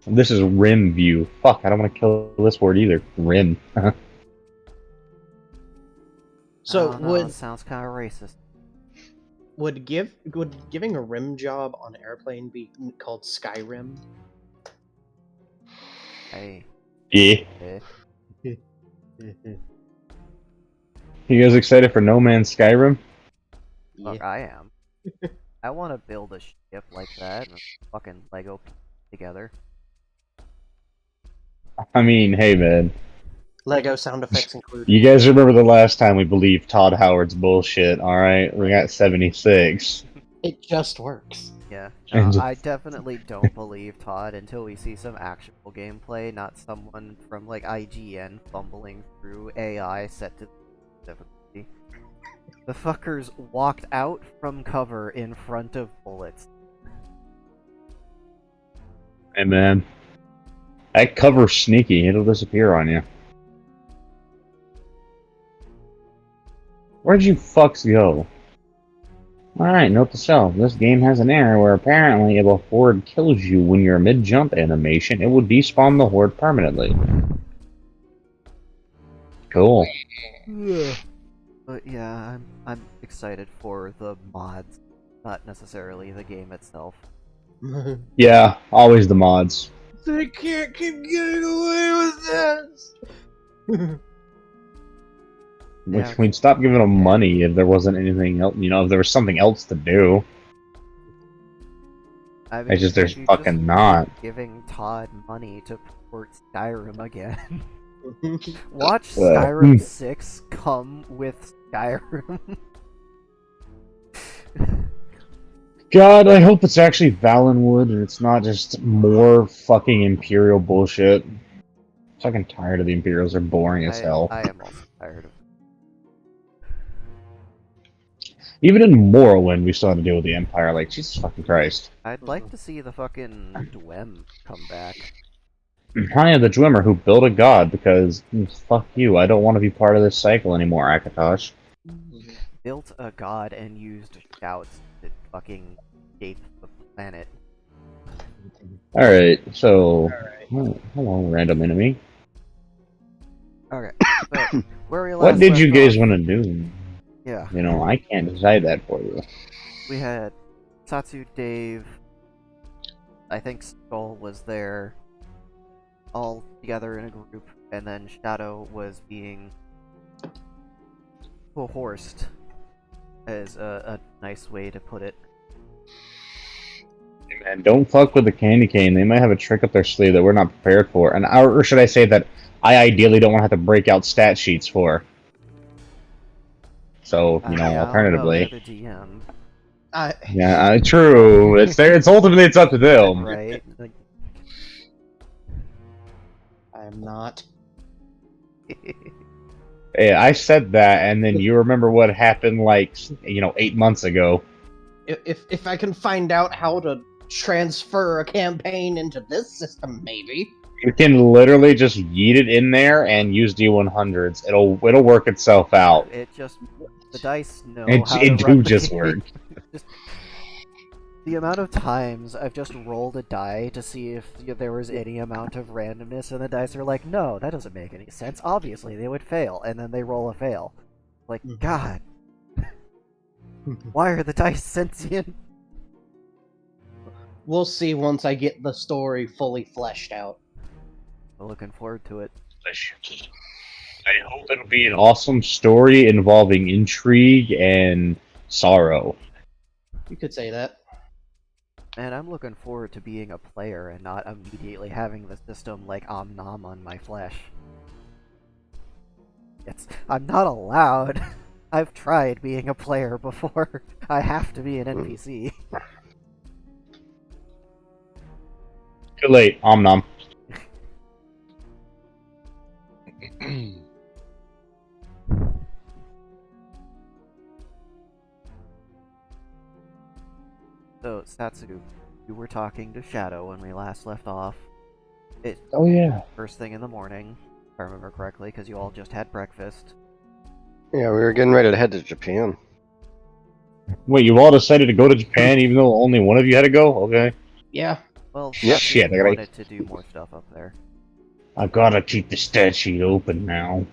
This is rim view. Fuck, I don't want to kill this word either. Rim. So It sounds kind of racist. would giving a rim job on an airplane be called Skyrim? Hey. Yeah. Eh. You guys excited for No Man's Skyrim? Look, I am. I want to build a ship like that and fucking Lego together. I mean, hey man. Lego sound effects included. You guys remember the last time we believed Todd Howard's bullshit, alright? We got 76. It just works. Yeah, And just- I definitely don't believe Todd until we see some actual gameplay, not someone from like IGN fumbling through AI set to difficulty. The fuckers walked out from cover in front of bullets. Hey man. That cover's sneaky, it'll disappear on you. Where'd you fucks go? Alright, note to self. This game has an error where apparently if a horde kills you when you're mid-jump animation, it will despawn the horde permanently. Cool. But yeah, I'm excited for the mods, not necessarily the game itself. Yeah, always the mods. They can't keep getting away with this! Yeah. We'd stop giving them money if there wasn't anything else, you know, if there was something else to do. I mean, It's just there's if you fucking just not. giving Todd money to port Skyrim again. Watch Uh, Skyrim 6 come with Skyrim. God, I hope it's actually Valenwood and it's not just more fucking Imperial bullshit. I'm fucking tired of the Imperials, they're boring as hell. I am also tired of Even in Morrowind, we still had to deal with the Empire, like, Jesus fucking Christ. I'd like to see the fucking Dwem come back. I am the Dwemer who built a god because, fuck you, I don't want to be part of this cycle anymore, Akatosh. Built a god and used shouts to fucking shape the planet. Alright, so... Oh, hello, random enemy. Okay, so where we last What did you left guys off- want to do? Yeah, You know, I can't decide that for you. we had Satsu, Dave, I think Skull was there, all together in a group, and then Shadow was being coerced, is a nice way to put it. Hey, man, don't fuck with the candy cane. They might have a trick up their sleeve that we're not prepared for. And or should I say that I ideally don't want to have to break out stat sheets for. So, you know, Yeah, alternatively. they're the GM, Yeah, true. It's there. It's ultimately it's up to them. right? Like, I am not. Hey, I said that, and then you remember what happened, like, 8 months ago. If I can find out how to transfer a campaign into this system, maybe. You can literally just yeet it in there and use D100s. It'll work itself out. It just the dice know It how do to run the just game. work. Just- the amount of times I've just rolled a die to see if there was any amount of randomness, and the dice are like, no, that doesn't make any sense. Obviously, they would fail, and then they roll a fail. Like, God, why are the dice sentient? We'll see once I get the story fully fleshed out. I'm looking forward to it. I hope it'll be an awesome story involving intrigue and sorrow. You could say that. And I'm looking forward to being a player and not immediately having the system like Om Nom on my flesh. I'm not allowed. I've tried being a player before. I have to be an NPC. Too late, Om Nom. So, Satsu, you were talking to Shadow when we last left off. Oh yeah. First thing in the morning, if I remember correctly, because you all just had breakfast. Yeah, we were getting ready to head to Japan. Wait, you all decided to go to Japan even though only one of you had to go? Okay. Yeah. Well, Yeah, shit, Sheffield I gotta- wanted to do more stuff up there. I gotta keep the stat sheet open now.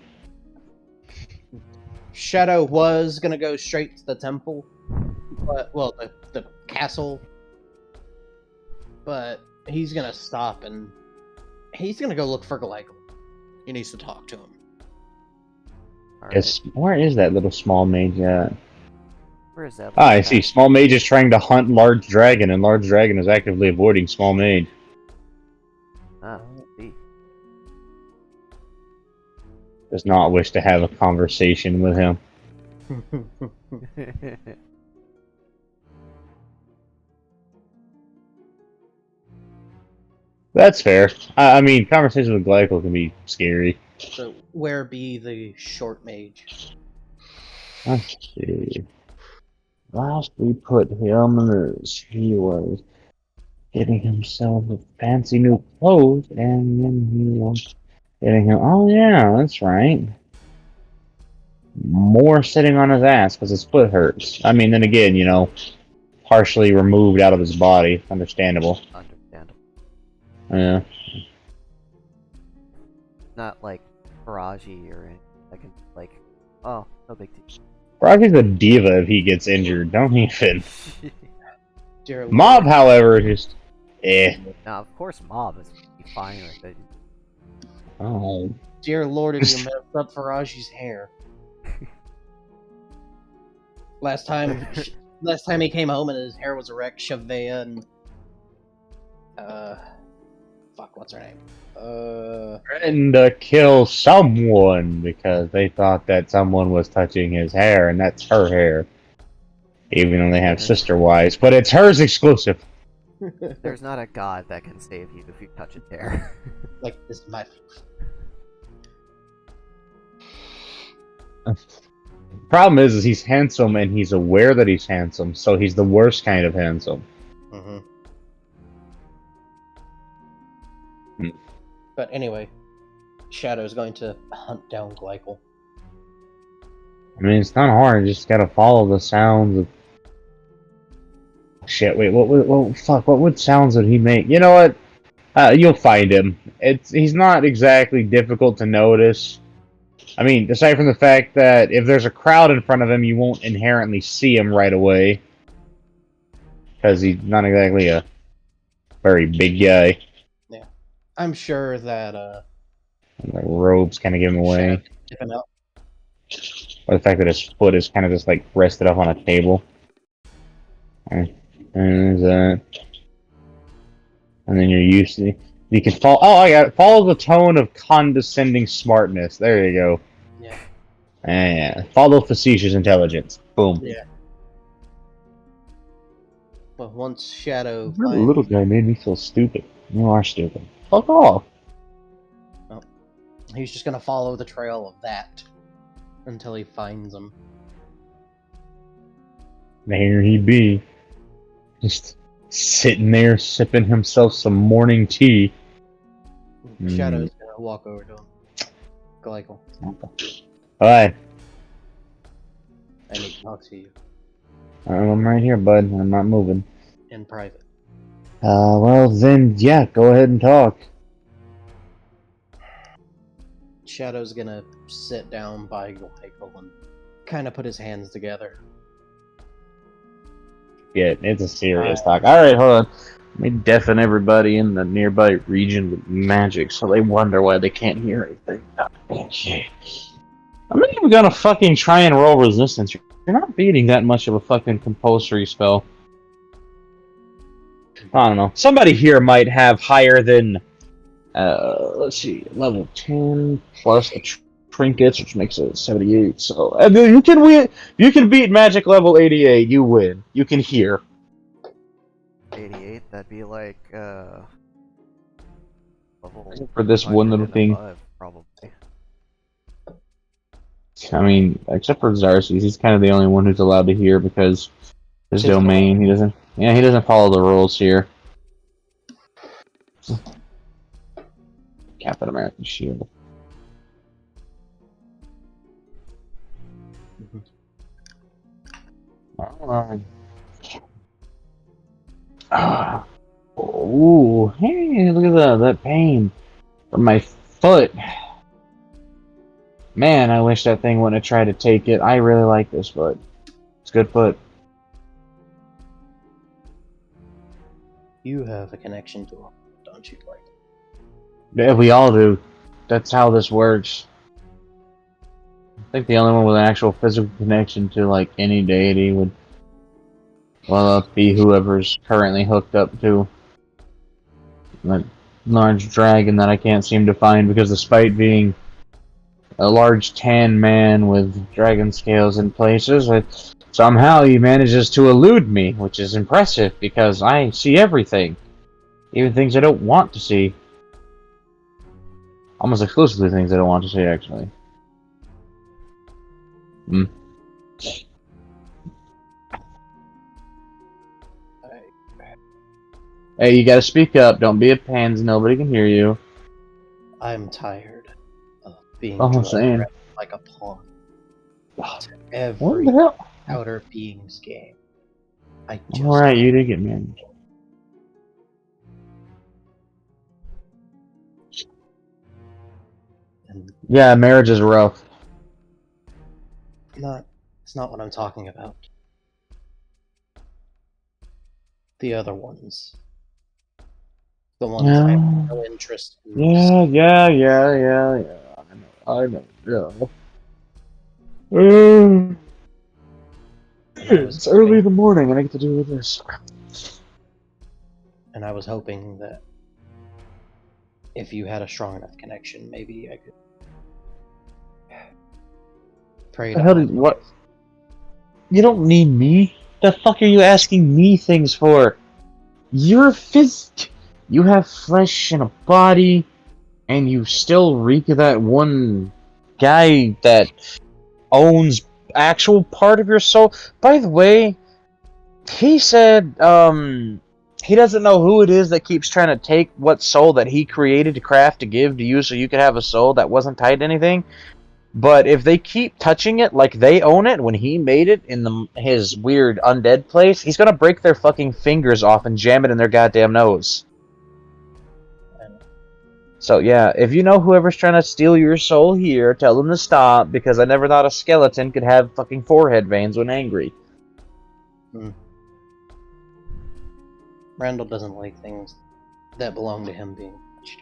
Shadow was gonna go straight to the temple, but well, the castle. But he's gonna stop and he's gonna go look for Glycal. He needs to talk to him. Alright. Yes, where is that little small mage at? Where is that? Ah, I see. Small mage is trying to hunt large dragon, and large dragon is actively avoiding small mage. Ah, see. Does not wish to have a conversation with him. That's fair. I mean, conversations with Glycal can be scary. So where be the short mage? Let's see. Last we put him as he was getting himself a fancy new clothes, and then he was getting him. Oh yeah, that's right. More sitting on his ass because his foot hurts. I mean, then again, you know, partially removed out of his body. Understandable. Understandable. Yeah. Not like Faraji or anything. I can like, oh, no big deal. Rocky's a diva if he gets injured. Don't even. Dear Mob, Lord. however, just Now, of course, Mob is fine with it. Oh. Dear Lord, if you messed up Faraji's hair. Last time he came home and his hair was erect, Shavea and fuck, what's her name? Threatened to kill someone because they thought that someone was touching his hair, and that's her hair. Even though they have sister wives, but it's hers exclusive. There's not a god that can save you if you touch it there. Like this is my Problem is he's handsome and he's aware that he's handsome, so he's the worst kind of handsome. Mm-hmm. Hmm. But anyway, Shadow's going to hunt down Glycal. I mean, it's not hard. You just gotta follow the sounds of. Shit! Wait, what sounds would he make? You know what? You'll find him. He's not exactly difficult to notice. I mean, aside from the fact that if there's a crowd in front of him, you won't inherently see him right away. Because he's not exactly a very big guy. I'm sure that The robes kind of give him away. Shadow tip him out. Or the fact that his foot is kind of just like rested up on a table. And there's that. And then you're used to. You can follow. Oh, I got it. Follow the tone of condescending smartness. There you go. Yeah. And follow facetious intelligence. Boom. Yeah. But once Shadow The finds little guy made me feel stupid. You are stupid. Fuck off. he's just gonna follow the trail of that until he finds him. There he be. Just sitting there sipping himself some morning tea. Shadow's gonna walk over to him. Glycal, Alright. I need to talk to you I'm right here, bud. I'm not moving. in private. Well then, yeah, go ahead and talk. Shadow's gonna sit down by Glycal and kind of put his hands together. Yeah, it's a serious talk. Alright, hold on. Let me deafen everybody in the nearby region with magic so they wonder why they can't hear anything. Okay. I'm not even gonna fucking try and roll resistance. You're not beating that much of a fucking compulsory spell. I don't know. Somebody here might have higher than, let's see, level 10 plus the trinkets, which makes it 78. So you can win. You can beat magic level 88. You win. You can hear. 88, that'd be like, level For this one little thing. 105, probably. I mean, except for Xerxes, he's kind of the only one who's allowed to hear because his His domain. He doesn't. Yeah, he doesn't follow the rules here. Captain American shield. Ooh, hey, look at that pain from my foot. Man, I wish that thing wouldn't have tried to take it. I really like this foot. It's a good foot. You have a connection to him, don't you, Blake? Yeah, we all do. That's how this works. I think the only one with an actual physical connection to like any deity would, well, be whoever's currently hooked up to that large dragon that I can't seem to find because despite being a large tan man with dragon scales in places, somehow he manages to elude me, which is impressive because I see everything. Even things I don't want to see. Almost exclusively things I don't want to see, actually. Hey, you gotta speak up. Don't be a pansy. Nobody can hear you. I'm tired of being I'm dragged saying. around like a pawn to What every the hell? outer being's game. I just Alright, you did get managed. and Yeah, marriage is rough. it's not what I'm talking about. The other ones. The ones I have no interest in. Yeah. I know. Yeah. Uh, it's early in the morning and I get to do this. And I was hoping that if you had a strong enough connection, maybe I could pray The to hell did him. what? You don't need me. The fuck are you asking me things for? You're You have flesh and a body, and you still reek of that one guy that owns actual part of your soul. By the way, he said, he doesn't know who it is that keeps trying to take what soul that he created to craft to give to you so you could have a soul that wasn't tied to anything. But if they keep touching it like they own it when he made it in his weird undead place, he's gonna break their fucking fingers off and jam it in their goddamn nose. So yeah, if you know whoever's trying to steal your soul here, tell them to stop, because I never thought a skeleton could have fucking forehead veins when angry. Randall doesn't like things that belong to him being touched.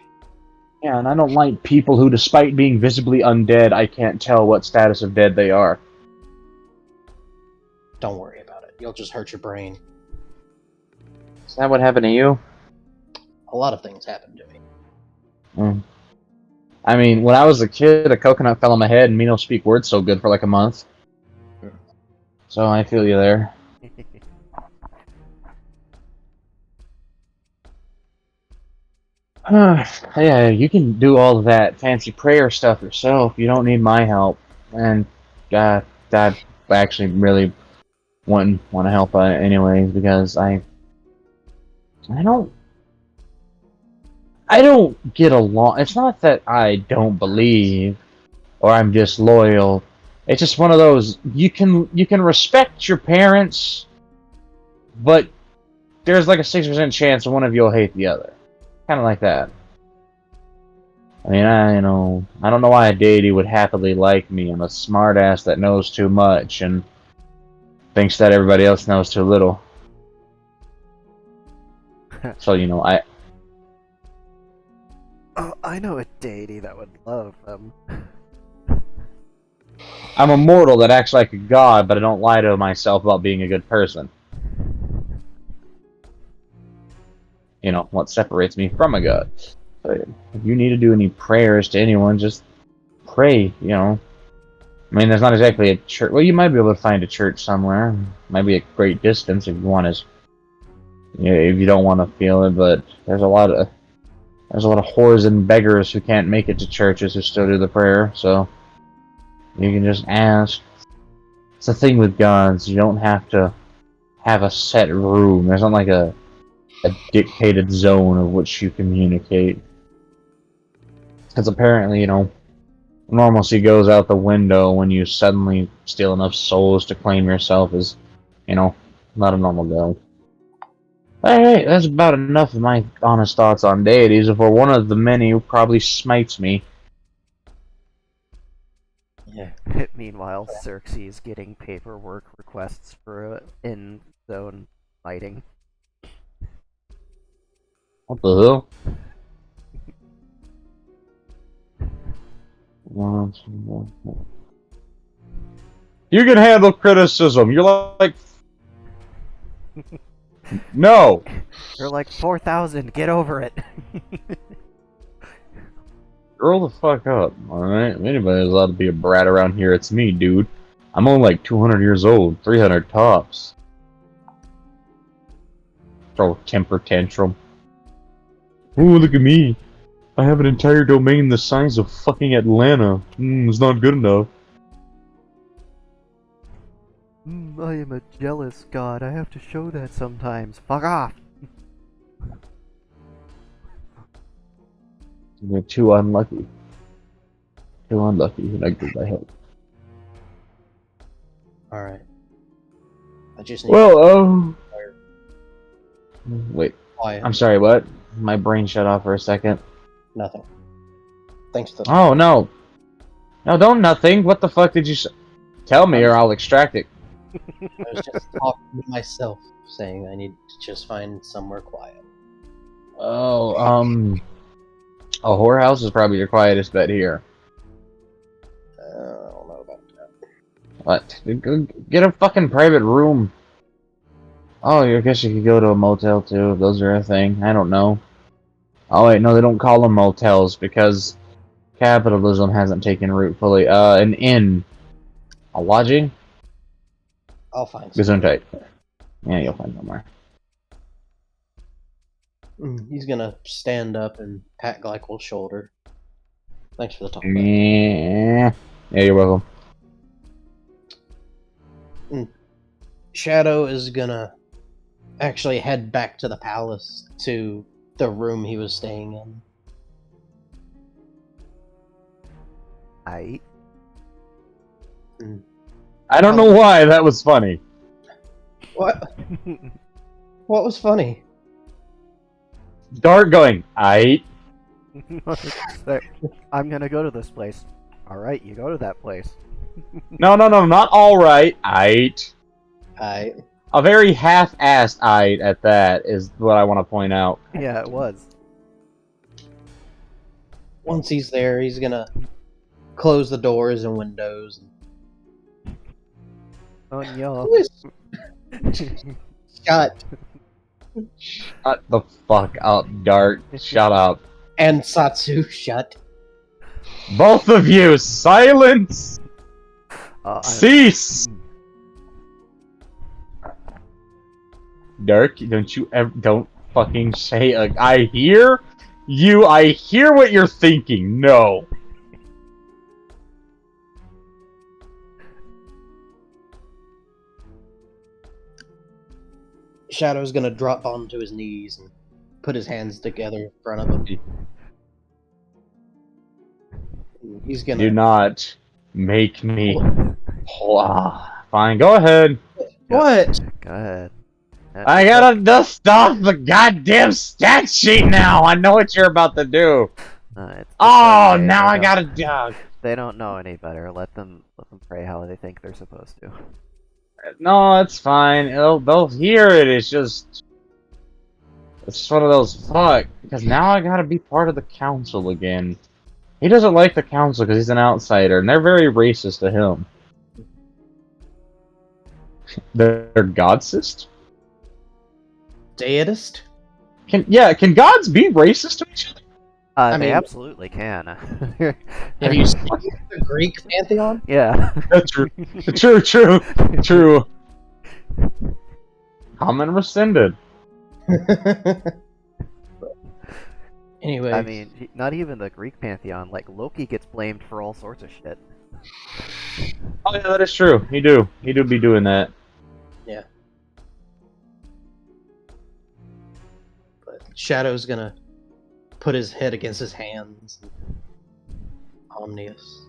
Yeah, and I don't like people who, despite being visibly undead, I can't tell what status of dead they are. Don't worry about it. You'll just hurt your brain. Is that what happened to you? A lot of things happen to me. I mean, when I was a kid, a coconut fell on my head and me don't speak words so good for like a month. So I feel you there. Yeah, you can do all of that fancy prayer stuff yourself. You don't need my help. And I actually really wouldn't want to help anyways, because I don't get along. It's not that I don't believe or I'm disloyal. It's just one of those, you can respect your parents, but there's like a 6% chance one of you will hate the other. Kind of like that. I mean, I don't know why a deity would happily like me. I'm a smartass that knows too much and thinks that everybody else knows too little. So, Oh, I know a deity that would love them. I'm a mortal that acts like a god, but I don't lie to myself about being a good person. What separates me from a god. So if you need to do any prayers to anyone, just pray, I mean, there's not exactly a church. Well, you might be able to find a church somewhere. Might be a great distance if you want to. If you don't want to feel it, but there's a lot of whores and beggars who can't make it to churches who still do the prayer. So you can just ask. It's the thing with gods. You don't have to have a set room. There's not like a dictated zone of which you communicate. Because apparently, normalcy goes out the window when you suddenly steal enough souls to claim yourself as, not a normal god. Alright, that's about enough of my honest thoughts on deities for one of the many who probably smites me. Yeah. Meanwhile, Xerxes getting paperwork requests for in-zone fighting. What the hell? You can handle criticism. You're like... No! You're like 4,000. Get over it. Grow the fuck up, alright? If anybody's allowed to be a brat around here, it's me, dude. I'm only like 200 years old, 300 tops. Throw a temper tantrum. Oh, look at me. I have an entire domain the size of fucking Atlanta. It's not good enough. I am a jealous god. I have to show that sometimes. Fuck off. You're too unlucky. Too unlucky, and I give my help. Alright. I just need Well, wait. quiet. I'm sorry, what? My brain shut off for a second. Nothing. Thanks to Oh, no. No, don't nothing. What the fuck did you say? Tell me or I'll extract it. I was just talking to myself, saying I need to just find somewhere quiet. Oh, a whorehouse is probably your quietest bet here. I don't know about that. What? Go get a fucking private room. Oh, I guess you could go to a motel too. Those are a thing. I don't know. Oh wait, no, they don't call them motels because capitalism hasn't taken root fully. An inn. A lodging? I'll find some. Gesundheit. Yeah, you'll find somewhere. He's gonna stand up and pat Glycol's shoulder. Thanks for the talk. bud. Yeah. Yeah, you're welcome. Shadow is gonna actually head back to the palace to the room he was staying in. I. I don't know why that was funny. What? What was funny? Dart going, aight. I'm gonna go to this place. Alright, you go to that place. No, not alright, aight. I A very half-assed aight at that is what I want to point out. Yeah, it was. once he's there, he's gonna close the doors and windows. Oh, yeah. Who is Shut Shut the fuck up, Dart. Shut up. and Satsu shut. Both of you, silence! Cease! Dirk, don't fucking say I hear you, I hear what you're thinking. No. Shadow's gonna drop onto his knees and put his hands together in front of him. He's gonna. Do not make me. Fine, go ahead. What? Go ahead. I gotta dust off the goddamn stat sheet now. I know what you're about to do. It's Oh, okay. now I They gotta. don't- They don't know any better. Let them pray how they think they're supposed to. No, it's fine. They'll hear it. It's just one of those fuck. Because now I gotta be part of the council again. He doesn't like the council because he's an outsider, and they're very racist to him. They're godsist? Deist? Can gods be racist to each other? They mean- absolutely can. Have you seen the Greek pantheon? Yeah. That's true. True. Comment rescinded. Anyway, I mean, not even the Greek pantheon. Like, Loki gets blamed for all sorts of shit. Oh yeah, that is true. He do be doing that. but Shadow's gonna put his head against his hands. Omnius,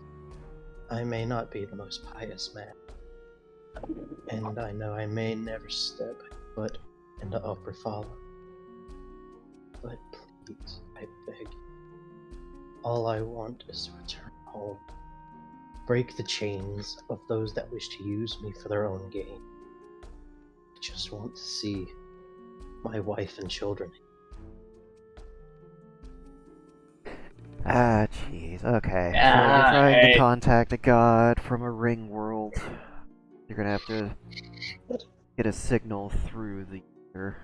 I may not be the most pious man, and I know I may never step foot in the upper Father. But please, I beg you, all I want is to return home. Break the chains of those that wish to use me for their own gain. I just want to see my wife and children. Ah, jeez. Okay. So you're trying to contact a god from a ring world. You're gonna have to get a signal through the ether.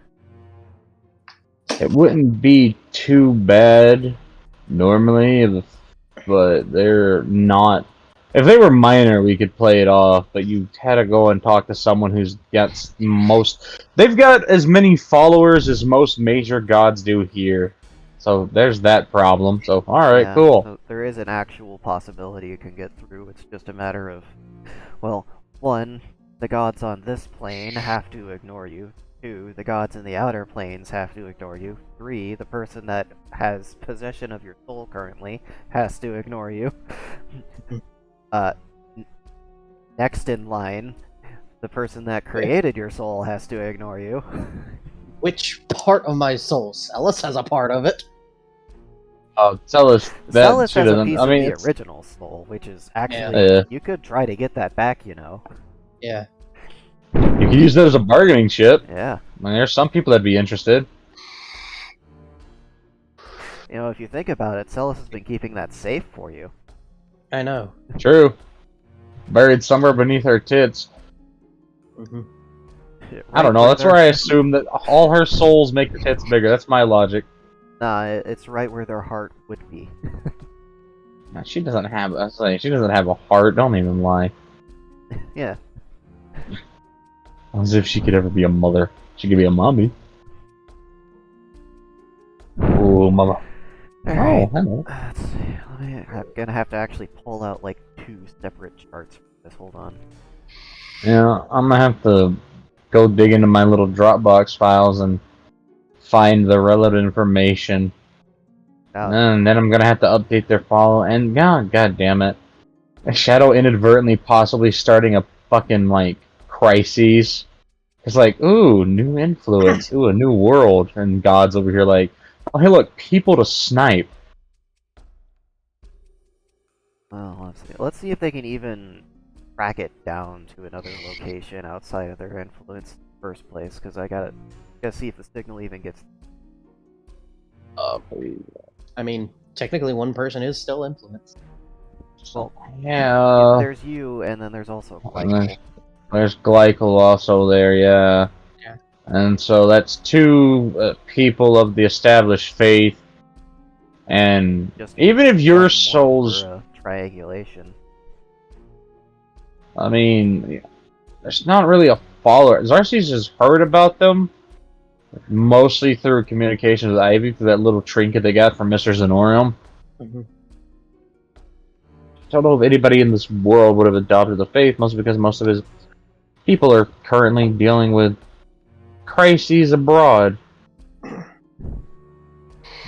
It wouldn't be too bad normally, but they're not. If they were minor, we could play it off, but you had to go and talk to someone who's got most. They've got as many followers as most major gods do here. So there's that problem. So, alright, Yeah, cool. so there is an actual possibility you can get through. It's just a matter of, well, one, the gods on this plane have to ignore you. 2, the gods in the outer planes have to ignore you. 3, the person that has possession of your soul currently has to ignore you. Next in line, the person that created your soul has to ignore you. Which part of my soul? Celis has a part of it. Celis, Celis she has a doesn't. piece I mean, of the it's, original soul, which is actually... Yeah. You could try to get that back, you know. Yeah. you could use that as a bargaining chip. Yeah. I mean, there's some people that'd be interested. You know, if you think about it, Celis has been keeping that safe for you. I know. True. Buried somewhere beneath her tits. Mm-hmm. I don't know. That's where I assume that all her souls make her tits bigger. That's my logic. Nah, it's right where their heart would be. Nah, she doesn't have. I was saying, she doesn't have a heart. Don't even lie. Yeah. As if she could ever be a mother. She could be a mommy. Oh, mama. Alright. Oh, hello. Let's see. I'm gonna have to actually pull out like 2 separate charts for this. Hold on. Yeah, I'm gonna have to go dig into my little Dropbox files and find the relevant information. Now, And then I'm gonna have to update their follow. And god damn it, Shadow inadvertently possibly starting a fucking like crises. It's like, ooh, new influence, ooh, a new world, and God's over here like, oh hey look, people to snipe. well, let's see if they can even track it down to another location outside of their influence in the first place, because I gotta see if the signal even gets... I mean, technically one person is still influenced. Well, Yeah. there's you, and then there's also And Glycol. there's Glycol also there, yeah. Yeah. And so that's 2 people of the established faith. And Just even if one your more souls, for, triangulation. I mean, there's not really a follower. Xarxes has heard about them, mostly through communication with Ivy, through that little trinket they got from Mr. Zenorium. Mm-hmm. I don't know if anybody in this world would have adopted the faith, mostly because most of his people are currently dealing with crises abroad.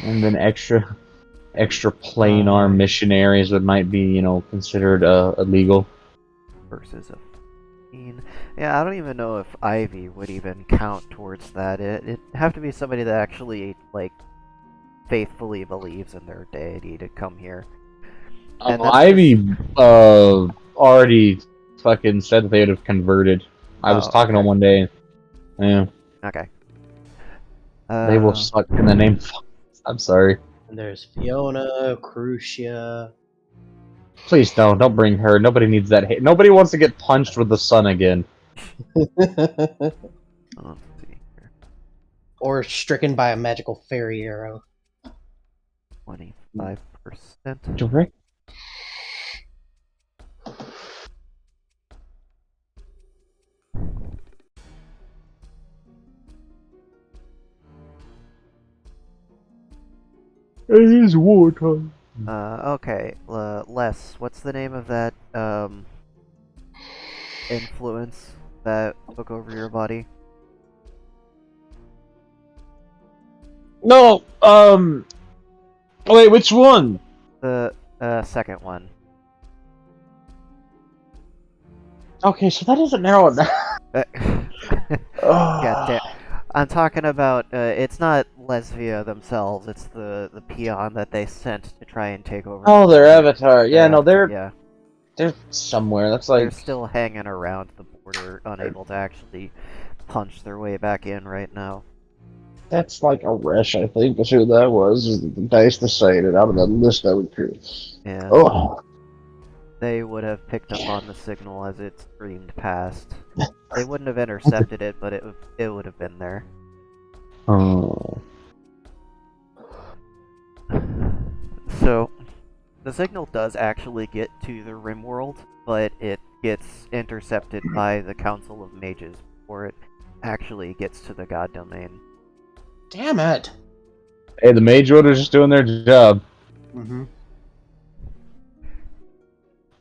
And then extra planar missionaries that might be, you know, considered illegal. Versus a 15. Yeah, I don't even know if Ivy would even count towards that. It'd have to be somebody that actually, like, faithfully believes in their deity to come here. And that's Ivy already fucking said that they would have converted. I was talking to him one day. Yeah. Okay. They will suck in the name. I'm sorry. And there's Fiona, Crucia. Please don't bring her. Nobody needs that hate. Nobody wants to get punched with the sun again. Let's see here. Or stricken by a magical fairy arrow. 25%. Direct. It is wartime. Okay, Les, what's the name of that, influence that took over your body? No, wait, which one? The, second one. Okay, so that doesn't narrow it down. God damn. I'm talking about, it's not Lesvia themselves, it's the peon that they sent to try and take over. Oh, their avatar. Yeah, no, Yeah, they're somewhere. That's they're like still hanging around the border, unable to actually punch their way back in right now. that's like a Resh, I think, is who that was. Nice to say it out of that list I would choose. Yeah. Oh, They would have picked up on the signal as it streamed past. They wouldn't have intercepted it, but it would have been there. oh. So, the signal does actually get to the Rimworld, but it gets intercepted by the Council of Mages before it actually gets to the God Domain. Damn it! Hey, the Mage Order's just doing their job. Mm-hmm.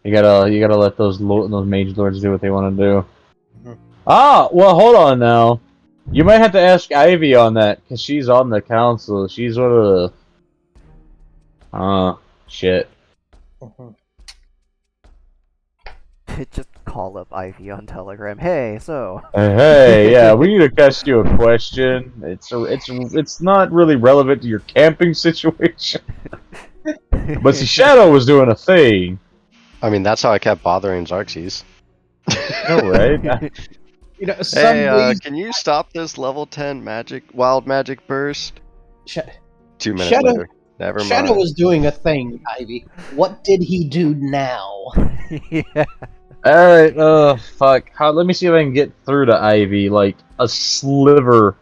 You gotta let those Mage Lords do what they want to do. Mhm. Ah, well, hold on now. You might have to ask Ivy on that, because she's on the council. She's one of the... shit. Mm-hmm. Just call up Ivy on Telegram. Hey, so. Hey, yeah, we need to ask you a question. It's not really relevant to your camping situation. But see, Shadow was doing a thing. I mean, that's how I kept bothering Xerxes. No, right? You know, Hey, can you stop this level 10 wild magic burst? Sh- 2 minutes Shadow- later. Never mind. Shadow was doing a thing, Ivy. What did he do now? Yeah. Alright, fuck. Let me see if I can get through to Ivy, like, a sliver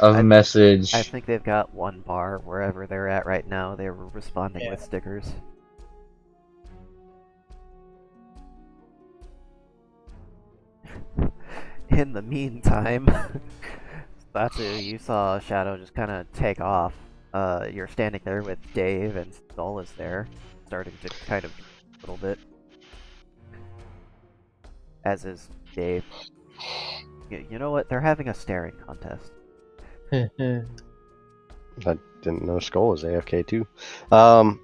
of message. I think they've got one bar wherever they're at right now. They were responding with stickers. In the meantime, Satsu, you saw Shadow just kind of take off. You're standing there with Dave, and Skull is there, starting to kind of a little bit. As is Dave. You know what? They're having a staring contest. I didn't know Skull was AFK too. Well,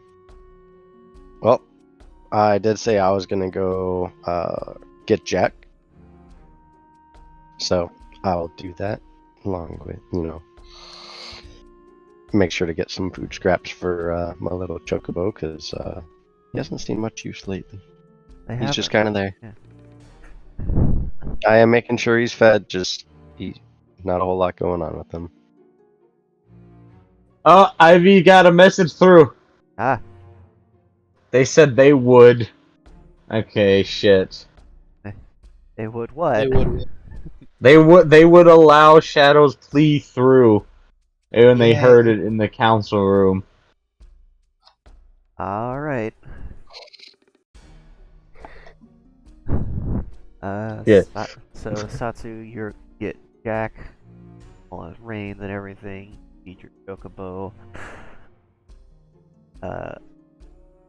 I did say I was gonna go get Jack. So I'll do that along with, make sure to get some food scraps for my little chocobo, because he hasn't seen much use lately. He's just kind of there. Yeah. I am making sure he's fed, just not a whole lot going on with him. Oh, Ivy got a message through. Ah, They said they would. Okay, shit. they would what? They would. They would allow Shadow's plea through when they Yeah. heard it in the council room. Alright. Yeah. So Satsu, you get Jack, all his reins and everything, feed your chocobo.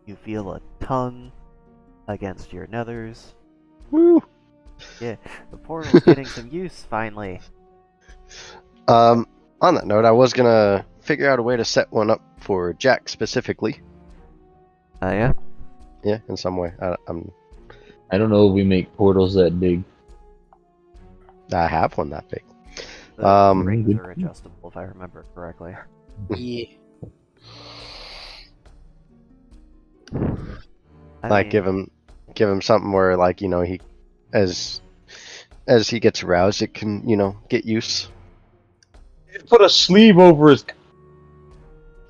You feel a tongue against your nethers. Woo! Yeah, the portal's getting some use finally. On that note, I was gonna figure out a way to set one up for Jack specifically. Yeah? Yeah, in some way. I don't know if we make portals that big. I have one that big. The rings are adjustable if I remember correctly. Yeah. I mean, give him something where, like, he as he gets aroused, it can, get use. Put a sleeve over his.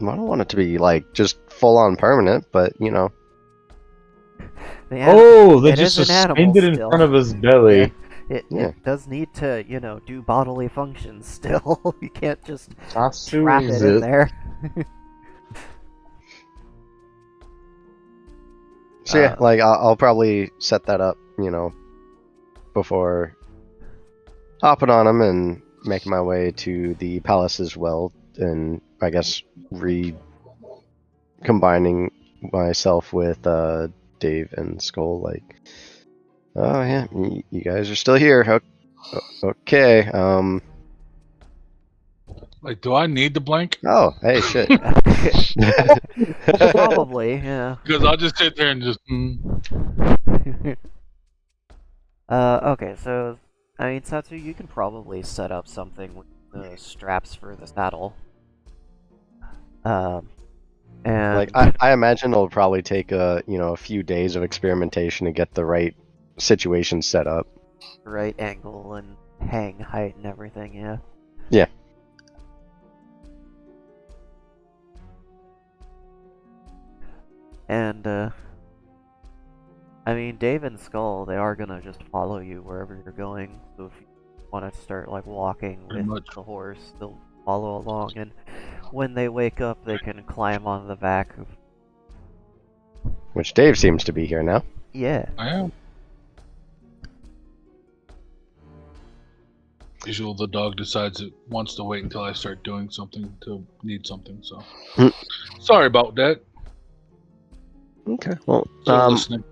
I don't want it to be like just full on permanent, but the Oh, they it just is an animal suspended in still. front of his belly. Yeah, Yeah. it does need to, do bodily functions still. You can't just Satsu trap is it in it. there. So yeah, like I'll probably set that up, before hopping on him and making my way to the palace as well, and I guess combining myself with Dave and Skull. Like, oh yeah, you guys are still here. Okay. Like, do I need the blank? Oh, hey, shit. Probably, yeah. Because I'll just sit there and just. Okay, so I mean, Satsu, you can probably set up something with the straps for the saddle. And Like I imagine it'll probably take a few days of experimentation to get the right situation set up. right angle and hang height and everything, yeah. Yeah. And I mean, Dave and Skull, they are gonna just follow you wherever you're going. So if you want to start like walking Pretty with much. the horse, they'll follow along. And when they wake up, they can climb on the back of. Which Dave seems to be here now. Yeah. I am. Usually the dog decides it wants to wait until I start doing something to need something, so. Hmm. Sorry about that. Okay. Well, Still listening.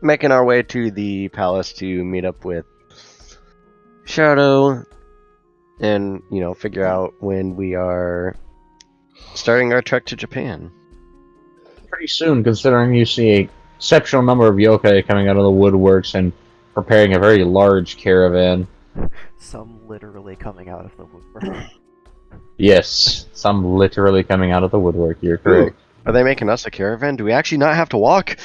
making our way to the palace to meet up with Shadow and, figure out when we are starting our trek to Japan. Pretty soon, considering you see a exceptional number of yokai coming out of the woodworks and preparing a very large caravan. Some literally coming out of the woodwork. Yes, some literally coming out of the woodwork. You're correct. Are they making us a caravan? Do we actually not have to walk?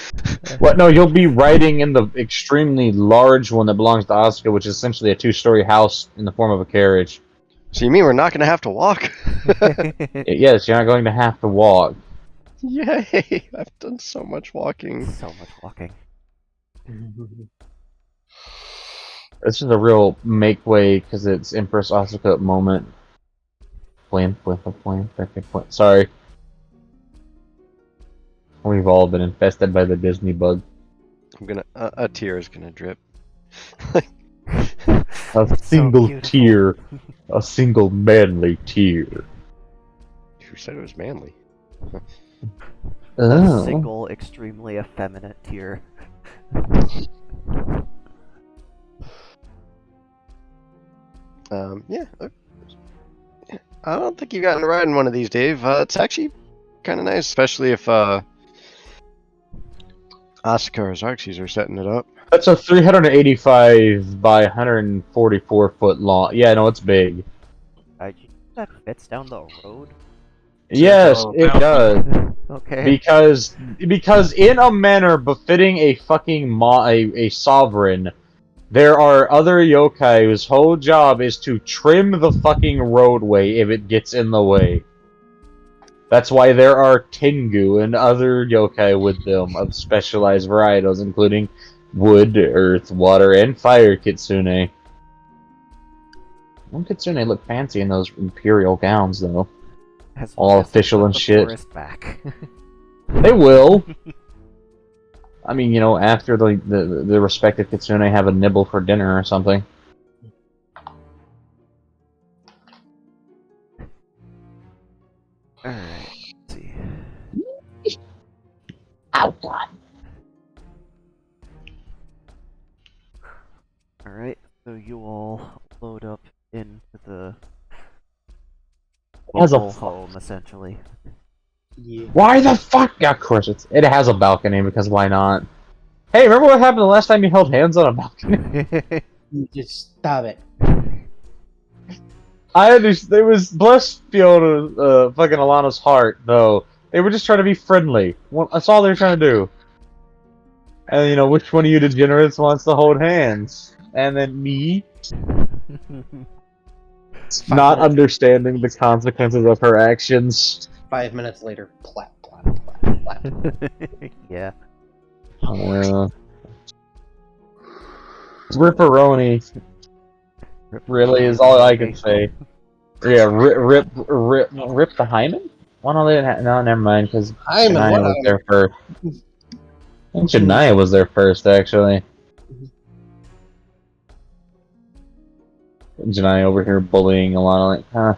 What? No, you'll be riding in the extremely large one that belongs to Asuka, which is essentially a two-story house in the form of a carriage. So you mean we're not going to have to walk? Yes, you're not going to have to walk. Yay! I've done so much walking. So much walking. This is a real make way because it's Empress Asuka moment. Plan. Sorry. We've all been infested by the Disney bug. I'm gonna. A tear is gonna drip. A single beautiful. tear. A single manly tear. Who said it was manly? A single, extremely effeminate tear. Yeah. I don't think you've gotten to ride in one of these, Dave. It's actually kind of nice, especially if Asuka or Xerxes are setting it up. That's a 385 by 144 foot long. Yeah, no, it's big. That fits down the road? Yes, Oh, it now- does. Okay. Because in a manner befitting a fucking a sovereign, there are other yokai whose whole job is to trim the fucking roadway if it gets in the way. That's why there are Tengu and other yokai with them of specialized varietals, including wood, earth, water, and fire kitsune. One kitsune look fancy in those imperial gowns, though. As all long as they official put and the shit. forest back. They will. I mean, after the respective kitsune have a nibble for dinner or something. Alright, let's see. Outline. Alright, so you all load up into the It has a mobile home, essentially. Yeah. Why the fuck? Of course, it has a balcony because why not? Hey, remember what happened the last time you held hands on a balcony? Just stop it. I understand. It was bless Fiona, fucking Alana's heart, though. They were just trying to be friendly. Well, that's all they were trying to do. And which one of you degenerates wants to hold hands? And then me, not understanding the consequences of her actions. 5 minutes later, clap, clap, clap, clap. Yeah. Ripperoni really is all I can say. Yeah, rip the hymen? Well, no, they didn't no, never mind, because Hymen, Janaya what was hymen? there first. I think Janaya was there first, actually. Janaya over here bullying Alana, like, huh?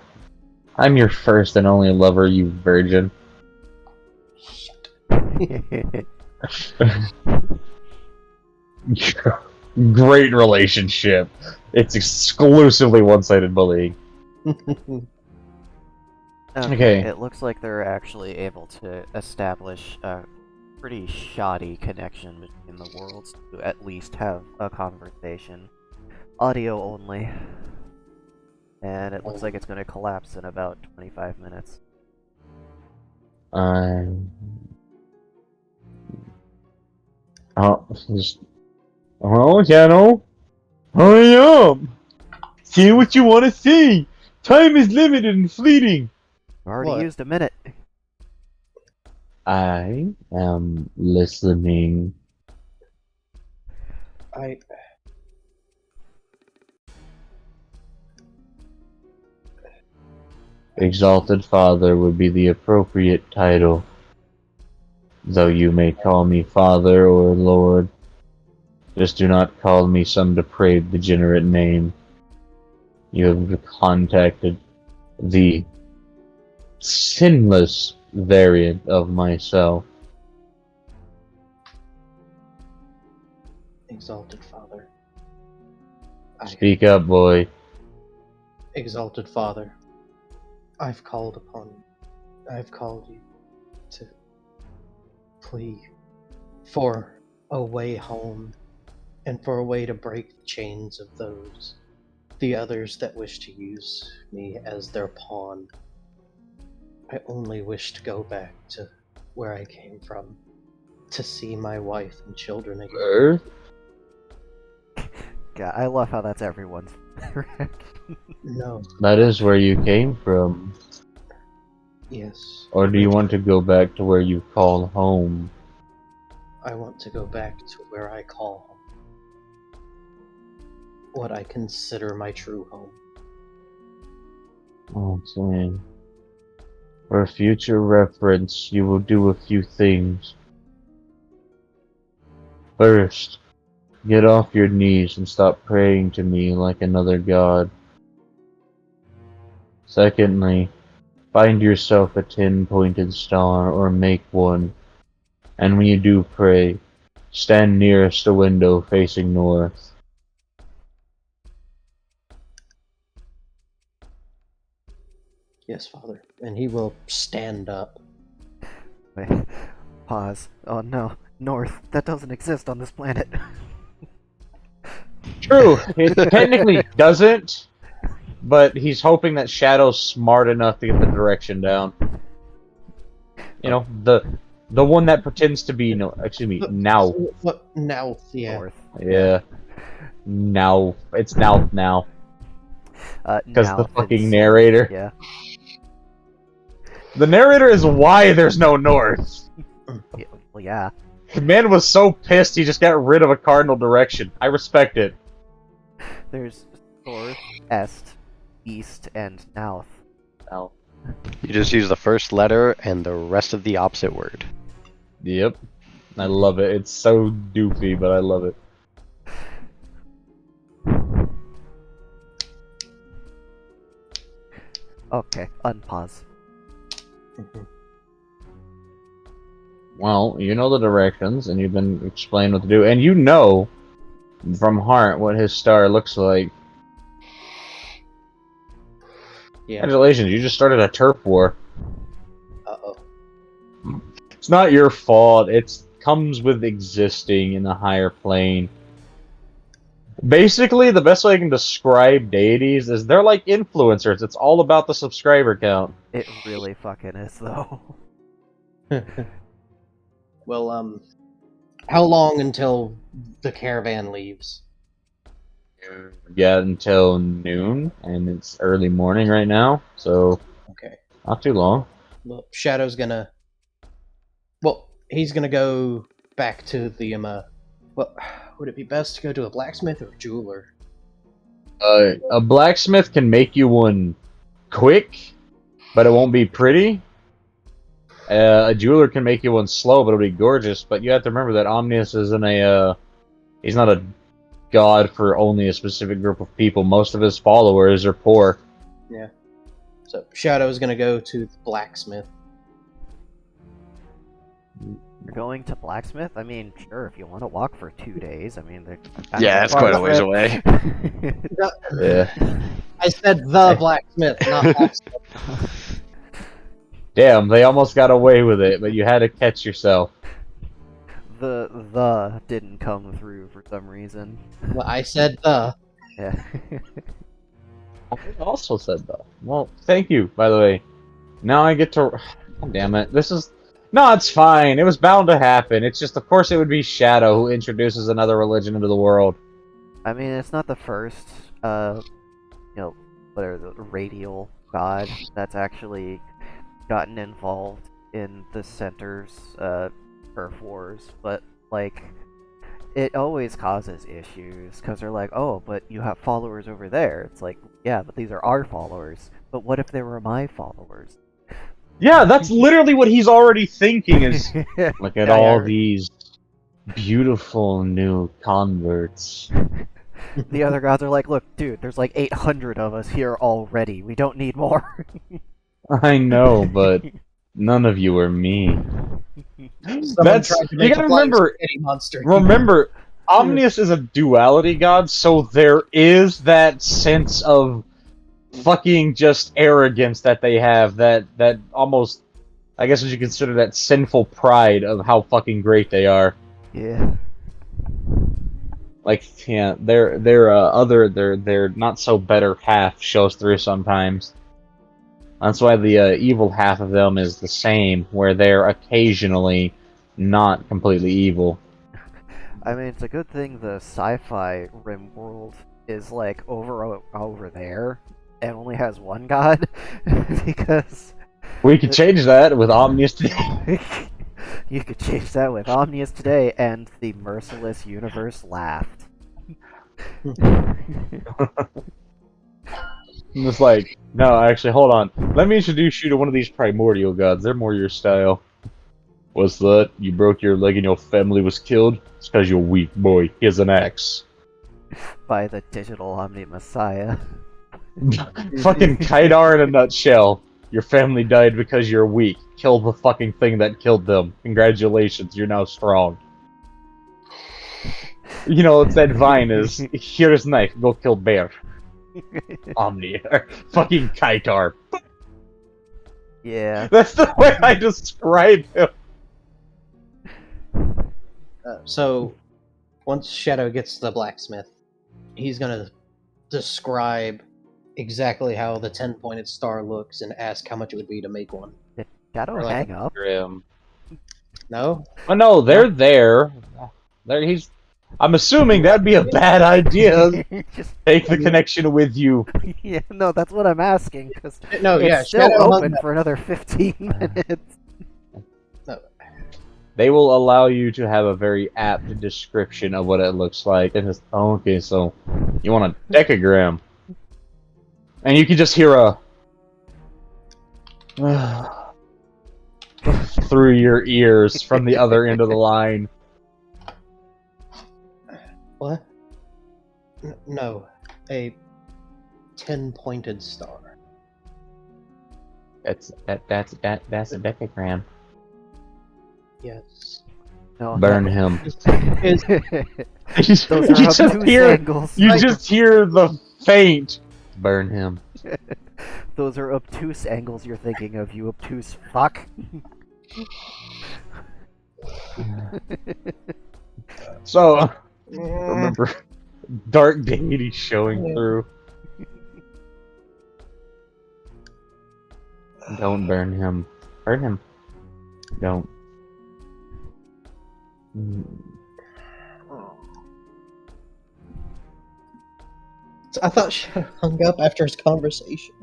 I'm your first and only lover, you virgin. Great relationship. It's exclusively one-sided bullying. Okay. It looks like they're actually able to establish a pretty shoddy connection between the worlds to at least have a conversation. Audio only. And it looks like it's going to collapse in about 25 minutes. Channel. Hurry up! See what you want to see! Time is limited and fleeting! I've already What? used a minute. I am listening. I Exalted Father would be the appropriate title. Though you may call me Father or Lord, just do not call me some depraved, degenerate name. You have contacted the sinless variant of myself. Exalted Father. Speak up, boy. Exalted Father. I've called you to plea for a way home and for a way to break the chains of the others that wish to use me as their pawn. I only wish to go back to where I came from, to see my wife and children again. Earth? God, I love how that's everyone's. No, That is where you came from. yes. Or do you want to go back to where you call home? I want to go back to where I call home. What I consider my true home. Oh, man. For future reference, you will do a few things. First, get off your knees and stop praying to me like another god. Secondly, find yourself a 10-pointed star or make one. And when you do pray, stand nearest a window facing north. Yes, Father. And he will stand up. Wait, pause. Oh no, North. That doesn't exist on this planet. True, it technically doesn't, but he's hoping that Shadow's smart enough to get the direction down. You know, the one that pretends to be now. What now? Yeah. North. Yeah. Now it's now. Because Now the fucking it's- narrator. Yeah. The narrator is why there's no north. Yeah. Well, yeah. Man was so pissed he just got rid of a cardinal direction. I respect it. There's north, est, east, and south. Now. You just use the first letter and the rest of the opposite word. Yep. I love it. It's so doofy, but I love it. Okay, unpause. Mhm. Well, you know the directions, and you've been explained what to do, and you know from heart what his star looks like. Yeah. Congratulations, you just started a turf war. Uh-oh. It's not your fault. It comes with existing in a higher plane. Basically, the best way I can describe deities is they're like influencers. It's all about the subscriber count. It really fucking is, though. Well, how long until the caravan leaves? Yeah, until noon, and it's early morning right now, so Okay. not too long. Well, Shadow's gonna... Well, he's gonna go back to the, Well, would it be best to go to a blacksmith or a jeweler? A blacksmith can make you one quick, but it won't be pretty. A jeweler can make you one slow, but it'll be gorgeous. But you have to remember that Omnius isn't he's not a god for only a specific group of people. Most of his followers are poor. Yeah. So, Shadow's gonna go to the blacksmith. You're going to blacksmith? I mean, sure, if you want to walk for 2 days. I mean, they're Yeah, it's quite a ways away. Yeah. I said the blacksmith, not blacksmith. Damn, they almost got away with it, but you had to catch yourself. The didn't come through for some reason. Well, I said the. Yeah. I also said that. Well, thank you, by the way. Now I get to. God damn it. This is. No, it's fine. It was bound to happen. It's just, of course, it would be Shadow who introduces another religion into the world. I mean, it's not the first, whatever, the radial god that's actually gotten involved in the center's, turf wars, but, like, it always causes issues, because they're like, oh, but you have followers over there. It's like, yeah, but these are our followers. But what if they were my followers? Yeah, that's literally what he's already thinking is, look at Yeah, all yeah. these beautiful new converts. The other gods are like, look, dude, there's like 800 of us here already. We don't need more. I know, but none of you are me. Someone That's tried to you make gotta a flying remember. spaghetti monster. Remember, Omnius is a duality god, so there is that sense of fucking just arrogance that they have. That almost, I guess, would you consider that sinful pride of how fucking great they are. Yeah. Like, yeah, their their not so better half shows through sometimes. That's why the evil half of them is the same, where they're occasionally not completely evil. I mean, it's a good thing the sci-fi rim world is like over there and only has one god, because We could change that with Omnius today. you could change that with Omnius today, and the merciless universe laughed. I'm just like, no, actually, hold on. Let me introduce you to one of these primordial gods. They're more your style. What's that? You broke your leg and your family was killed? It's because you're weak, boy. Here's an axe. By the digital Omni Messiah. Fucking Kaidar in a nutshell. Your family died because you're weak. Kill the fucking thing that killed them. Congratulations, you're now strong. You know, it's that vine is, here's knife, go kill bear. Omni. Fucking Kaitar. Yeah. That's the way I describe him. So, once Shadow gets to the blacksmith, he's gonna describe exactly how the 10-pointed star looks and ask how much it would be to make one. Shadow Or like- hang up. Grim. No? Oh no, they're there. He's. I'm assuming that'd be a bad idea. Just, Take the connection with you. yeah, no, that's what I'm asking, because No, it's yeah, still Shadow hung open that- for another 15 minutes. No. They will allow you to have a very apt description of what it looks like. And just, oh, okay, so you want a decagram. And you can just hear a through your ears from the other end of the line. What? No. A 10-pointed star. That's a decagram. Yes. No, Burn him. Is Those are you just obtuse hear, angles. you just hear the faint. Burn him. Those are obtuse angles you're thinking of, you obtuse fuck. So, remember, dark deity showing through. Don't burn him. Burn him. Don't. I thought Shadow hung up after his conversation.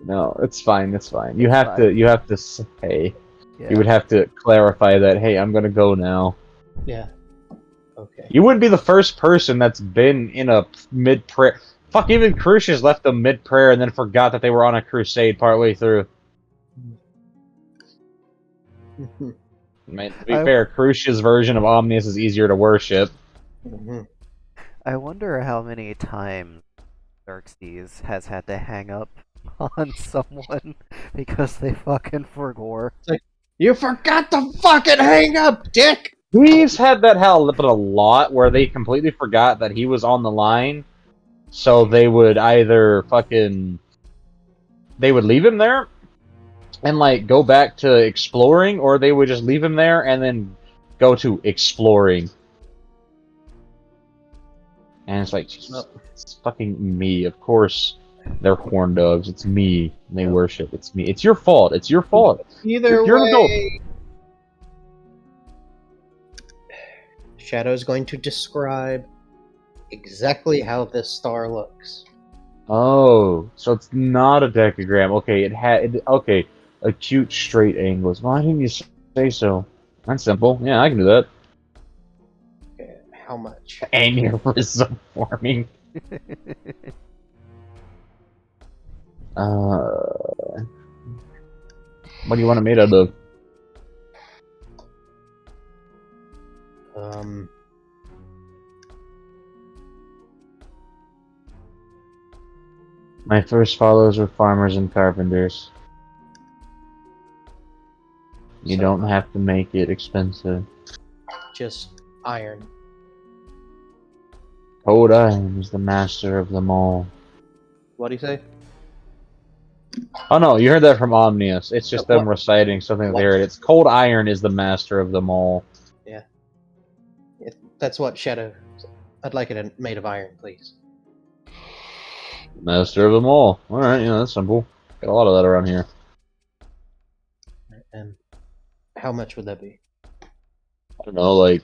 No, it's fine. It's fine. You It's have fine. to. You have to say. Yeah. You would have to clarify that. Hey, I'm gonna go now. Yeah. Okay. You wouldn't be the first person that's been in a mid prayer. Fuck, even Crucius left them mid prayer and then forgot that they were on a crusade partway through. Mhm. I mean, to be I- fair, Crucius' version of Omnius is easier to worship. Mhm. I wonder how many times Xerxes has had to hang up on someone because they fucking forgore. You forgot to fucking hang up, dick! He's had that happen a lot where they completely forgot that he was on the line, so they would either fucking they would leave him there and like go back to exploring, or they would just leave him there and then go to exploring. And it's like, Jesus, it's fucking me, of course. They're horn dogs. It's me. They worship. It's me. It's your fault. It's your fault. Either You're an adult. way, Shadow's going to describe exactly how this star looks. Oh, so it's not a decagram. Okay, it had. Okay, acute straight angles. Why didn't you say so? That's simple. Yeah, I can do that. Okay, how much? Aneurysm forming. What do you want it made out of? My first followers were farmers and carpenters. You So- don't have to make it expensive. Just iron. Cold Iron is the master of them all. What do you say? Oh no, you heard that from Omnius. It's just them What? reciting something that What? they heard. It's Cold Iron is the master of them all. That's what Shadow. I'd like it made of iron, please. Master of them all. Alright, yeah, that's simple. Got a lot of that around here. And how much would that be? I don't know, like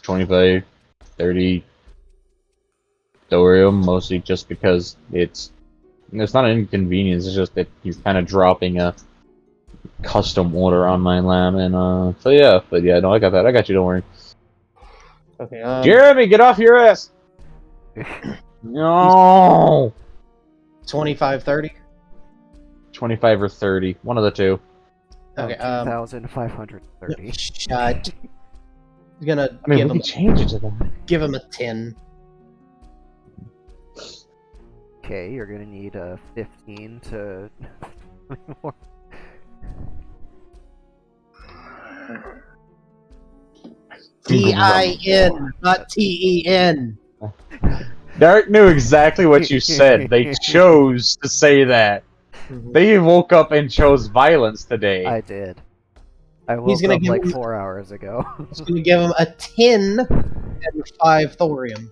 25, 30 thorium, mostly just because it's not an inconvenience, it's just that you're kind of dropping a custom order on my lamb, and so yeah, but yeah, no, I got that. I got you, don't worry. Okay, Jeremy, get off your ass! No! 25, 30? 25 or 30, one of the two. Okay, 2,530. shut. I'm gonna I mean, give we him can change it to that. give him a 10. Okay, you're gonna need a 15 to. more. T-I-N, not T-E-N. Derek knew exactly what you said. They chose to say that. They woke up and chose violence today. I did. I woke He's gonna up give like him- 4 hours ago. Just gonna give him a 10 and 5 thorium.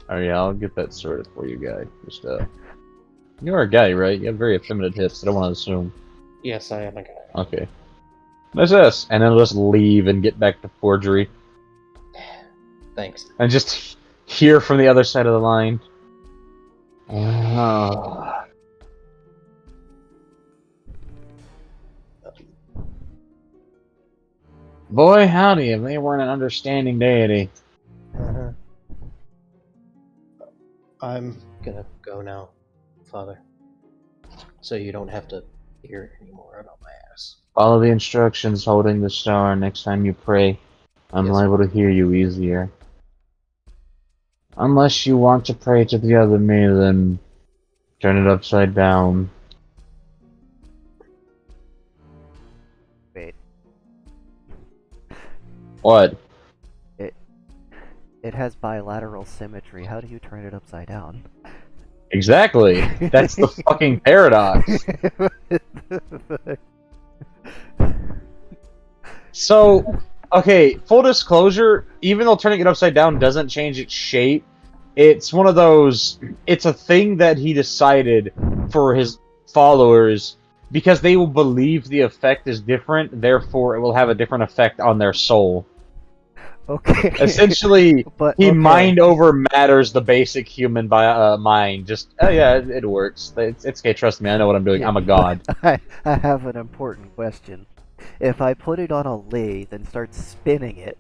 Oh yeah, I'll get that sorted for you, guy. Just you're a guy, right? You have very effeminate hips. I don't want to assume. Yes, I am a guy. Okay. What's this? And then we'll just leave and get back to forgery, Thanks. and just hear from the other side of the line. Oh. Boy, howdy, if they weren't an understanding deity. Uh-huh. I'm gonna go now, Father. So you don't have to hear anymore about my ass. Follow the instructions holding the star next time you pray. I'm Yes. liable to hear you easier. Unless you want to pray to the other me, then turn it upside down. Wait, What? it has bilateral symmetry. How do you turn it upside down? Exactly. That's the fucking paradox. So, okay, full disclosure, even though turning it upside down doesn't change its shape, it's one of those, it's a thing that he decided for his followers because they will believe the effect is different, therefore it will have a different effect on their soul. Okay. Essentially, but he okay. mind over matters the basic human mind. Just, oh yeah, it works. It's okay, trust me, I know what I'm doing. Yeah. I'm a god. I have an important question. If I put it on a lathe and start spinning it,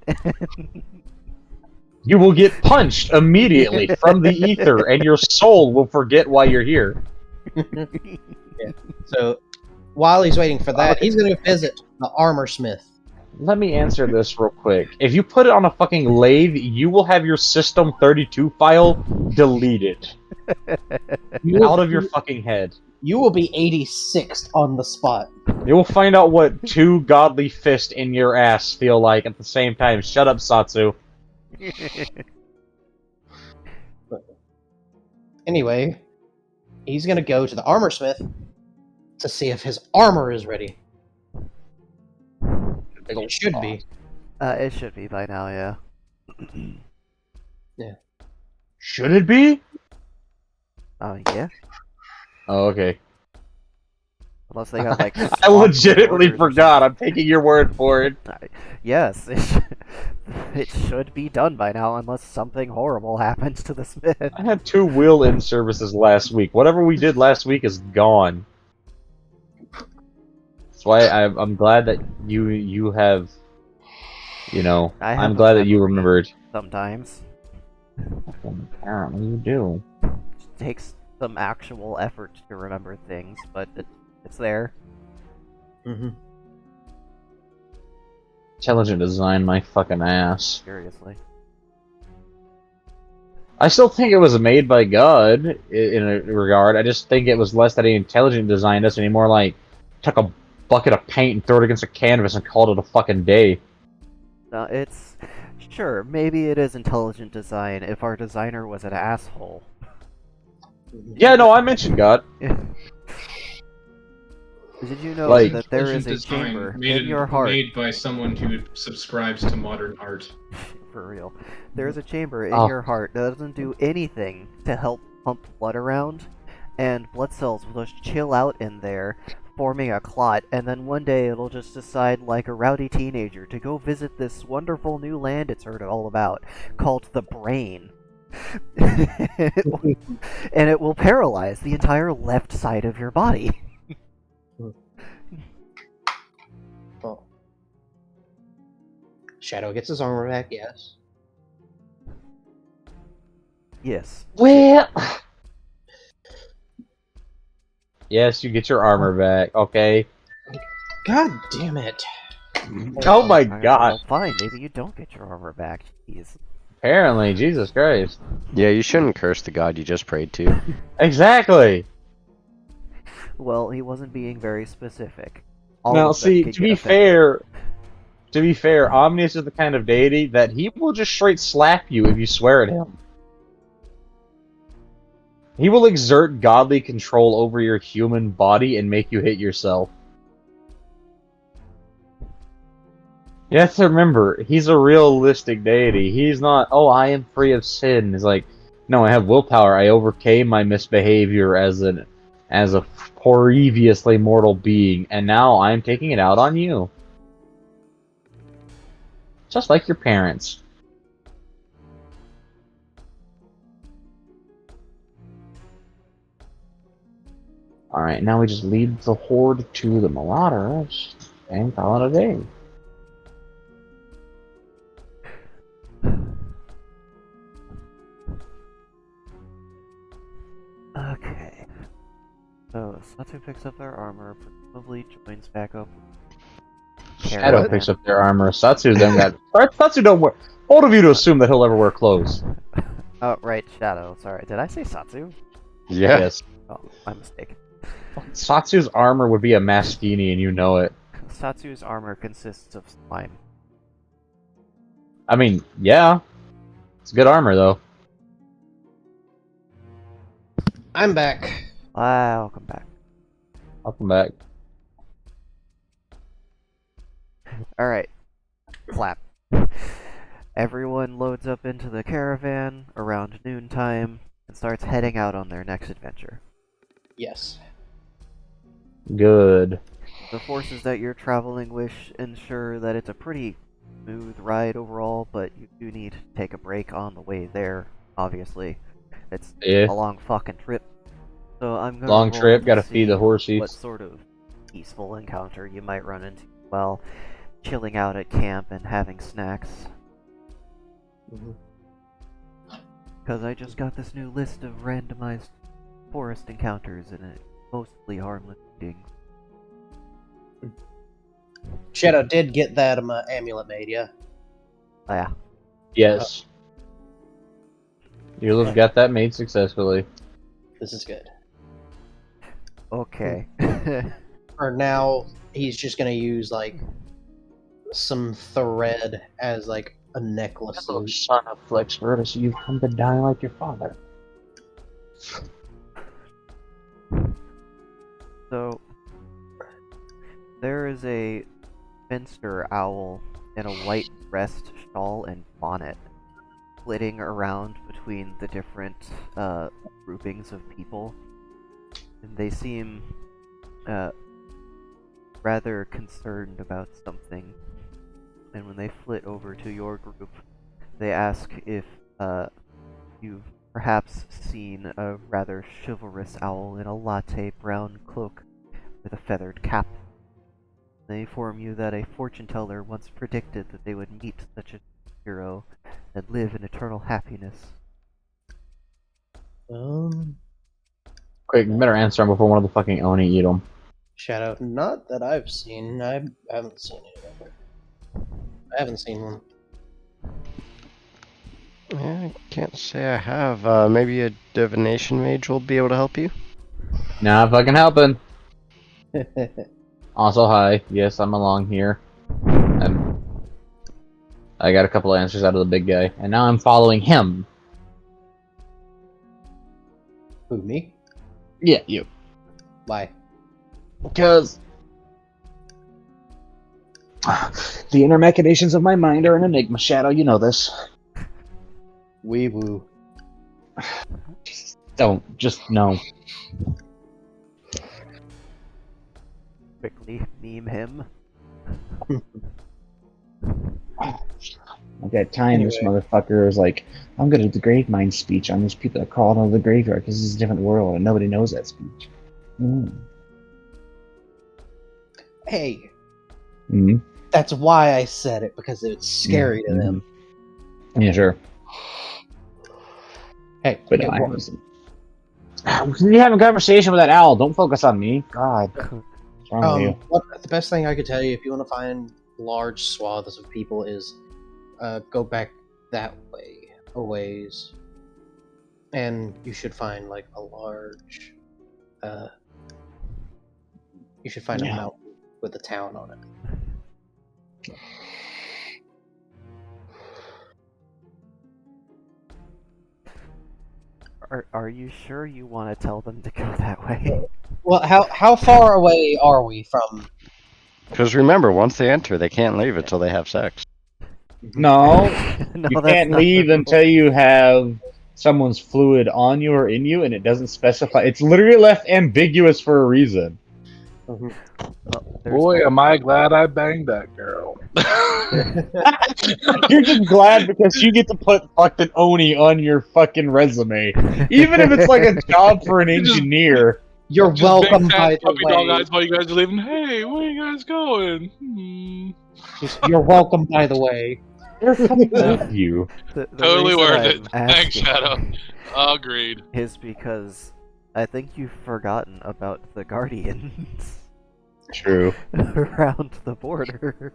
You will get punched immediately from the ether, and your soul will forget why you're here. So while he's waiting for that, he's gonna visit the armor smith. Let me answer this real quick. If you put it on a fucking lathe, you will have your System 32 file deleted out of your fucking head. You will be 86th on the spot. You will find out what two godly fists in your ass feel like at the same time. Shut up, Satsu. Anyway, he's gonna go to the armor smith to see if his armor is ready. It should be. it should be by now, yeah. Should it be? Yeah. Oh, okay. Unless they got like. I swamp legitimately orders or forgot. I'm taking your word for it. Yes, it should be done by now, unless something horrible happens to the smith. I had 2 will-in services last week. Whatever we did last week is gone. That's why I'm glad that you have, I I'm have a glad that you memory remembered. sometimes. Apparently you do. It takes some actual effort to remember things, but it's there. Mm-hmm. Intelligent design, my fucking ass. Seriously. I still think it was made by God in a regard. I just think it was less that he intelligent designed us, and he more like took a bucket of paint and threw it against a canvas and called it a fucking day. No, it's sure maybe it is intelligent design if our designer was an asshole. Yeah, no, I mentioned God. Did you know Like- that there is Intelligent a design chamber made in your heart? made by someone who subscribes to modern art. For real. There is a chamber in Oh. your heart that doesn't do anything to help pump blood around, and blood cells will just chill out in there, forming a clot, and then one day it'll just decide, like a rowdy teenager, to go visit this wonderful new land it's heard all about, called the brain. And it will paralyze the entire left side of your body. Well, Shadow gets his armor back, yes. Yes. Well, yes, you get your armor back. Okay. God damn it. Oh my Alright, god. well, fine, maybe you don't get your armor back. Jeez. Apparently, Jesus Christ. Yeah, you shouldn't curse the god you just prayed to. Exactly. Well, he wasn't being very specific. All Now, of them see, could to get be offended. fair, Omnius is the kind of deity that he will just straight slap you if you swear at him. He will exert godly control over your human body and make you hit yourself. You have to remember, he's a realistic deity. He's not, oh, I am free of sin. He's like, no, I have willpower. I overcame my misbehavior as a previously mortal being, and now I'm taking it out on you. Just like your parents. Alright, now we just lead the horde to the Marauders and call it a day. Okay. So, Satsu picks up their armor, presumably joins back up. Shadow Caravan. picks up their armor. Satsu's then got. Satsu don't wear. Bold of you to assume that he'll ever wear clothes. Oh, right, Shadow. Sorry, did I say Satsu? Yeah. Yes. Oh, my mistake. Satsu's armor would be a Maskini, and you know it. Satsu's armor consists of slime. I mean, yeah. It's good armor, though. I'm back. Welcome back. Welcome back. Alright. Clap. Everyone loads up into the caravan around noontime and starts heading out on their next adventure. Yes. Good. The forces that you're traveling with ensure that it's a pretty smooth ride overall, but you do need to take a break on the way there, obviously. It's Yeah. a long fucking trip. So I'm gonna Long roll trip, to gotta feed the see horsies. what sort of peaceful encounter you might run into while chilling out at camp and having snacks. Mhm. Because I just got this new list of randomized forest encounters and it's mostly harmless eating. Shadow did get that amulet made, yeah. Oh, yeah. Yes. You'll have got that made successfully. This is good. Okay. For now, he's just gonna use like some thread as like a necklace. Hello, son of Flex Vertus, you've come to die like your father. So, there is a Finster owl in a white breast shawl and bonnet flitting around between the different groupings of people, and they seem rather concerned about something. And when they flit over to your group, they ask if you've perhaps seen a rather chivalrous owl in a latte brown cloak with a feathered cap. They inform you that a fortune teller once predicted that they would meet such a hero and live in eternal happiness. Quick, you better answer him before one of the fucking Oni eat him. Shadow, not that I've seen. I haven't seen it. I haven't seen one. Yeah, I can't say I have. Maybe a divination mage will be able to help you. Not fucking helping. Also, hi. Yes, I'm along here. I got a couple answers out of the big guy, and now I'm following him. Who, me? Yeah, you. Why? Because the inner machinations of my mind are an enigma, Shadow. You know this. Wee woo. Just no. Quickly meme him. At that time, this motherfucker was like, I'm gonna do the grave mind speech on these people that crawled out of the graveyard because this is a different world and nobody knows that speech. Hey, Mm-hmm. that's why I said it, because it's scary to them. Yeah, sure. Hey, But yeah, no, I well, wasn't. You having a conversation with that owl. Don't focus on me. God. What's wrong with you? the best thing I could tell you if you want to find large swaths of people is go back that way a ways, and you should find like a large. You should find a mountain with a town on it. Are you sure you want to tell them to go that way? Well, how far away are we from? Because remember, once they enter, they can't leave until they have sex. No, No, you that's can't not leave the until you have someone's fluid on you or in you, and it doesn't specify. It's literally left ambiguous for a reason. rule. Well, there's Boy, am I glad I banged that girl. You're just glad because you get to put fucking Oni on your fucking resume, even if it's like a job for an You just- engineer. You're Just welcome, big fat by the puppy dog way. eyes while you guys are leaving. Hey, where you guys going? You're welcome, by the way. They're coming with you. the Totally reason worth I'm it. Thanks, asking Shadow. Agreed. is because I think you've forgotten about the Guardians True. around the border.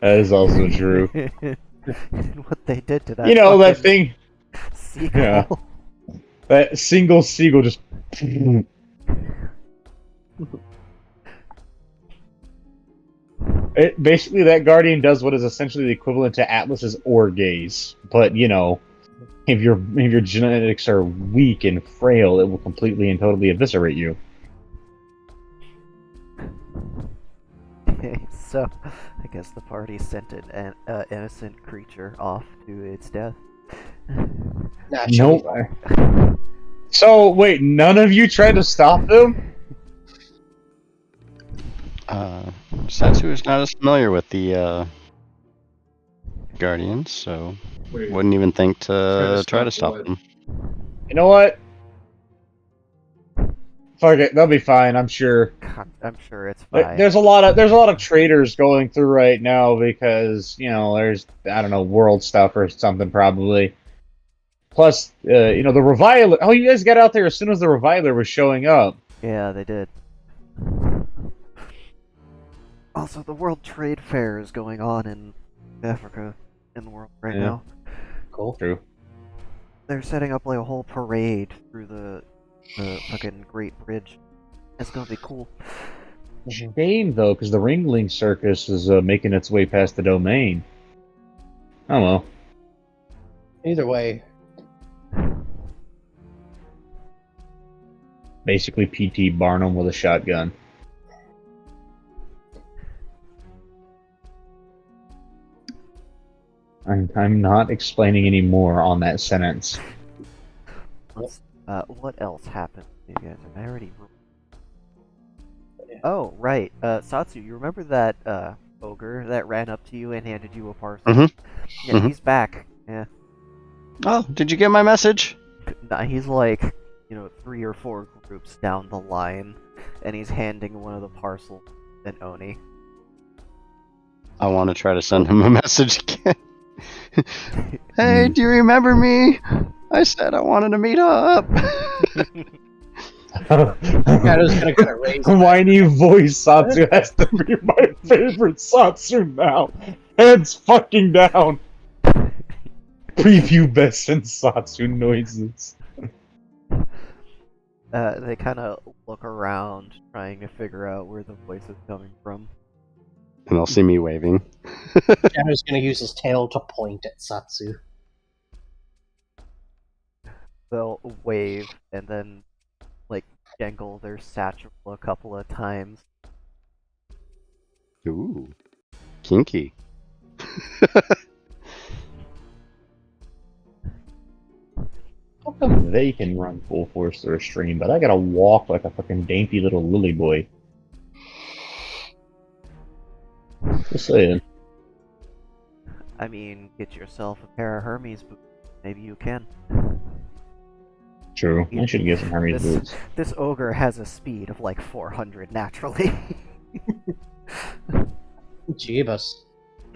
That is also true. And what they did to that. You know that fucking thing. Seagull. Yeah. That single seagull just. Basically, that guardian does what is essentially the equivalent to Atlas's orgaze, but you know, if your genetics are weak and frail, it will completely and totally eviscerate you. Okay, so I guess the party sent an innocent creature off to its death. Nah, Nope. So wait, none of you tried to stop them? Setsu is not as familiar with the Guardians, so Wait, wouldn't even think to try to stop stop what? them. You know what? Fuck it, they'll be fine. I'm sure. I'm sure it's fine. There's a lot of traders going through right now because there's I don't know world stuff or something probably. Plus, the reviler. Oh, you guys got out there as soon as the reviler was showing up. Yeah, they did. Also, the World Trade Fair is going on in Africa, in the world right Yeah. now. Cool. True. They're setting up like a whole parade through the fucking Great Bridge. It's gonna be cool. Shame though, because the Ringling Circus is making its way past the domain. Oh well. Either way, Basically, P.T. Barnum with a shotgun. I'm not explaining any more on that sentence. What else happened again? I already. Oh, right. Satsu, you remember that ogre that ran up to you and handed you a parcel? Mhm. Yeah, Mhm. he's back. Yeah. Oh, did you get my message? Nah, he's like, 3 or 4 groups down the line, and he's handing one of the parcels to Oni. I want to try to send him a message again. Hey, do you remember me? I said I wanted to meet up. Shadow's gonna kind of raise. Whiny voice Satsu has to be my favorite Satsu now. Hands fucking down. Preview best in Satsu noises. They kind of look around, trying to figure out where the voice is coming from. And they'll see me waving. Shadow's gonna use his tail to point at Satsu. They'll wave and then, jangle their satchel a couple of times. Ooh, kinky. How come they can run full force through a stream, but I gotta walk like a fucking dainty little lily boy? Just saying. I mean, get yourself a pair of Hermes boots. Maybe you can. True. I should get some Hermes This- boots. This ogre has a speed of like 400 naturally. Jeebus.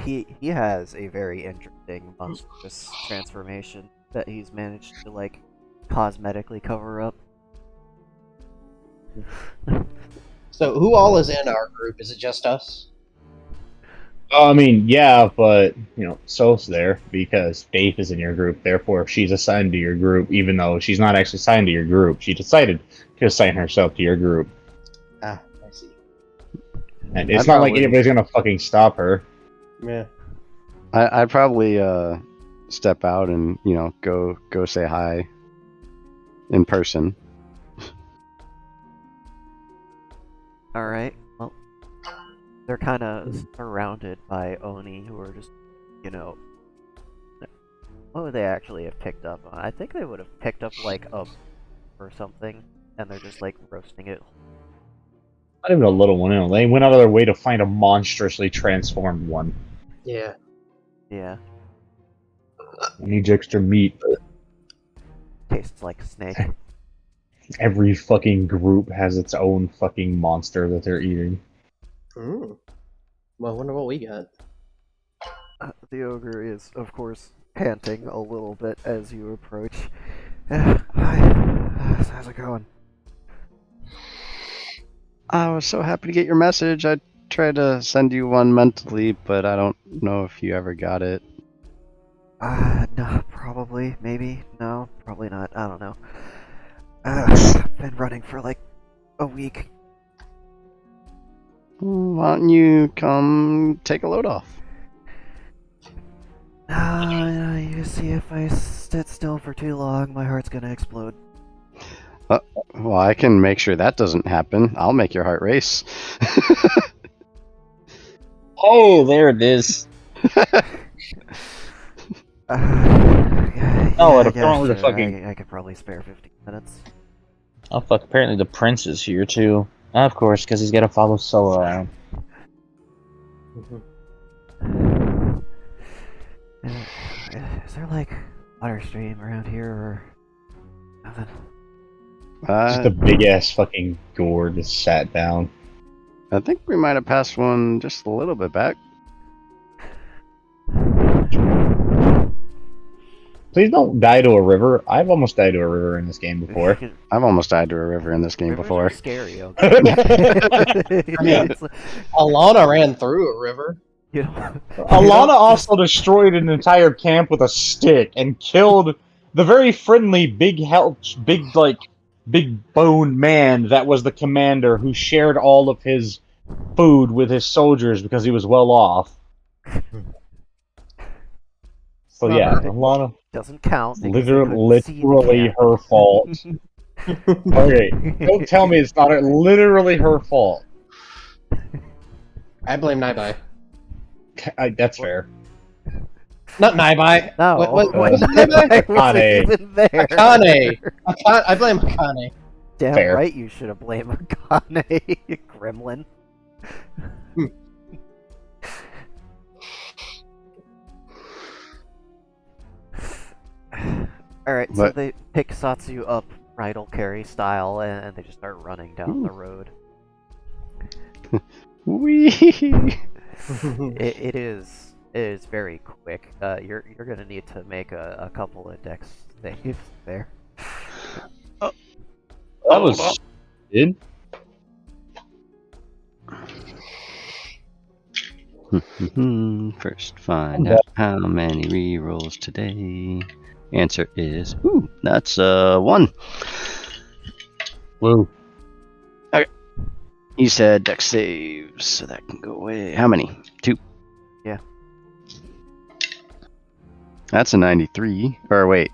He has a very interesting monstrous transformation that he's managed to cosmetically cover up. So who all is in our group? Is it just us? I mean, yeah, but, So's there because Dave is in your group, therefore she's assigned to your group, even though she's not actually assigned to your group. She decided to assign herself to your group. Ah, I see. And it's I'd not like probably- anybody's gonna fucking stop her. Yeah. I'd probably step out and go say hi in person. Alright, well, they're kind of surrounded by Oni who are just, what would they actually have picked up on? I think they would have picked up a or something, and they're just roasting it. Not even a little one, They went out of their way to find a monstrously transformed one. Yeah. Yeah, Needs extra meat. tastes like snake. Every fucking group has its own fucking monster that they're eating. Well, I wonder what we got. The ogre is, of course, panting a little bit as you approach. Hi, how's it going? I was so happy to get your message. I tried to send you one mentally, but I don't know if you ever got it. No, probably, maybe, no, probably not, I don't know. I've been running for a week. Why don't you come take a load off? You see, if I sit still for too long, my heart's gonna explode. Well, I can make sure that doesn't happen. I'll make your heart race. Oh, there it is. Oh, it apparently the fucking- I could probably spare 15 minutes. Oh fuck! Apparently the prince is here too. Of course, because he's got to follow Solo around. Is there water stream around here or nothing? Just a big ass fucking gourd just sat down. I think we might have passed one just a little bit back. Please don't die to a river. I've almost died to a river in this game before. I've almost died to a river in this game Rivers before. are scary. Okay. I mean, Alana ran through a river. Alana also destroyed an entire camp with a stick and killed the very friendly big boned man that was the commander who shared all of his food with his soldiers because he was well off. So yeah, Alana, doesn't count. because they couldn't see the literally camp. her fault. Okay, don't tell me it's not literally her fault. I blame Naibai. That's fair. Not Naibai. No. What was it, Naibai? Wasn't Akane. even there. Akane. I blame Akane. Damn Fair. right you should have blamed Akane, you gremlin. Alright, so What? they pick Satsu up bridal carry style and they just start running down the road. Wee. It is very quick. You're gonna need to make a couple of dex saves there. That was good. First, find out how many rerolls today. Answer is, ooh, that's 1. Woo. He said dex saves, so that can go away. How many? 2. Yeah. That's a 93. Or wait.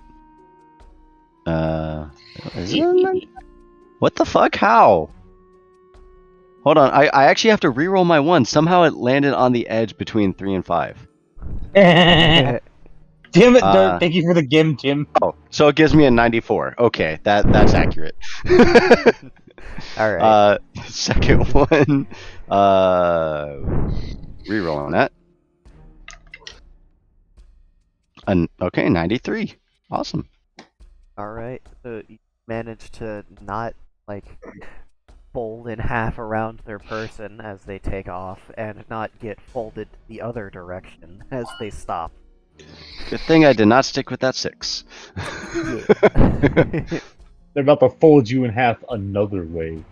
Is it a 90? What the fuck? How? Hold on. I actually have to reroll my 1. Somehow it landed on the edge between 3 and 5. Damn it, Dirt. Thank you for the gim, Tim. Oh, so it gives me a 94. Okay, that's accurate. Alright. Second one. Rerolling that. Okay, 93. Awesome. Alright. So you managed to not like fold in half around their person as they take off and not get folded the other direction as they stop. Good thing I did not stick with that 6. They're about to fold you in half another way.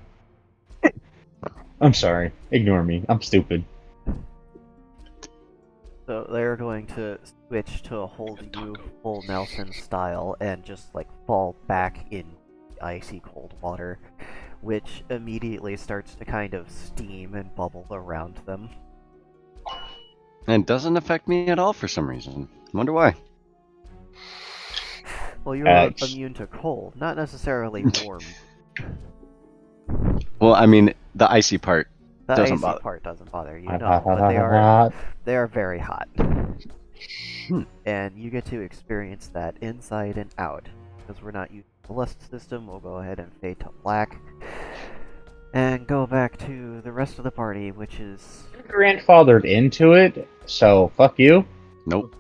I'm sorry. Ignore me. I'm stupid. So they're going to switch to hold you full Nelson style and just like fall back in icy cold water, which immediately starts to kind of steam and bubble around them. And doesn't affect me at all for some reason. Wonder why. Well, you're immune to cold, not necessarily warm. Well, I mean, the icy part The doesn't icy bother. part doesn't bother you, no, but they are very hot. And you get to experience that inside and out. Because we're not using the lust system, we'll go ahead and fade to black. And go back to the rest of the party, which is... Grandfathered into it, so fuck you. Nope.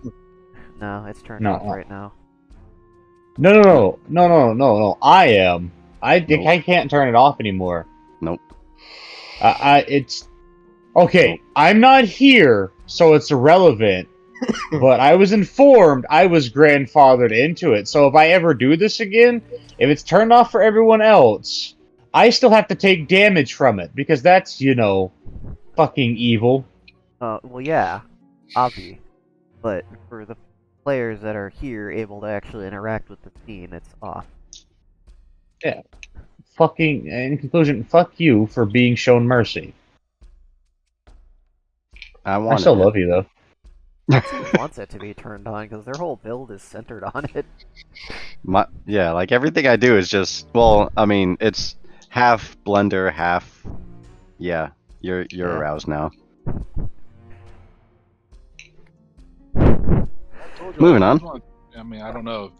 No, it's turned No. off right now. No. I am. I can't turn it off anymore. Nope. It's okay. I'm not here, so it's irrelevant. But I was informed I was grandfathered into it. So if I ever do this again, if it's turned off for everyone else, I still have to take damage from it because that's, fucking evil. Well, yeah, obvi. But for the players that are here able to actually interact with the scene, it's off. Yeah. Fucking, in conclusion, fuck you for being shown mercy. I still love you, though. Who wants it to be turned on because their whole build is centered on it. Yeah, like everything I do is just, well, I mean, it's half blender, half, yeah, you're aroused now. Moving on. I mean, I don't know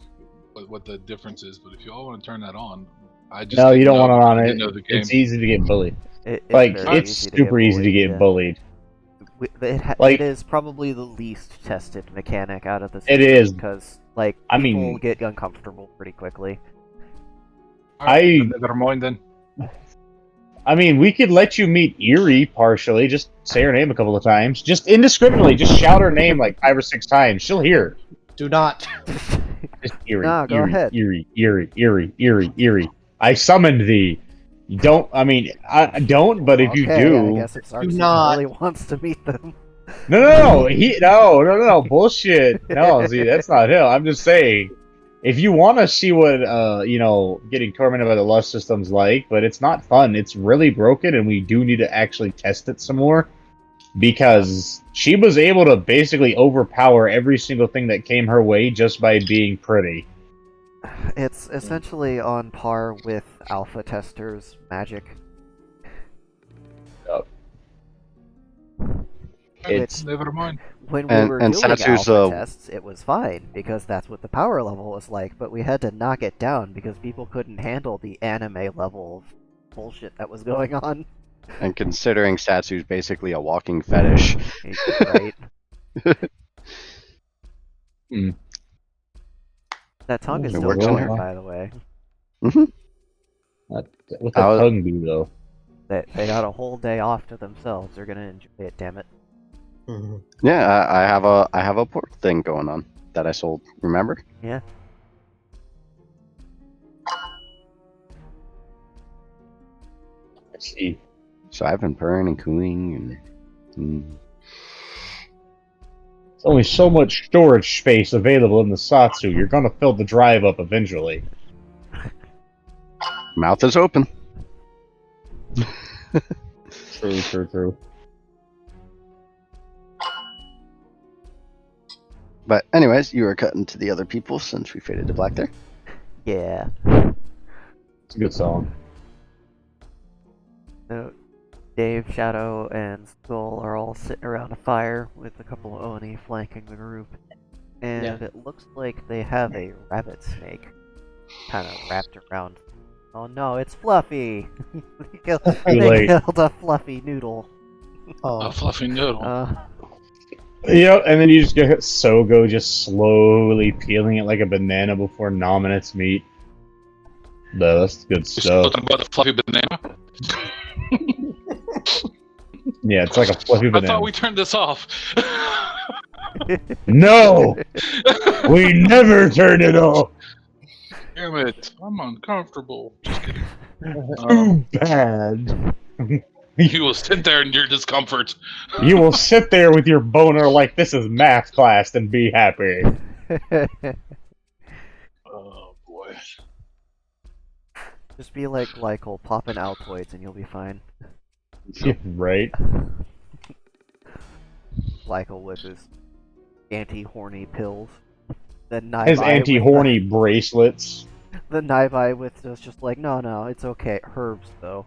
what the difference is, but if you all want to turn that on, I just No, you didn't don't know- want it on didn't it. know the game. It's easy to get bullied. It's Like, very it's easy to super get easy to bullied, get yeah. bullied. Like- it is probably the least tested mechanic out of the It system is. because like I people mean- get uncomfortable pretty quickly. All right, never mind then. I mean, we could let you meet Eerie partially. Just say her name a couple of times. Just indiscriminately. Just shout her name like 5 or 6 times. She'll hear. Do not. Just Eerie. No, go Eerie, ahead. Eerie. I summoned thee. You don't. I mean, I don't. But if you Okay, do, I guess if Sarkis not. really wants to meet them. no. Bullshit. No, see, that's not him. I'm just saying. If you want to see what getting tormented by the lust system's like, but it's not fun. It's really broken, and we do need to actually test it some more. Because she was able to basically overpower every single thing that came her way just by being pretty. It's essentially on par with alpha testers' magic. It's Never mind. When we And- were and doing Satsu's, alpha tests, it was fine because that's what the power level was like. But we had to knock it down because people couldn't handle the anime level of bullshit that was going on. And considering Satsu's basically a walking fetish. Right? Hmm. That tongue is It still works in going, there. by the way. What the I was- tongue do though? They got a whole day off to themselves. They're gonna enjoy it. Damn it. Mhm. Yeah, I have a pork thing going on that I sold. Remember? Yeah. I see. So I've been purring and cooing and There's only so much storage space available in the Satsu. You're gonna fill the drive up eventually. mouth is open. True. But anyways, you were cutting to the other people since we faded to black there. Yeah. It's a good song. So, Dave, Shadow, and Skull are all sitting around a fire with a couple of Oni flanking the group. And Yeah. it looks like they have a rabbit snake kind of wrapped around. Oh no, it's Fluffy! they late. killed a Fluffy noodle. Oh, A fluffy noodle. Yep, and then you just get Sogo just slowly peeling it like a banana before nomming its meat. No, that's good You're still stuff. talking about the fluffy banana? Yeah, it's like a fluffy I banana. thought we turned this off. No! We never turn it off! Damn it. I'm uncomfortable. Just kidding. Too bad. You will sit there in your discomfort. You will sit there with your boner like this is math class and be happy. Oh boy. Just be like Glycol, popping Altoids and you'll be fine. Right? Glycol with his anti-horny pills. The His Naibai anti-horny bracelets. The Naibai with just like, no, it's okay. Herbs, though.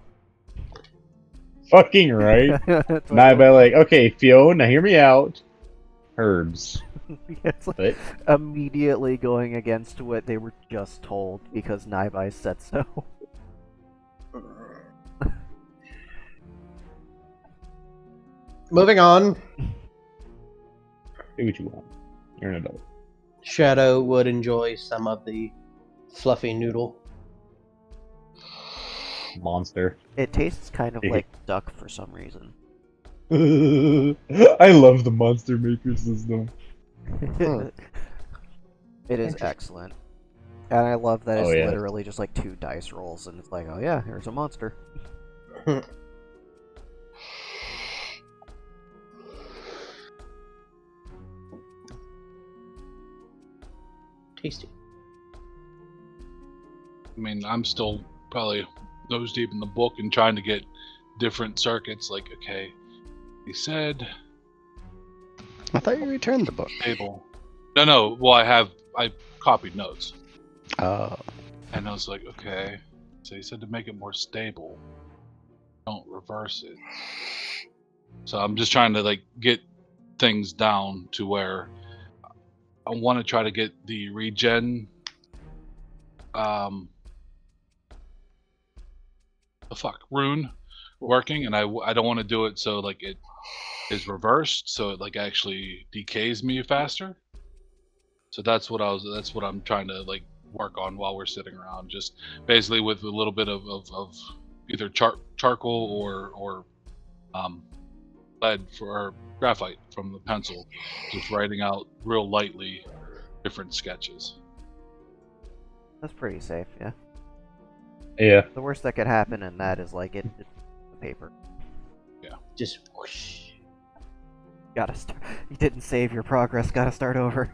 Fucking right. It's Naibai like, okay, Fiona, hear me out. Herbs. it's like But immediately going against what they were just told because Naibai said so. moving on. do what you want. You're an adult. Shadow would enjoy some of the fluffy noodle. Monster. It tastes kind of like duck for some reason. I love the Monster Maker system. It is excellent. And I love that it's Oh, yeah. literally just like 2 dice rolls, and it's like, oh yeah, here's a monster. Tasty. I mean, I'm still probably nose deep in the book and trying to get different circuits. Like, okay, he said I thought you returned the book. table. No. Well, I copied notes, Oh. and I was like, okay. So he said to make it more stable, don't reverse it. So I'm just trying to like get things down to where I want to try to get the regen. The fuck rune working, and I don't want to do it so like it is reversed, so it like actually decays me faster. So that's what I'm trying to like work on while we're sitting around, just basically with a little bit of either charcoal or lead or graphite from the pencil, just writing out real lightly different sketches. That's pretty safe, yeah. Yeah. The worst that could happen in that is like it's the paper. Just whoosh. Gotta start. You didn't save your progress. Gotta start over.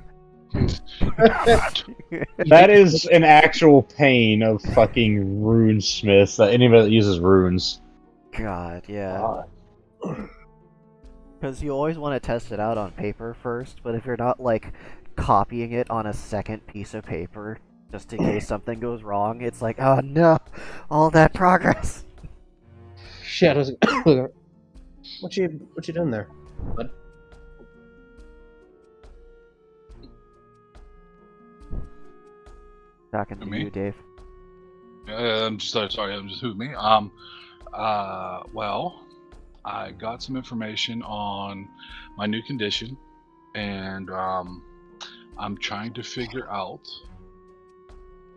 That is an actual pain of fucking runesmiths. Anybody that uses runes. God, yeah. Because you always want to test it out on paper first, but if you're not like copying it on a second piece of paper just in case something goes wrong, it's like, oh no, all that progress. Shadow's. What you doing there? Talking to Me? you, Dave. I'm just sorry. I'm just who me. Well, I got some information on my new condition, and I'm trying to figure out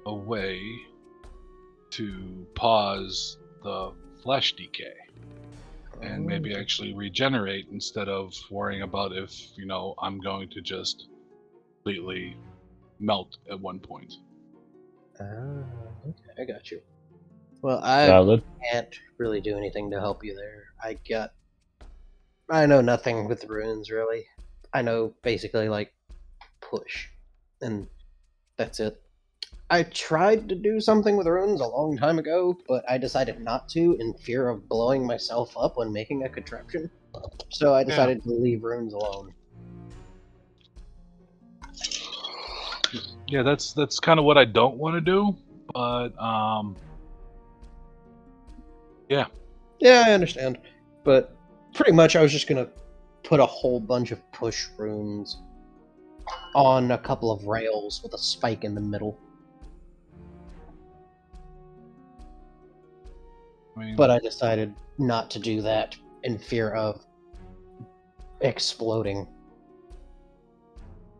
a way to pause the flesh decay and maybe actually regenerate instead of worrying about if I'm going to just completely melt at one point. Okay, I got you. Well, I Valid. can't really do anything to help you there. I know nothing with the runes, really. I know basically, like, push. And that's it. I tried to do something with runes a long time ago, but I decided not to in fear of blowing myself up when making a contraption. So I decided to leave runes alone. Yeah, that's kind of what I don't want to do, but Yeah, I understand. But pretty much I was just gonna put a whole bunch of push runes on a couple of rails with a spike in the middle. I mean, But I decided not to do that in fear of exploding.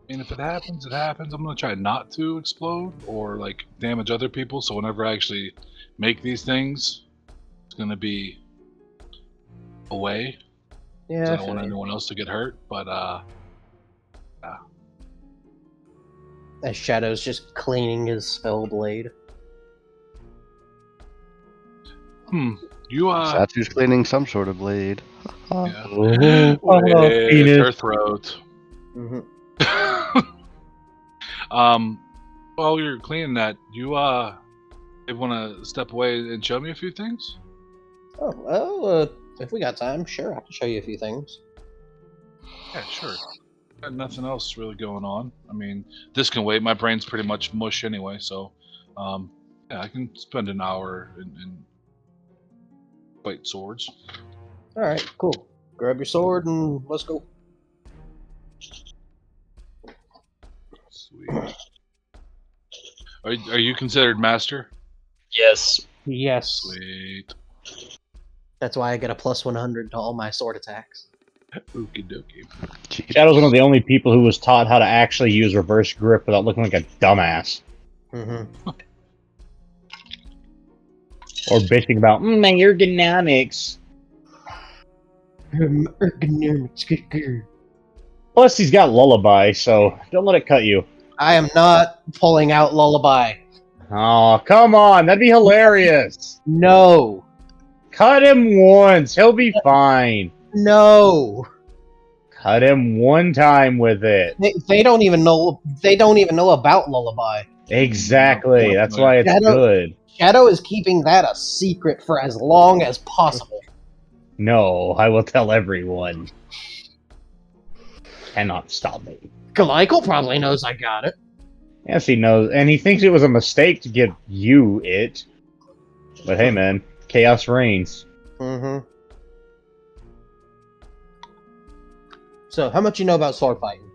if it happens, it happens. I'm gonna try not to explode or like damage other people. So whenever I actually make these things, it's gonna be away. 'Cause Yeah, I don't want anyone else to get hurt. But as Shadow's just cleaning his spell blade. you Satu's cleaning some sort of blade. yeah. Oh, With penis. her throat. Mm-hmm. While you're cleaning that, you want to step away and show me a few things? Oh, well, if we got time, sure, I can show you a few things. Yeah, sure. Got nothing else really going on. I mean, this can wait. My brain's pretty much mush anyway, so yeah, I can spend an hour in fight swords. Alright, cool. Grab your sword and let's go. Sweet. Are you considered master? Yes. Yes. Sweet. That's why I get a plus 100 to all my sword attacks. Okie dokie. Jeez. Shadow's one of the only people who was taught how to actually use reverse grip without looking like a dumbass. Mm-hmm. Or bitching about, my ergonomics. Ergonomics. Plus, he's got lullaby, so don't let it cut you. I am not pulling out Lullaby. Oh, come on. That'd be hilarious. No. Cut him once. He'll be fine. No. Cut him one time with it. They don't even know. They don't even know about Lullaby. Exactly. That's why it's good. Shadow is keeping that a secret for as long as possible. No, I will tell everyone. Cannot stop me. Glycol probably knows I got it. Yes, he knows, and he thinks it was a mistake to give you it. But hey, man, chaos reigns. Mm-hmm. So, how much you know about sword fighting?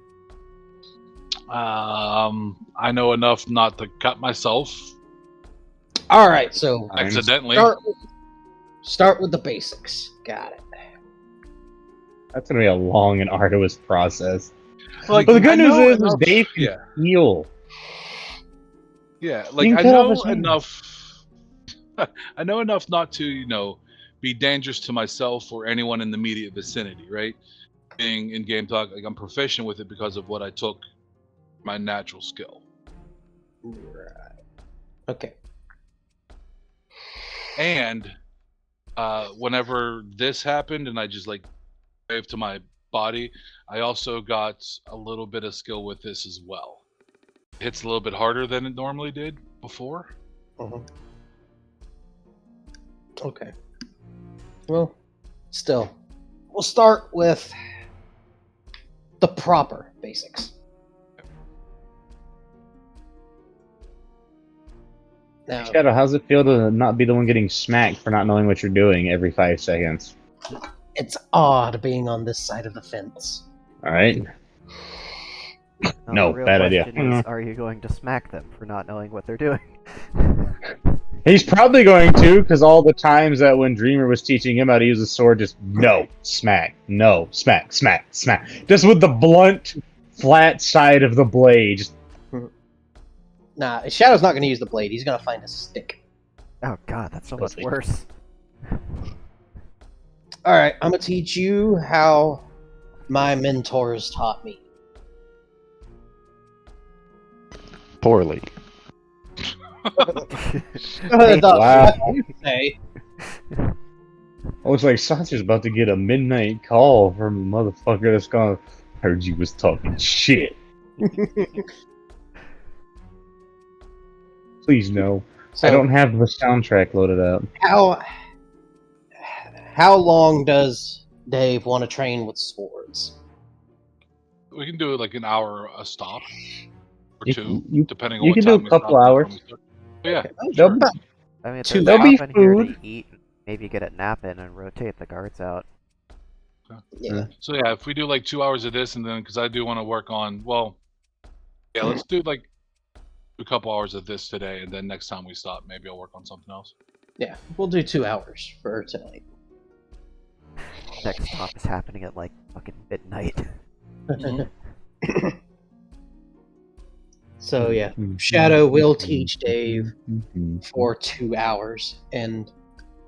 I know enough not to cut myself All right, so accidentally. start with the basics. Got it. That's gonna be a long and arduous process. Like, But the good I news know is enough- Dave can yeah. heal. Yeah, You like can I cut off know his hand. enough. I know enough not to, be dangerous to myself or anyone in the immediate vicinity. Right? Being in game talk, like I'm proficient with it because of what I took my natural skill. Right. Okay. And whenever this happened, and I just like waved to my body, I also got a little bit of skill with this as well. It hits a little bit harder than it normally did before. Mhm. Okay. Well, still, we'll start with the proper basics. Now, Shadow, how's it feel to not be the one getting smacked for not knowing what you're doing every 5 seconds? it's odd being on this side of the fence. Alright? Now, No, the real bad idea. question is, are you going to smack them for not knowing what they're doing? He's probably going to, because all the times that when Dreamer was teaching him how to use a sword, just no, smack, no, smack, smack, smack. Just with the blunt, flat side of the blade. Just, Nah, Shadow's not going to use the blade. He's going to find a stick. Oh god, that's so much Pussy. worse. Alright, I'm going to teach you how my mentors taught me. Poorly. Wow. Say. oh, it's like Sansa's about to get a midnight call from a motherfucker that's gonna heard you was talking shit. Please no. So, I don't have the soundtrack loaded up. how long does Dave want to train with swords? We can do it like an hour a stop or You- two, you- depending on you what can do time a we couple stop and hours. when we start. But yeah, They'll be- I mean, if Two- there's There'll be stop in here food. to eat, maybe get a nap in and rotate the guards out. Yeah. so yeah, if we do like 2 hours of this, and then because I do want to work on, well, yeah, let's do like a couple hours of this today, and then next time we stop, maybe I'll work on something else. Yeah, we'll do 2 hours for tonight. Next stop is happening at like fucking midnight. So yeah, Shadow will teach Dave for 2 hours, and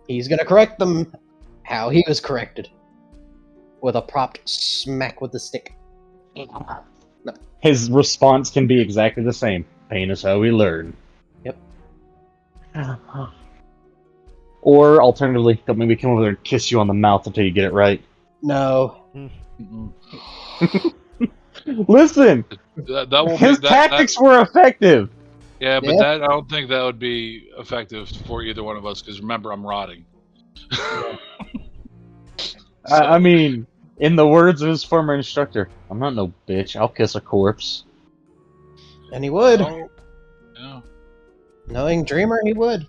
he's gonna correct them how he was corrected. With a prompt smack with the stick. His response can be exactly the same. Pain is how we learn. Yep. Or alternatively, he'll maybe come over there and kiss you on the mouth until you get it right. No. Listen, That won't his be, tactics were effective. yeah, but Yeah. that I don't think that would be effective for either one of us because remember, I'm rotting. I mean, in the words of his former instructor, I'm not no bitch. I'll kiss a corpse. And he would. Oh, yeah. Knowing Dreamer, he would.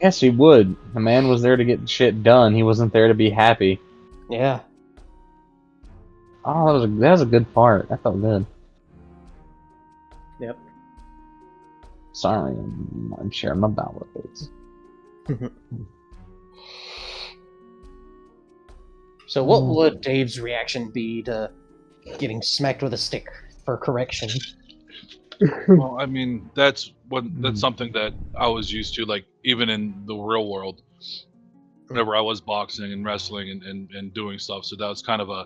Yes, he would. The man was there to get shit done. He wasn't there to be happy. Yeah. Oh, that was a good part. That felt good. Yep. Sorry, I'm sharing my bowel with it. So what would Dave's reaction be to getting smacked with a stick for correction? Well, I mean, that's something that I was used to, like even in the real world. Whenever I was boxing and wrestling and doing stuff, so that was kind of a,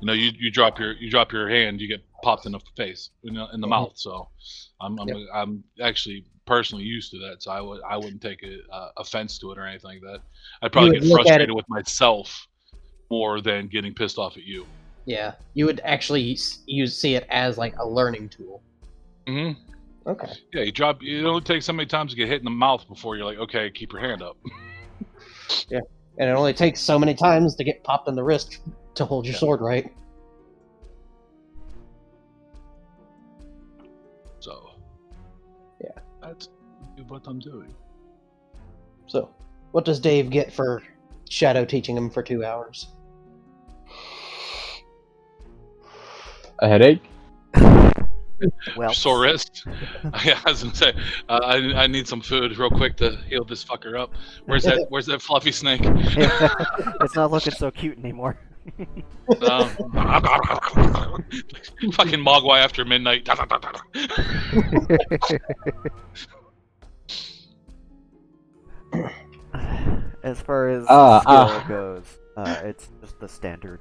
you drop your hand, you get popped in the face, in the mouth. So, I'm actually personally used to that, so I wouldn't take offense to it or anything like that. I'd probably would get look at frustrated it- with myself more than getting pissed off at you. Yeah, you would actually see it as like a learning tool. Hmm. Okay. Yeah, you don't take so many times to get hit in the mouth before you're like, okay, keep your hand up. And it only takes so many times to get popped in the wrist to hold your sword right. So, Yeah. that's what I'm doing. So, what does Dave get for Shadow teaching him for 2 hours? A headache? Well, Sore wrist. Yeah, I was gonna say, I need some food real quick to heal this fucker up. Where's that fluffy snake? it's not looking so cute anymore. Fucking Mogwai after midnight. As far as Uh, skill goes, it's just the standard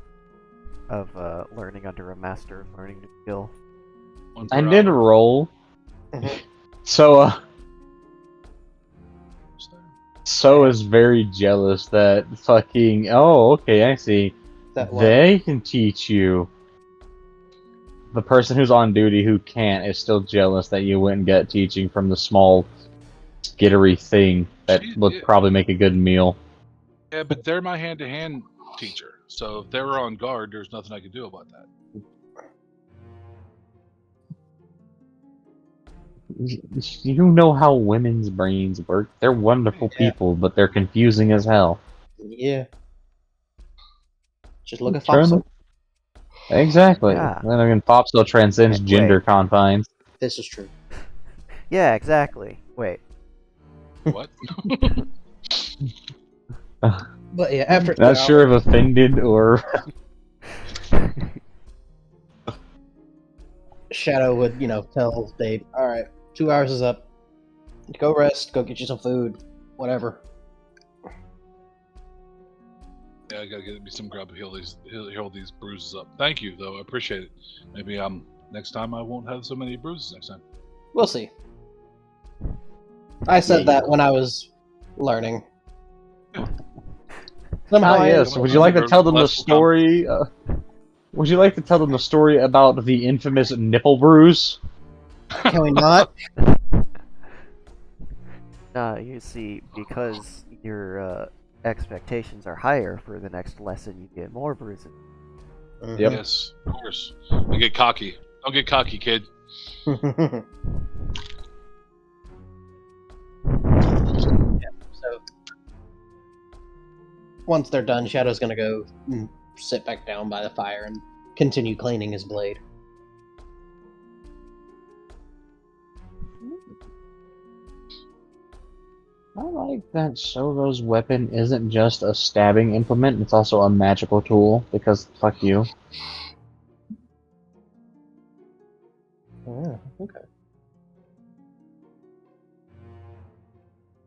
of learning under a master and learning new skill. One I per did hour. roll. Mhm. So is very jealous that fucking. Oh, okay, I see. That one. They can teach you. The person who's on duty who can't is still jealous that you went and got teaching from the small, skittery thing that Jeez, would yeah. probably make a good meal. Yeah, but they're my hand-to-hand teacher. So if they were on guard, there's nothing I could do about that. You know how women's brains work. They're wonderful Yeah. people, but they're confusing as hell. Yeah. Just look at Turn Foxel. Exactly. Yeah. Then again, Pop still transcends gender confines. This is true. Yeah, exactly. Wait. What? But yeah, after Not sure if offended or. Shadow would, tell Dave, all right, 2 hours is up. Go rest. Go get you some food. Whatever. Yeah, I gotta get me some grub. Heal these bruises up. Thank you, though. I appreciate it. Maybe next time I won't have so many bruises next time. We'll see. I said that when I was learning. Somehow I- Yes. Would you like to tell them the story? Would you like to tell them the story about the infamous nipple bruise? Can we not? You see, because your expectations are higher for the next lesson, you get more bruises. Mhm. Yep. Yes, of course. I get cocky. Don't get cocky, kid. So once they're done, Shadow's gonna go and sit back down by the fire and continue cleaning his blade. I like that Shogo's weapon isn't just a stabbing implement, it's also a magical tool, because fuck you. Oh, okay.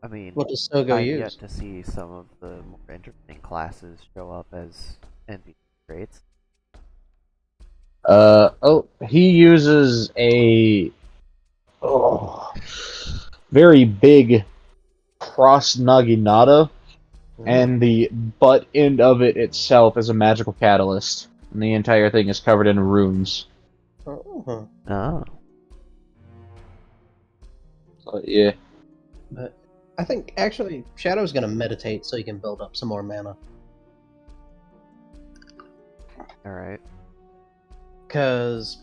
I mean, What does Sogo I've use? yet to see some of the more interesting classes show up as NPC traits. He uses a very big cross naginata, and the butt end of it itself is a magical catalyst, and the entire thing is covered in runes. Oh. Oh. So, yeah. But I think actually Shadow's gonna meditate so he can build up some more mana. Alright. Because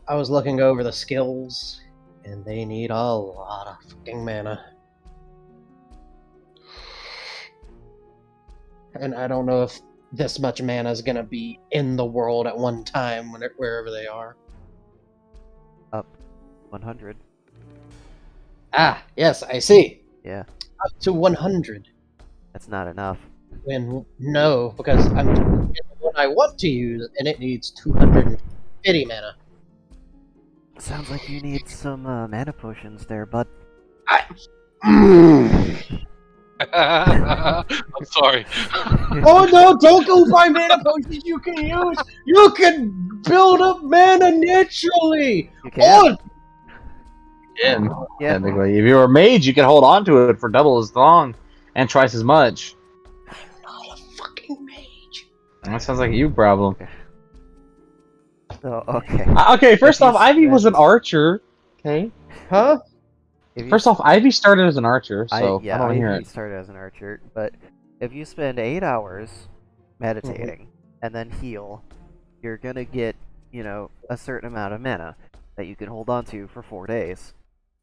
I was looking over the skills, and they need a lot of fucking mana. And I don't know if this much mana is gonna be in the world at one time, wherever they are. 100. Ah, yes, I see. Yeah, Up to 100. that's not enough. When no, because I'm using what I want to use, and it needs 250 mana. Sounds like you need some mana potions there, bud. I'm sorry. Oh no! Don't go find mana potions you can use. You can build up mana naturally. You can. And Yeah. technically, if you're a mage, you can hold on to it for double as long and twice as much. I'm not a fucking mage. That sounds like a you problem. Oh, okay. Okay, first If you off, Ivy was an spend- archer. Okay. Huh? If you First off, Ivy started as an archer, so I don't hear Ivy it. started as an archer, but if you spend 8 hours meditating and then heal, you're gonna get, a certain amount of mana that you can hold on to for 4 days.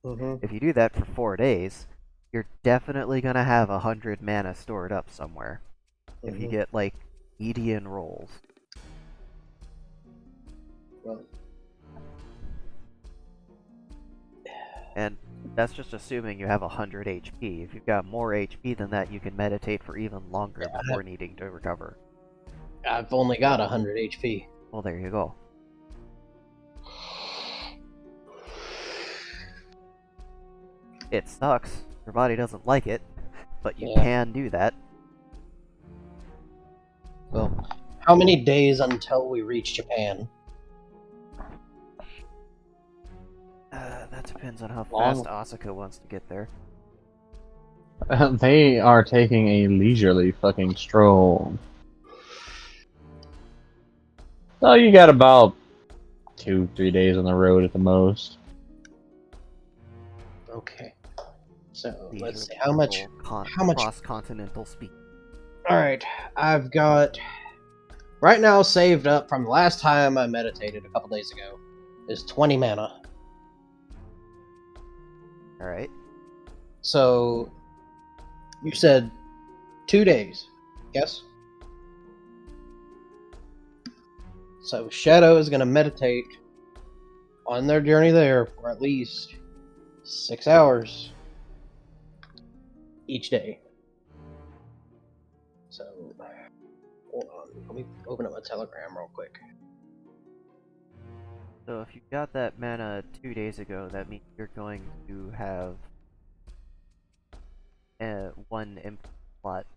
Mm-hmm. If you do that for 4 days, you're definitely gonna have 100 mana stored up somewhere. If you get, like, median rolls. Well, And that's just assuming you have 100 HP. If you've got more HP than that, you can meditate for even longer before needing to recover. I've only got 100 HP. Well, there you go. It sucks. Your body doesn't like it, but you Yeah. can do that. Well, how many days until we reach Japan? That depends on how Long- fast Asuka wants to get there. They are taking a leisurely fucking stroll. So you got about 2-3 days on the road at the most. Okay. So These let's are see how much. people how much- cross-continental speed. All right, I've got right now saved up from the last time I meditated a couple days ago is 20 mana. All right. So you said 2 days, yes? So Shadow is going to meditate on their journey there for at least 6 hours each day. So, hold on. Let me open up my Telegram real quick. So if you got that mana 2 days ago, that means you're going to have one empty slot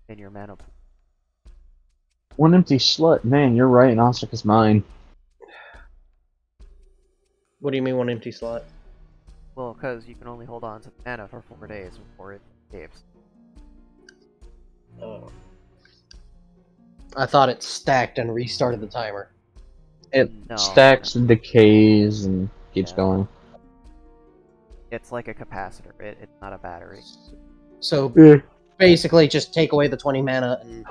in your mana pool. One empty slut. Man, you're right. Asuka's mine. What do you mean one empty slot? Well, because you can only hold on to mana for 4 days before it escapes. Oh. I thought it stacked and restarted the timer. It No, stacks and decays and keeps Yeah. going. It's like a capacitor. It's not a battery. So Yeah. basically, just take away the 20 mana and.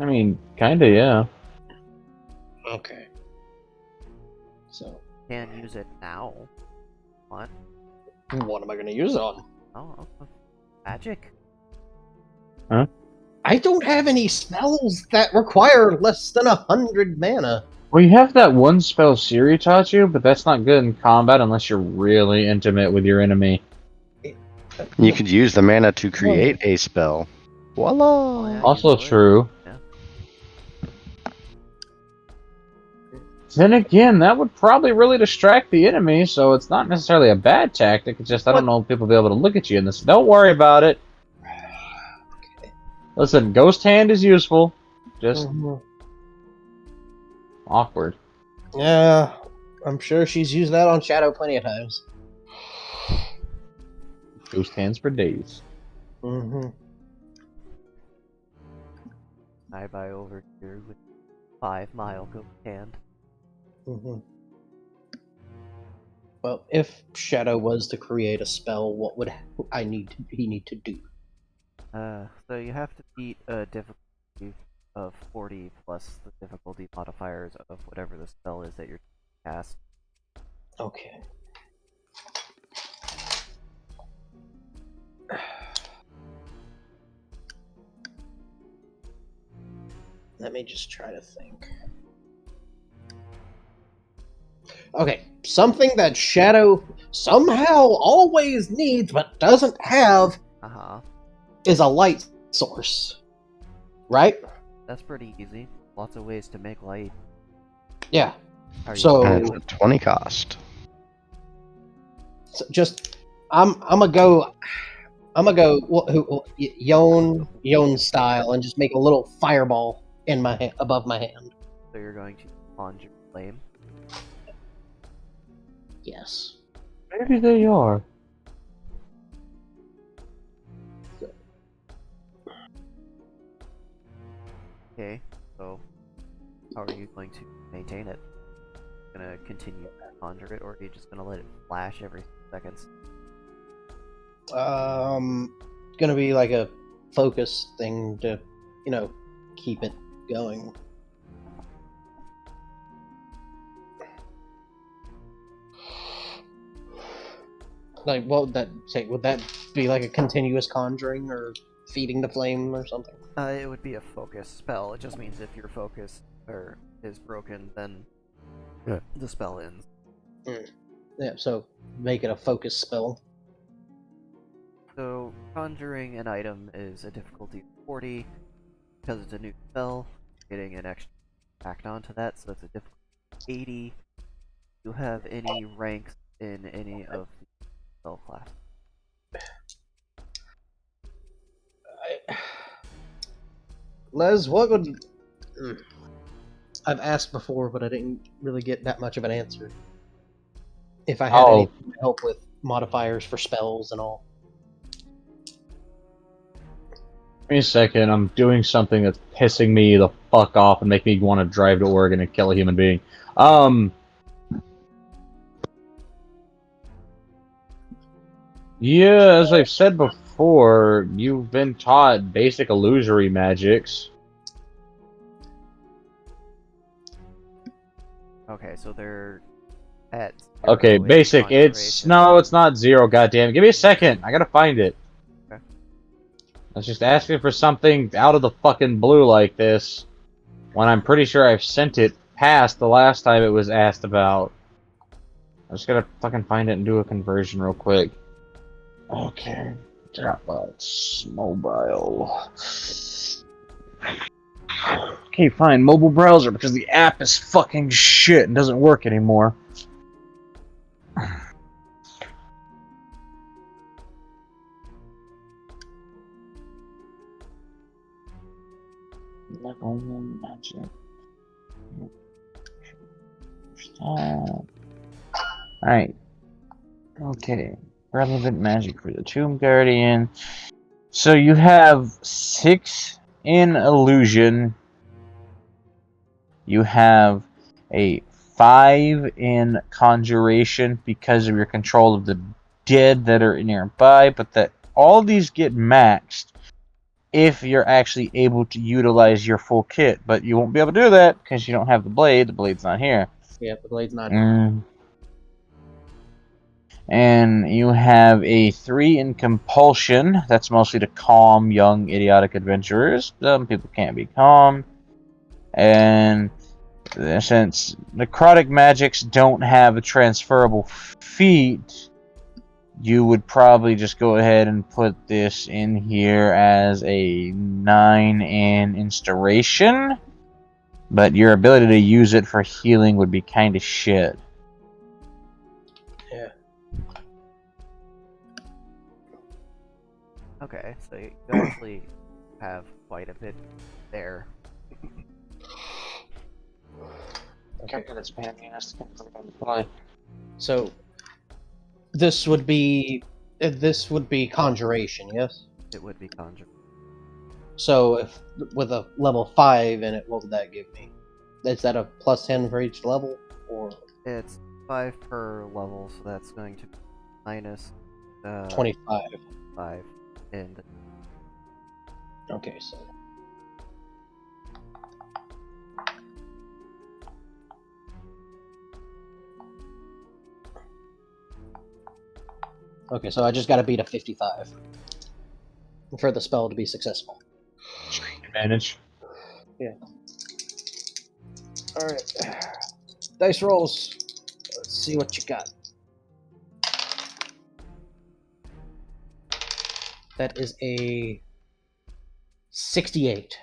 I mean, kinda, yeah. Okay. So, Can use it now. What? what am I going to use it on? Oh, magic. I don't have any spells that require less than 100 mana. Well, you have that one spell Siri taught you, but that's not good in combat unless you're really intimate with your enemy. You could use the mana to create a spell. Voila! Yeah, Also you would. true. Yeah. Then again, that would probably really distract the enemy, so it's not necessarily a bad tactic. It's just I don't know if people will be able to look at you in this. Don't worry about it. Listen, Ghost Hand is useful. Just awkward. Yeah, I'm sure she's used that on Shadow plenty of times. Ghost Hands for days. Mm-hmm. I buy over here with 5 mile ghost hand. Mm-hmm. Well, if Shadow was to create a spell, what would he need to do? So you have to beat a difficulty of 40 plus the difficulty modifiers of whatever the spell is that you're cast. Okay. Let me just try to think. Okay, something that Shadow somehow always needs but doesn't have Uh-huh. is a light source. Right? That's pretty easy. Lots of ways to make light. Yeah. Are you So- And it's a 20 cost. So just I'm gonna go Yon style and just make a little fireball in my above my hand. So you're going to conjure flame. Yes. Maybe they are. Okay, so how are you going to maintain it? Gonna continue to conjure it, or are you just gonna let it flash every 6 seconds? Gonna be like a focus thing to, keep it going. Like, what would that say? Would that be like a continuous conjuring or feeding the flame or something? It would be a focus spell. It just means if your focus is broken, then the spell ends. Yeah, so make it a focus spell. So conjuring an item is a difficulty of 40 because it's a new spell. Getting an extra act onto that, so it's a difficulty of 80. Do you have any ranks in any of the spell class? Les, what would... I've asked before, but I didn't really get that much of an answer. If I had any help with modifiers for spells and all. Give me a second. I'm doing something that's pissing me the fuck off and making me want to drive to Oregon and kill a human being. Yeah, as I've said before, you've been taught basic illusory magics. Okay, so they're at Okay, 0 in basic. It's conjuration. no, it's not 0. Goddamn, give me a second. I gotta find it. Okay. Let's just asking for something out of the fucking blue like this, when I'm pretty sure I've sent it past the last time it was asked about. I just gotta fucking find it and do a conversion real quick. Okay, Dropbox, mobile. Okay, fine, mobile browser, because the app is fucking shit and doesn't work anymore. Level 1 magic. Alright. Okay. Relevant magic for the Tomb Guardian. So you have 6 in illusion. You have a 5 in conjuration because of your control of the dead that are nearby, but that all these get maxed if you're actually able to utilize your full kit. But you won't be able to do that because you don't have the blade. The blade's not here. Yeah, the blade's not. And you have a 3 in compulsion. That's mostly to calm young idiotic adventurers. Some people can't be calmed. And since necrotic magics don't have a transferable feat, you would probably just go ahead and put this in here as a 9 in inspiration. But your ability to use it for healing would be kind of shit. Yeah. Okay, so you actually have quite a bit there. Okay, that's fantastic. So this would be conjuration, yes. It would be conjure. So if with a level 5 in it, what would that give me? Is that a plus 10 for each level, or It's 5 per level, so that's going to be minus 25? 5 in the Okay, so I just got to beat a 55 for the spell to be successful. Advantage. Yeah. All right. Dice rolls. Let's see what you got. That is a 68.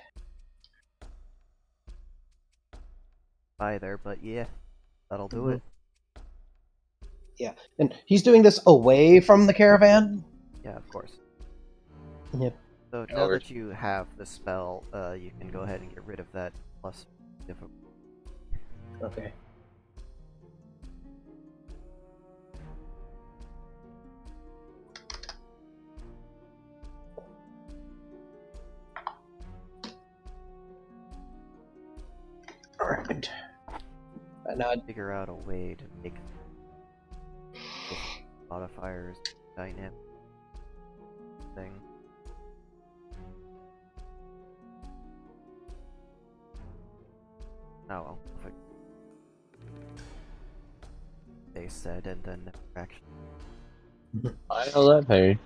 either, but yeah, that'll do it. Yeah, and he's doing this away from the caravan? Yeah, of course. Yep. So now that you have the spell, you can go ahead and get rid of that plus difficulty. Okay. Alright. Now I'd Figure out a way to make this modifiers dynamic thing. Oh well, they said and then never actually. I know that, Perry.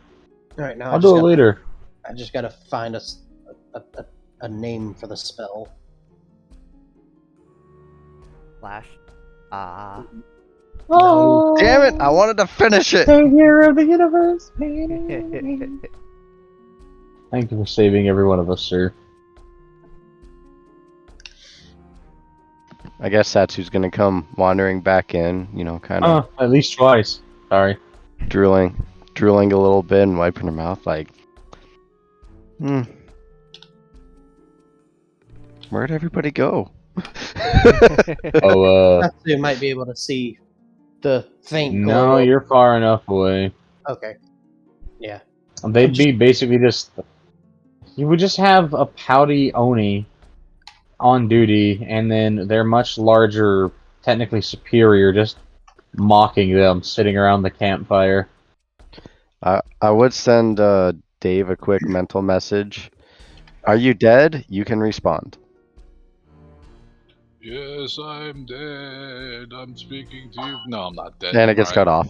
Alright, now I'll do it later. I just gotta find a name for the spell. Flash. Ah. Oh, Damn it! I wanted to finish it. Savior of the universe. Thank you for saving every one of us, sir. I guess that's who's gonna come wandering back in, you know, kind of At least twice. Sorry. drooling a little bit and wiping her mouth like, Where'd everybody go? Oh, You might be able to see the faint no, glow. you're far enough away. Okay. Yeah. They'd be basically just. You would just have a pouty Oni on duty, and then their much larger, technically superior, just mocking them, sitting around the campfire. I would send Dave a quick mental message. Are you dead? You can respond. Yes, I'm dead. I'm speaking to you. No, I'm not dead. And it gets cut off.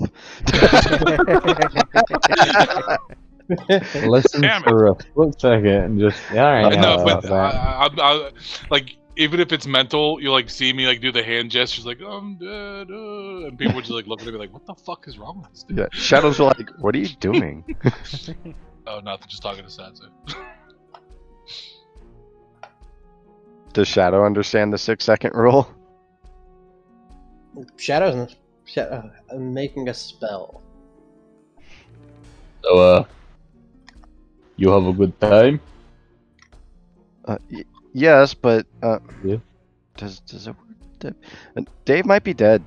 Listen Damn it. for a split second and just all right. No, yeah, but that. I like even if it's mental, you like see me like do the hand gestures like I'm dead, and people just like looking at me like, what the fuck is wrong with this dude? Yeah, Shadows are like, what are you doing? Oh, nothing. Just talking to Sansa. Does Shadow understand the 6-second rule? I'm making a spell. So you have a good time. Yes, but Yeah. does it work? Dave might be dead.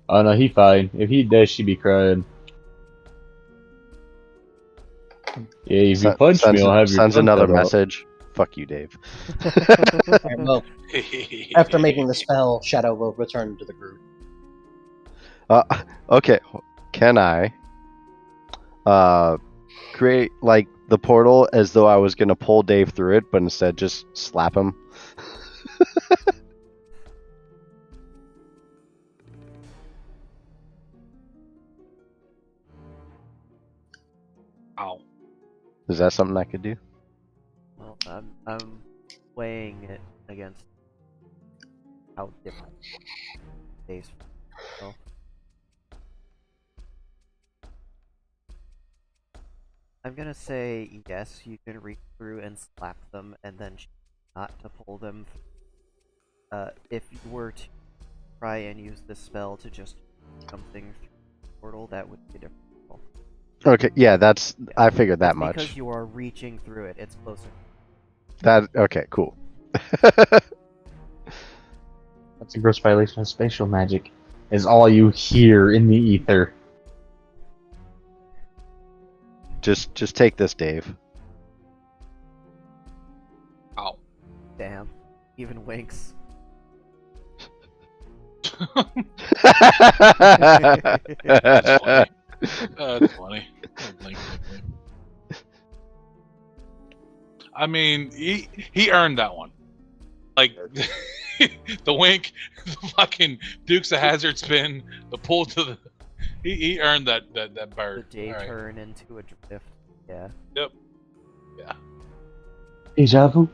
Oh no, he fine. If he does, she'd be crying. Yeah, if you punch me, I'll have your Sends tongue another cut out. message. Fuck you, Dave. Alright, well, after making the spell, Shadow will return to the group. Okay, can I create like the portal as though I was gonna pull Dave through it, but instead just slap him? Ow. Is that something I could do? Well, I'm weighing it against how different Dave's well, I'm gonna say yes, you can reach through and slap them, and then choose not to pull them. If you were to try and use this spell to just something through the portal, that would be a different spell. Okay, yeah, that's I figured that It's much. because you are reaching through it, it's closer. That okay, cool. That's a gross violation of spatial magic. Is all you hear in the ether. Just take this, Dave. Ow. Damn. Even winks. That's funny. That's funny. Oh, blink, blink, blink. I mean, he earned that one. Like the wink, the fucking Dukes of Hazzard spin, the pull to the. He earned that The bird. day All right. turn into a drift. Yeah. Yep. Yeah. Deja vu.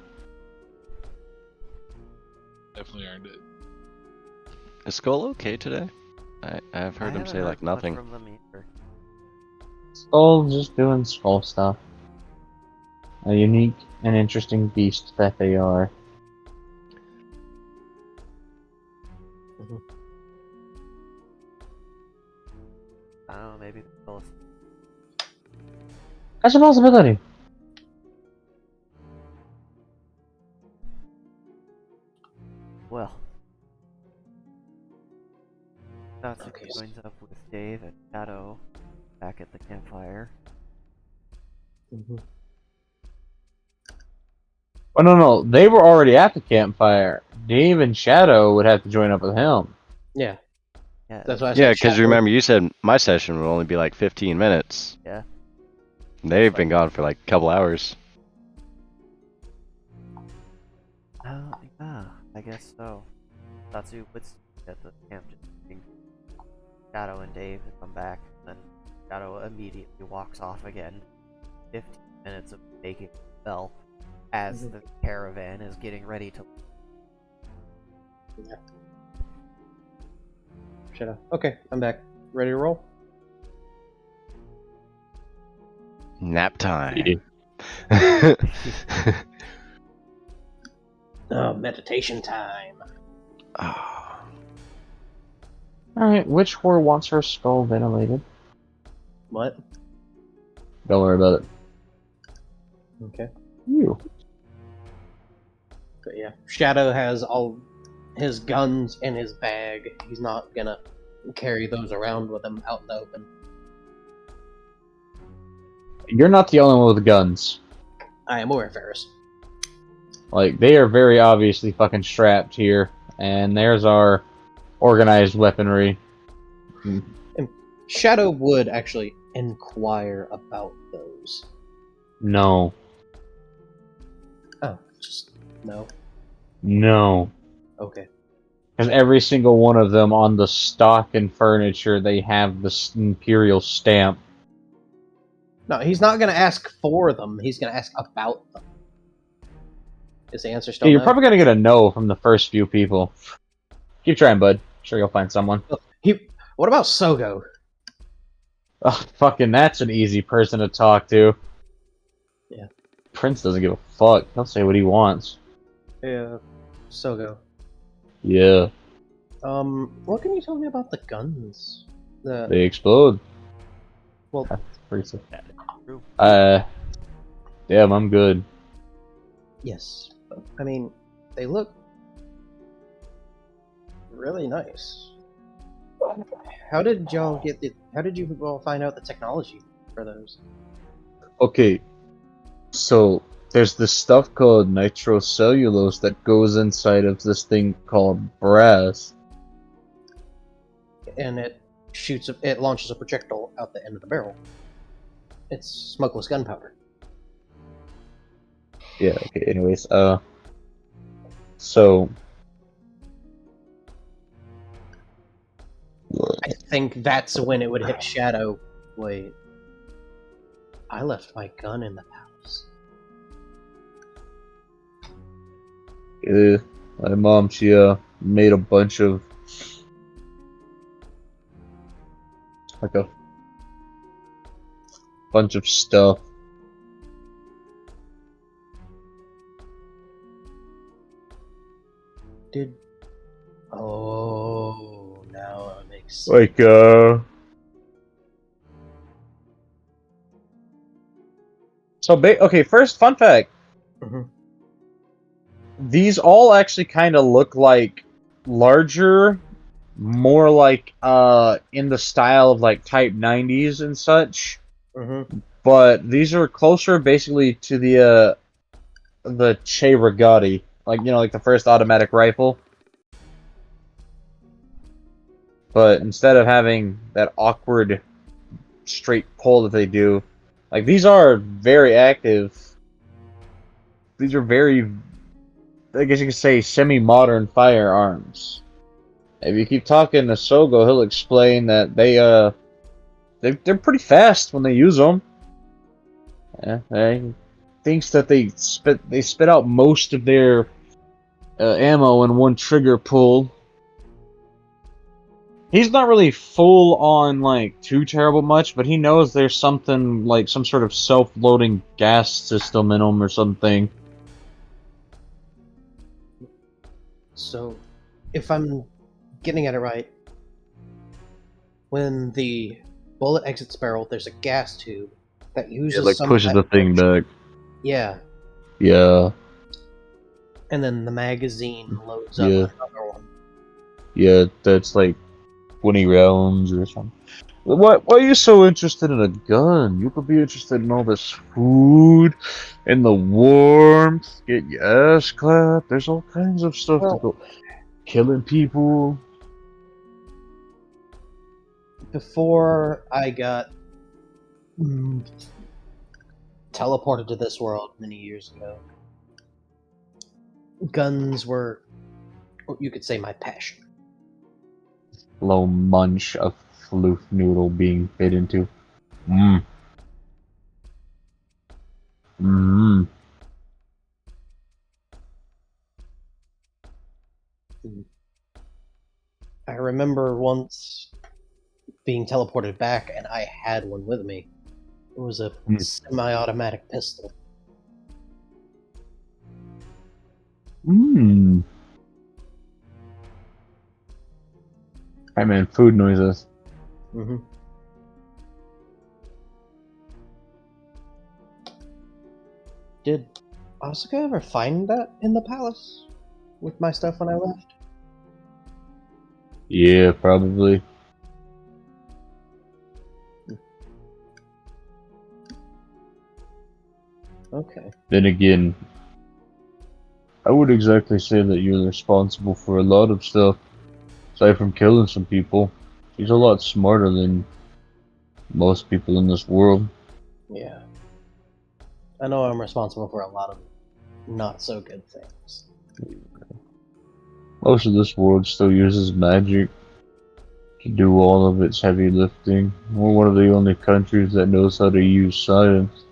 Definitely earned it. Is Skull okay today? I've I heard him haven't say heard like much nothing. from them either. Skull just doing skull stuff. A unique and interesting beast that they are. I don't know, maybe they'll That's a possibility. well. Natsuki Okay. joins up with Dave and Shadow back at the campfire. Oh no, they were already at the campfire. Dave and Shadow would have to join up with him. Yeah, Yeah, that's why I Yeah, said because Shadow. remember you said my session would only be like 15 minutes. Yeah. They've That's been fine. gone for like a couple hours. Yeah, I guess so. Natsu would stay at the camp just waiting for Shadow and Dave to come back, then Shadow immediately walks off again. 15 minutes of making a spell as the caravan is getting ready to. Shadow. Okay, I'm back. Ready to roll? Nap time. Meditation time. Ah. Alright, which whore wants her skull ventilated? What? Don't worry about it. Okay. You. But yeah, Shadow has all his guns in his bag. He's not gonna carry those around with him out in the open. You're not the only one with guns. I am aware, Ferris. Like, they are very obviously fucking strapped here. And there's our organized weaponry. Shadow would actually inquire about those. No. Oh, just no. No. Okay. Because every single one of them on the stock and furniture, they have the Imperial stamp. No, he's not gonna ask for them. He's gonna ask about them. Is the answer still Yeah, you're no? probably gonna get a no from the first few people. Keep trying, bud. Sure, you'll find someone. What about Sogo? Oh, fucking, that's an easy person to talk to. Yeah. Prince doesn't give a fuck. He'll say what he wants. Yeah, Sogo. Yeah, What can you tell me about the guns? they explode. Well, That's pretty sick. True. Damn, I'm good. yes. I mean, they look really nice. How did y'all get the? How did you all find out the technology for those? Okay, so there's this stuff called nitrocellulose that goes inside of this thing called brass. And it it launches a projectile out the end of the barrel. It's smokeless gunpowder. Yeah, okay, anyways, so I think that's when it would hit Shadow. Wait, I left my gun in the palace. my mom, she made a bunch of like a bunch of stuff. Did oh now it makes sense. Like okay, first fun fact. Mhm. These all actually kind of look like larger, more like in the style of like Type 90s and such. Mhm. But these are closer basically to the Che Regati, like like the first automatic rifle. But instead of having that awkward straight pull that they do, like these are very active. These are very, I guess you could say, semi-modern firearms. If you keep talking to Sogo, he'll explain that they're pretty fast when they use them. Yeah, he thinks that they spit out most of their ammo in one trigger pull. He's not really full on like too terrible much, but he knows there's something like some sort of self-loading gas system in them or something. So, if I'm getting at it right, when the bullet exits barrel, there's a gas tube that uses some pushes the thing back. Yeah, Yeah, and then the magazine loads up Yeah. another one. yeah, that's like 20 rounds or something. Why are you so interested in a gun? You could be interested in all this food and the warmth, get your ass clapped. There's all kinds of stuff to Well- go. Killing people. Before I got teleported to this world many years ago, guns were, you could say, my passion. Low munch of floof noodle being bit into. Mmm. Mmm. I remember once being teleported back, and I had one with me. It was a semi-automatic pistol. Mmm. Hey man, food noises. Mm-hmm. Did Asuka ever find that in the palace with my stuff when I left? Yeah, probably. Okay. Then again, I would exactly say that you're responsible for a lot of stuff. Aside from killing some people, he's a lot smarter than most people in this world. Yeah. I know I'm responsible for a lot of not so good things. Most of this world still uses magic. do all of its heavy lifting. We're one of the only countries that knows how to use science.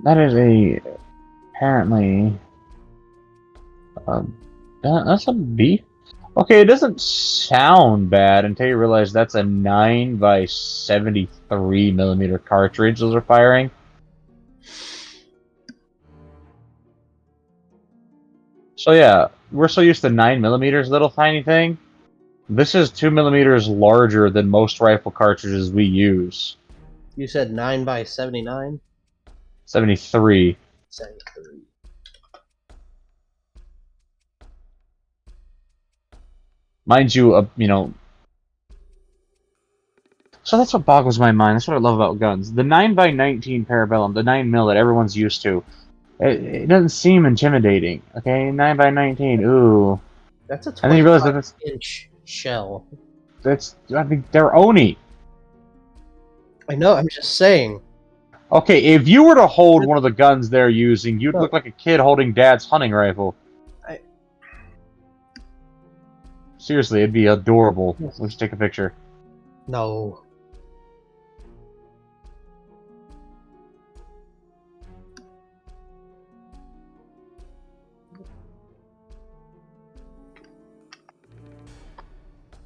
That is apparently that's a B. Okay, it doesn't sound bad until you realize that's a 9 by 73 millimeter cartridge those are firing. So yeah, we're so used to 9 millimeters, little tiny thing. This is 2 millimeters larger than most rifle cartridges we use. You said 9 by 79? 73. 73. Mind you, so that's what boggles my mind. That's what I love about guns. The 9 by 19 Parabellum, the 9 mil that everyone's used to, it doesn't seem intimidating. Okay, 9 by 19, ooh. That's a And then you realize that 25-inch shell. I mean, they're Oni. I know, I'm just saying. Okay, if you were to hold one of the guns they're using, you'd look like a kid holding dad's hunting rifle. Seriously, it'd be adorable. Let's take a picture. No.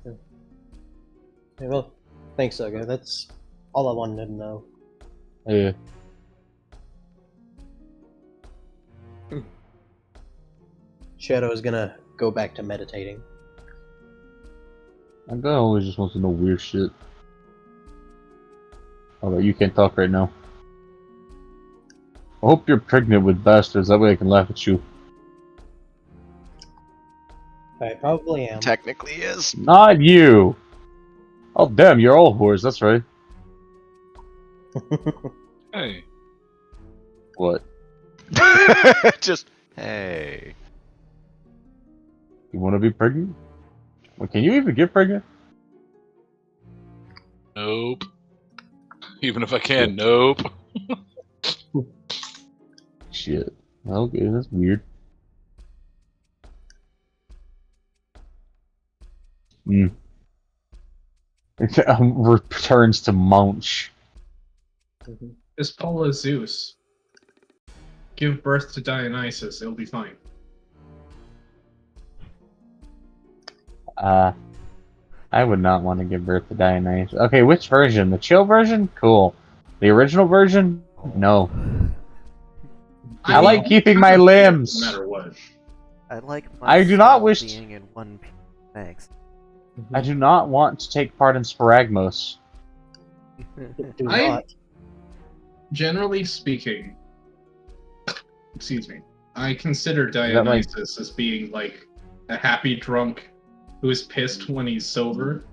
Okay, well, thanks, Sogo. That's all I wanted to know. Yeah. Shadow is gonna go back to meditating. My guy always just wants to know weird shit. Alright, you can't talk right now. I hope you're pregnant with bastards, that way I can laugh at you. I probably am. Technically is. Not you! Oh damn, you're all whores, that's right. Hey, What? Just, hey. You wanna be pregnant? Well, can you even get pregnant? nope. Even if I can, nope. Shit. Okay, that's weird. Hmm. It returns to Munch. Just follow Zeus. Give birth to Dionysus, it'll be fine. I would not want to give birth to Dionysus. Okay, which version? The chill version? Cool. The original version? No. I mean, like keeping my limbs. No matter what. I like I do not myself wish being in one piece. Thanks. I do not want to take part in Sporagmos. Do I- not. Generally speaking, excuse me, I consider that like- Dionysus as being like a happy drunk who is pissed when he's sober.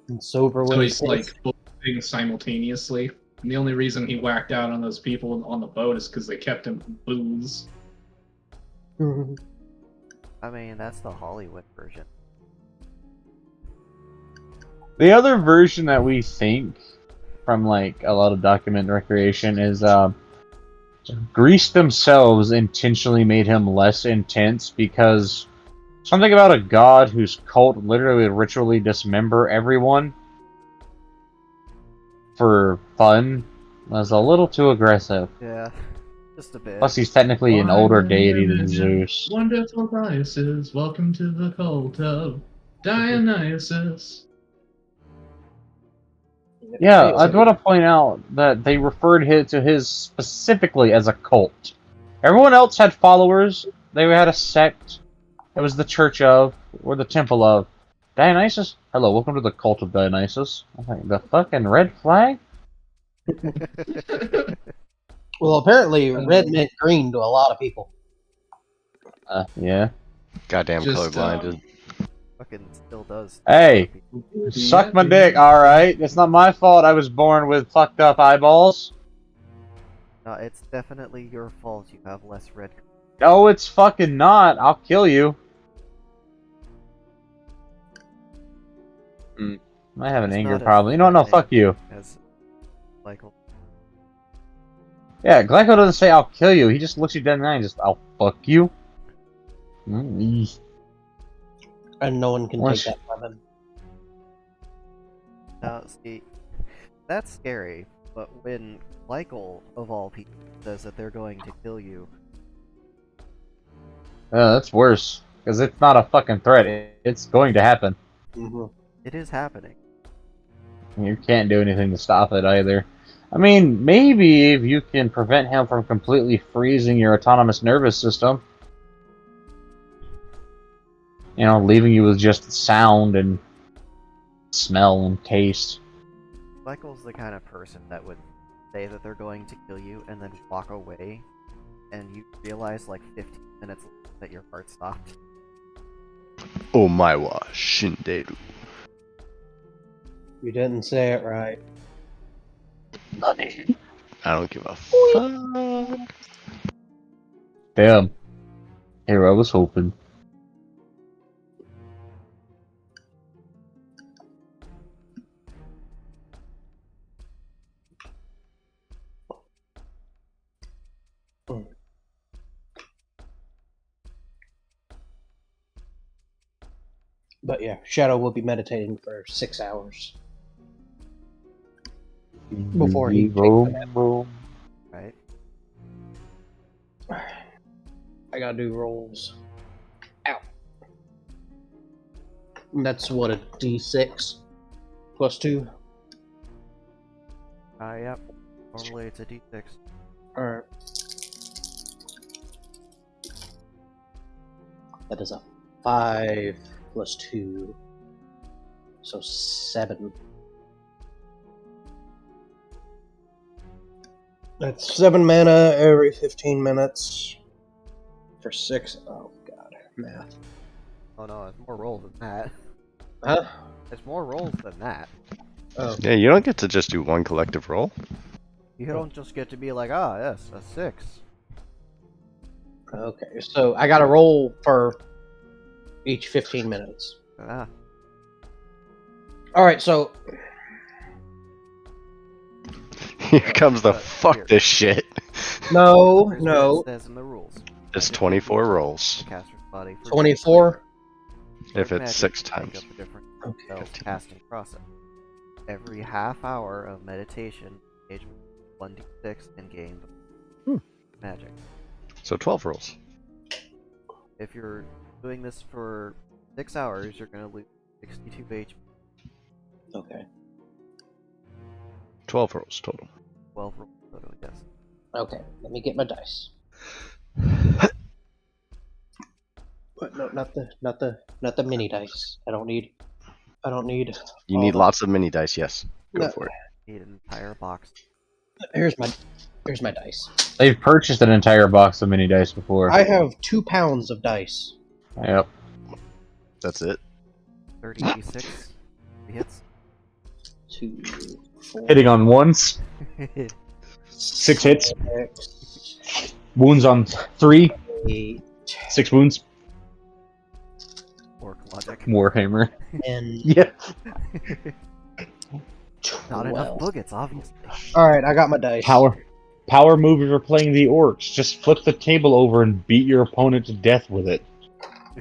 And sober So when he's like both things simultaneously. And the only reason he whacked out on those people on the boat is because they kept him from booze. I mean, that's the Hollywood version. The other version that we think from like a lot of document recreation is Greece themselves intentionally made him less intense because something about a god whose cult literally would ritually dismember everyone for fun was a little too aggressive. Yeah, just a bit. Plus, he's technically an older deity than Zeus. Wonderful Dionysus, welcome to the cult of Dionysus. Yeah, I'd want to point out that they referred to his specifically as a cult. Everyone else had followers. They had a sect. It was the Church of, or the Temple of. Dionysus? Hello, welcome to the cult of Dionysus. I'm like, the fucking red flag? Well, apparently red meant green to a lot of people. Yeah. Goddamn Just, colorblinded. Fucking still does. Hey, suck my dick, alright? It's not my fault I was born with fucked up eyeballs. No, it's definitely your fault. You have less red. No, it's fucking not. I'll kill you. I have an It's anger not as problem. You know what? No, threatening fuck you. as Michael. Yeah, Glyco doesn't say I'll kill you. He just looks you dead in the eye and just I'll fuck you. And no one can What's- take that from him. Now, see, that's scary, but when Michael, of all people, says that they're going to kill you, That's worse. Because it's not a fucking threat. It's going to happen. Mm-hmm. it is happening. You can't do anything to stop it either. I mean, maybe if you can prevent him from completely freezing your autonomous nervous system. You know, leaving you with just sound and smell and taste. Michael's the kind of person that would say that they're going to kill you and then walk away, and you realize like 15 minutes later that your heart stopped. Omae wa shinderu. You didn't say it right. Money. I don't give a fuck. Damn. Here I was hoping. But yeah, Shadow will be meditating for 6 hours before he takes a nap. Right? I gotta do rolls. Ow. And that's what, a D6 plus 2? Yep. Normally it's a D6. Alright. That is a 5 plus 2. So 7. That's 7 mana every 15 minutes. For 6. Oh god. Math. Oh no, it's more rolls than that. Huh? It's more rolls than that. Oh. Yeah, you don't get to just do one collective roll. You don't just get to be like, ah, yes, a 6. Okay. So I gotta roll for each 15 minutes. Ah, Alright, so Here comes the Here. fuck this shit. no, here's no. what it says in the rules. It's 24 rolls. The caster's body for 24? If Dark it's magic 6 can make times. up a different Okay. casting process. Every half hour of meditation, engage with 1d6 and gain magic. So 12 rolls. If you're doing this for 6 hours, you're gonna lose 62 HP. Okay. 12 rolls total. 12 rolls total, yes. Okay. Let me get my dice. But no, not the mini dice. I don't need. You all need that. lots of mini dice, yes. Go No. for it. Need an entire box. Here's my dice. They've purchased an entire box of mini dice before. I have 2 pounds of dice. Yep. That's it. 36 hits. 2, 4, Hitting on ones. 6 hits. 6, Wounds on 3. 8, 6 wounds. Orc logic. Warhammer. 10, Yeah. 12. Not enough bullets, obviously. Alright, I got my dice. Power move if you're playing the orcs. Just flip the table over and beat your opponent to death with it.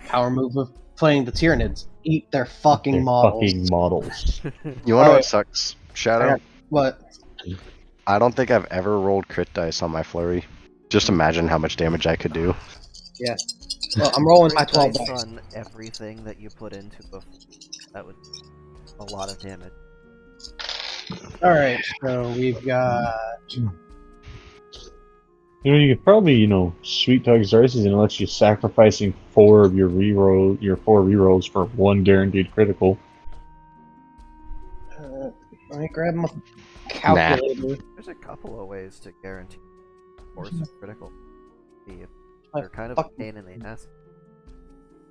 Power move of playing the Tyranids. Eat their fucking They're models. fucking models. You wanna know Alright. what sucks, Shadow? What? I don't think I've ever rolled crit dice on my flurry. Just imagine how much damage I could do. Well, I'm rolling my 12 Dice dice. on everything that you put into a... That would be a lot of damage. Alright, so we've got. You know, you could probably, sweet talk Xerxes and let you sacrificing 4 of your four rerolls for 1 guaranteed critical. Let me grab my calculator. There's a couple of ways to guarantee force a critical. See if I they're kind of a fucking- pain in the ass.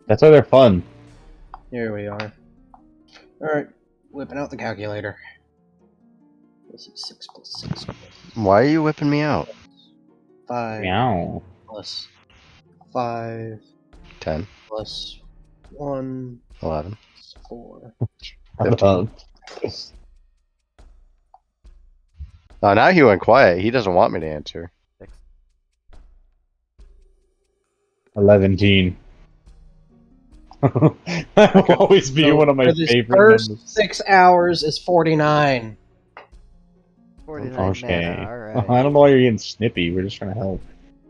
That's why they're fun. Here we are. Alright, whipping out the calculator. This is 6 plus 6 Why are you whipping me out? 5 Meow. plus 5 10, plus 1 11. 4. Oh, now he went quiet. He doesn't want me to answer. 11. That will always be So one of my for this favorite first numbers. 6 hours is 49. 49 Okay. mana, alright. I don't know why you're getting snippy. We're just trying to help.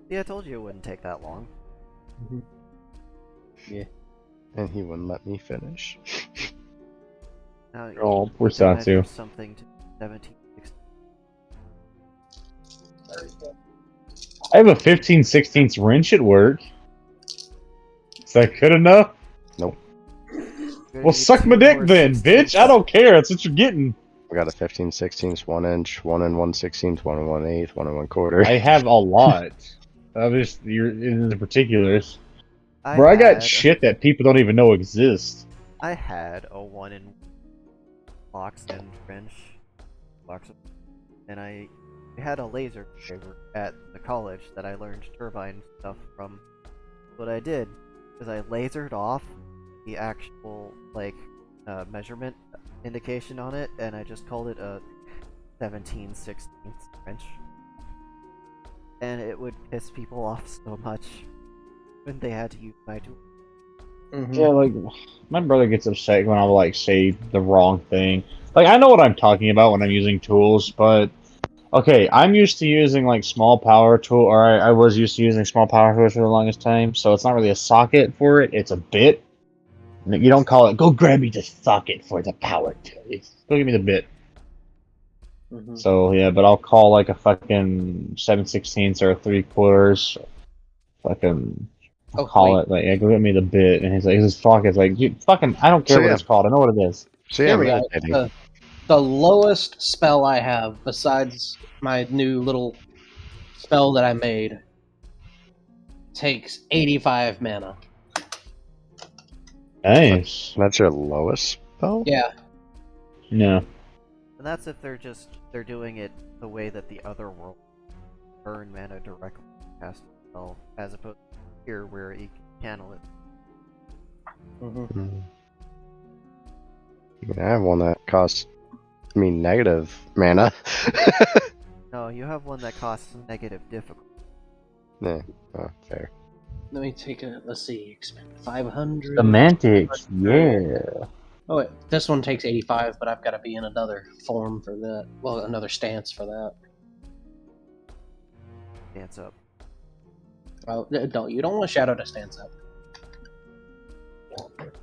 Yeah, I told you it wouldn't take that long. And he wouldn't let me finish. Now, Oh, poor can I do Satsu. something to 17, 16? I have a 15/16 wrench at work. Is that good enough? You're gonna Well, need suck 2 my dick more then, 16s. bitch. I don't care. That's what you're getting. I got a 15/16, 1 inch, 1 and 1/16, 1 and 1/8, 1 and 1/4. I have a lot. You're in the particulars. I Bro, I got had- shit that people don't even know exists. I had a 1 in box and wrench box, and I had a laser engraver at the college that I learned turbine stuff from. What I did is I lasered off the actual measurement indication on it, and I just called it a 17/16 wrench. And it would piss people off so much when they had to use my tool. Yeah, like my brother gets upset when I like say the wrong thing. Like I know what I'm talking about when I'm using tools, but okay, I'm used to using like small power tool, or I was used to using small power tools for the longest time. So it's not really a socket for it; it's a bit. And you don't call it. Go grab me the socket for the power tool. It's, go give me the bit. So yeah, but I'll call like a fucking 7/16 or a 3/4. Fucking. I'll call it like, yeah, go get me the bit, and he's like, "His fuck is like, you fucking, I don't care So, what yeah. it's called. I know what it is." So yeah, Here we go. meditating. The lowest spell I have, besides my new little spell that I made, takes 85 mana. Nice. That's your lowest spell? Yeah. No. And that's if they're doing it the way that the other world burn mana directly cast a spell, as opposed to here where you can channel it. I mean, I have one that costs me negative mana. No, you have one that costs negative difficulty. Yeah, oh, fair. Let me take a, let's see, expend 500. Semantics, yeah. Oh wait, this one takes 85, but I've got to be in another form for that. Well, another stance for that. Dance up. Oh, you don't want Shadow to stance up.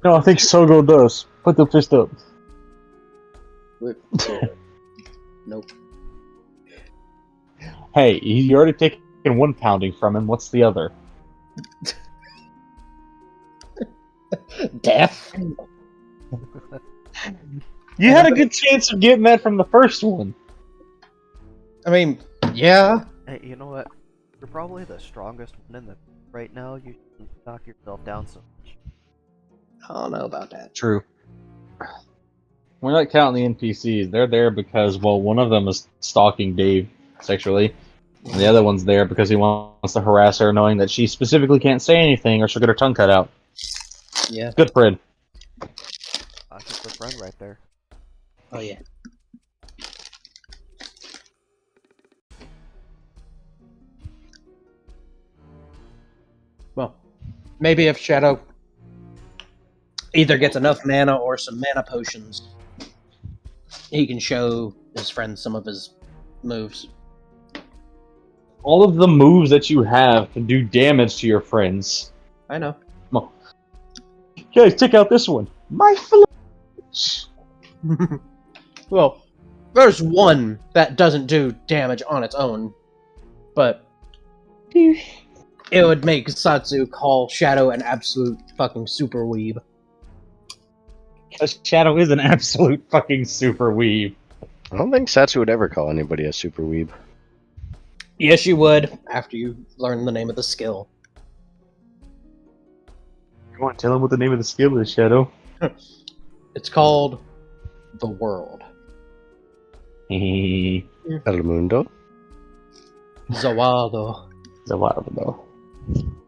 No, I think Sogo does. Put the fist up. Nope. Hey, you already taken one pounding from him. What's the other? Death. You had a good chance of getting that from the first one. I mean, yeah. Hey, you know what? You're probably the strongest one in the right now. You shouldn't knock yourself down so much. I don't know about that. True. We're not counting the NPCs. They're there because, well, one of them is stalking Dave sexually, and the other one's there because he wants to harass her, knowing that she specifically can't say anything or she'll get her tongue cut out. Yeah. Good Fred. That's just a friend right there. Oh yeah. Well, maybe if Shadow either gets enough mana or some mana potions, he can show his friends some of his moves. All of the moves that you have can do damage to your friends. I know. Guys, check out this one. My flesh. Well, there's one that doesn't do damage on its own, but it would make Satsu call Shadow an absolute fucking super weeb. Because Shadow is an absolute fucking super weeb. I don't think Satsu would ever call anybody a super weeb. Yes, you would, after you learn the name of the skill. You want to tell him what the name of the skill is, Shadow? It's called The World. El Mundo? Zawado. It's a while ago.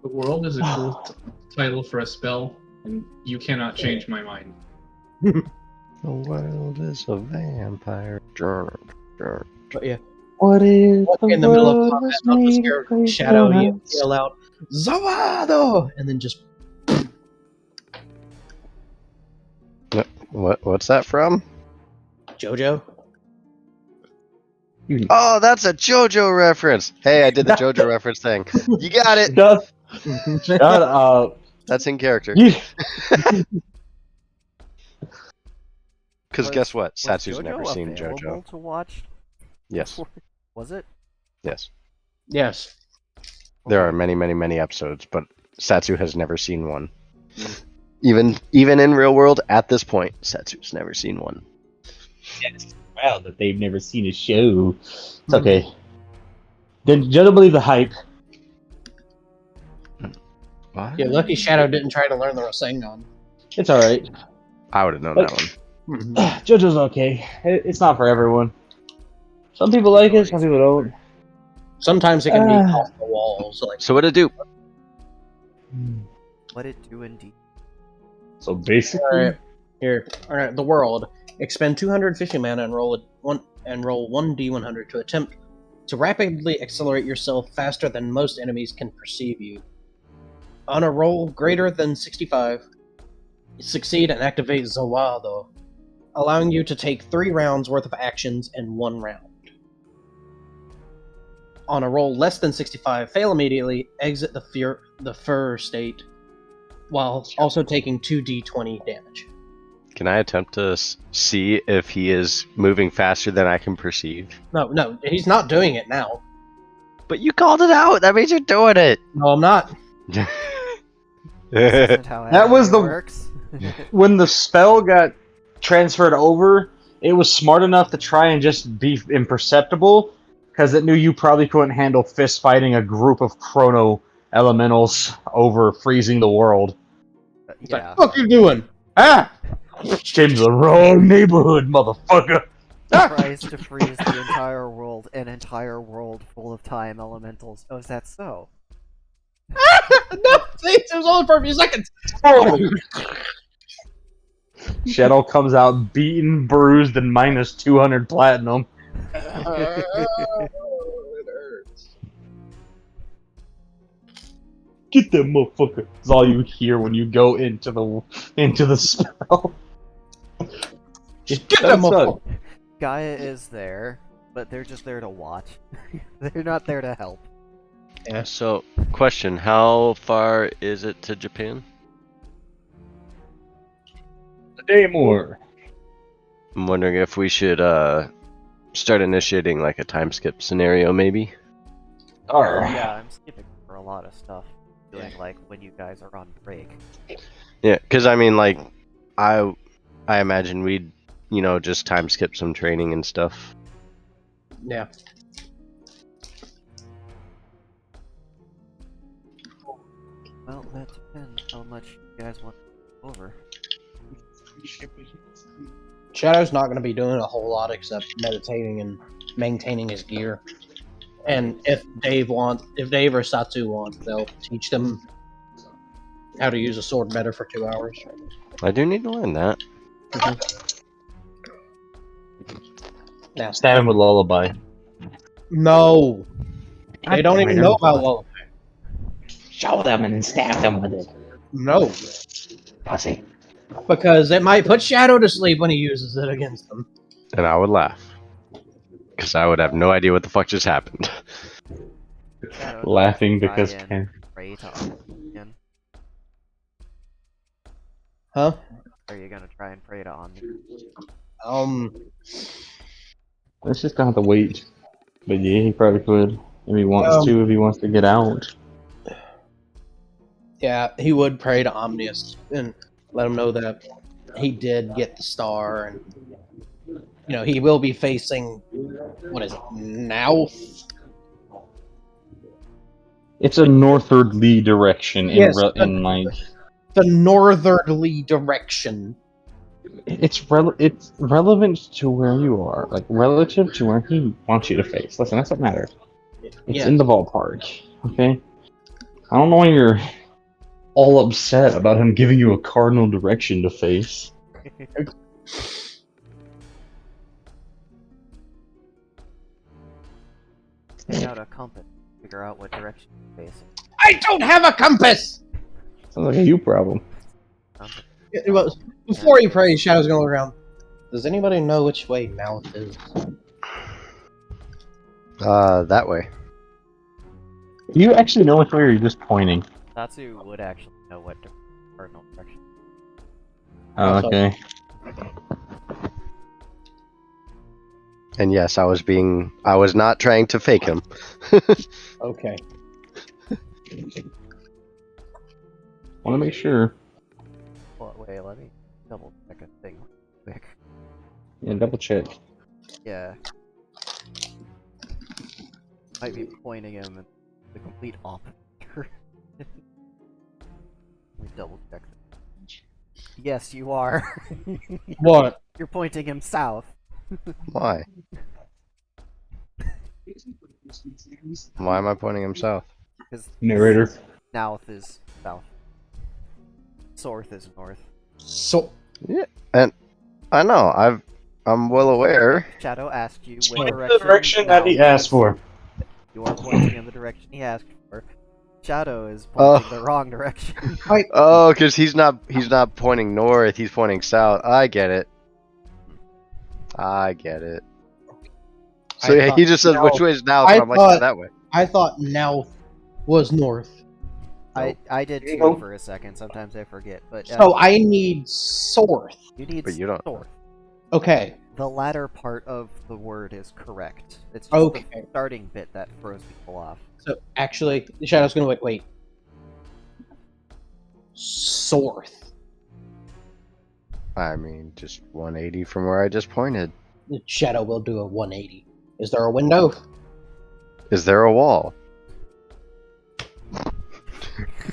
The world is a cool title for a spell, and you cannot change my mind. The world is a vampire. But yeah, What is in the middle of combat, I'll just hear Shadow yell out, Zawado, and then just What's that from? JoJo. Oh, that's a JoJo reference. Hey, I did the JoJo reference thing. You got it. Shut up. That's in character. You, Because guess what? Was Satsu's JoJo never seen available JoJo. to watch? Yes. before- Was it? Yes. Yes. There are many, many, many episodes, but Satsu has never seen one. Even in real world, at this point, Satsu's never seen one. wow, that they've never seen a show. It's okay. Then just believe the hype. What? Yeah, lucky Shadow didn't try to learn the Rasengan. It's alright. I would have known that one. JoJo's okay. It's not for everyone. Some people like it, some people don't. Sometimes it can be off the walls, like So what'd it do? What it do indeed. So basically, Alright, here. Alright, the world. Expend 250 mana and roll one d100 to attempt to rapidly accelerate yourself faster than most enemies can perceive you. On a roll greater than 65, succeed and activate Zawado, allowing you to take 3 rounds worth of actions in 1 round. On a roll less than 65, fail immediately, exit the fur state, while also taking 2d20 damage. Can I attempt to see if he is moving faster than I can perceive? No, he's not doing it now. But you called it out. That means you're doing it. No, I'm not. This isn't how That was anime the- works. when the spell got transferred over, it was smart enough to try and just be imperceptible, because it knew you probably couldn't handle fist fighting a group of chrono elementals over freezing the world. It's Yeah. like, fuck you doing? Ah! Came to the wrong neighborhood, motherfucker! Tries to freeze the entire world, an entire world full of time elementals. Oh, is that so? No, see, it was only for a few seconds. Shadow comes out beaten, bruised, and minus 200 platinum. It hurts. Get that motherfucker! That's all you hear when you go into the spell. Just get that motherfucker. Gaia is there, but they're just there to watch. They're not there to help. So, question: how far is it to Japan? A day more. I'm wondering if we should start initiating like a time skip scenario, maybe. Alright. Yeah, I'm skipping for a lot of stuff. Doing like when you guys are on break. Yeah, because I mean, like, I imagine we'd, just time skip some training and stuff. Yeah. Well, that depends how much you guys want to go over. Shadow's not going to be doing a whole lot except meditating and maintaining his gear. And if Dave or Satsu wants, they'll teach them how to use a sword better for 2 hours. I do need to learn that. Now, Stab him with lullaby. no, they don't even know about lullaby. Show them and then stab them with it. No, Pussy. because it might put Shadow to sleep when he uses it against them. And I would laugh. Because I would have no idea what the fuck just happened. Shadow, Laughing try because and Ken. pray to Omni again. Huh? Are you gonna try and pray to Omni? Let's just gonna have to wait. But yeah, he probably could. If he wants to, if he wants to get out. Yeah, he would pray to Omnius and let him know that he did get the star, and he will be facing what is it now? It's a northwardly direction in Yes, in like The northerly direction. it's relevant to where you are, like relative to where he wants you to face. Listen, that's what matters. It's Yeah. in the ballpark, okay? I don't know why you're all upset about him giving you a cardinal direction to face. Take out a compass, figure out what direction you're facing. I don't have a compass! Sounds like a you problem. Well, before he prays, Shadow's gonna look around. Does anybody know which way Mouth is? That way. Do you actually know which way, or are you just pointing? Tatsu would actually know what cardinal direction. Oh, okay. And yes, I was not trying to fake him. Okay. Want to make sure. Well, wait, let me double check a thing quick. Yeah, double check. Yeah. Might be pointing him in the complete opposite direction. Let me double check that. Yes, you are. What? You're pointing him south. Why? Why am I pointing him south? Because Narrator. south is south. North is north. So, And I know, I'm well aware. Shadow asked you Point what in direction. the direction that he south asked is. for. You are pointing in the direction he asked for. Shadow is pointing the wrong direction. Oh, because he's not pointing north, he's pointing south. I get it. So I yeah, he thought just says now- which way is now, I and I'm like, thought- yeah, that way. I thought Mouth was north. I did too Nope. for a second. Sometimes I forget, but So I need Sorth. you need But you don't. north. Okay. The latter part of the word is correct. It's just Okay. the starting bit that throws people off. So actually, Shadow's gonna wait. Sorth. I mean, just 180 from where I just pointed. Shadow will do a 180. Is there a window? Is there a wall?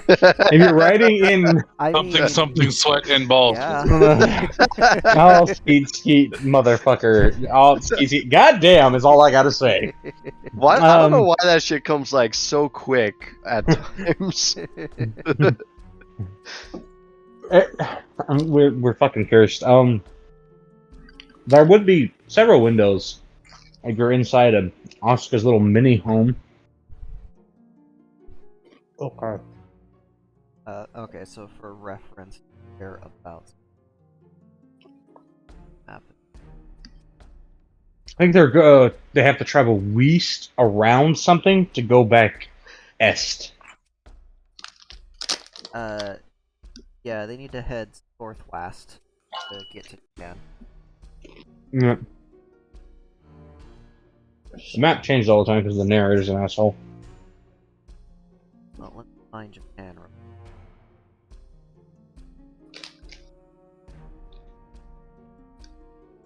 If you're writing in I mean, Something, sweat and balls. yeah. oh, skeet, motherfucker. Oh, skeet. Goddamn is all I gotta say. What? I don't know Um, why that shit comes like so quick at times. We're fucking cursed. There would be several windows if you're inside of Oscar's little mini home. Okay. Okay, so for reference, whereabouts. Map. I think they have to travel west around something to go back est. Yeah, they need to head northwest to get to Japan. Yeah. The map changed all the time because the narrator's an asshole. Well, let's find Japan.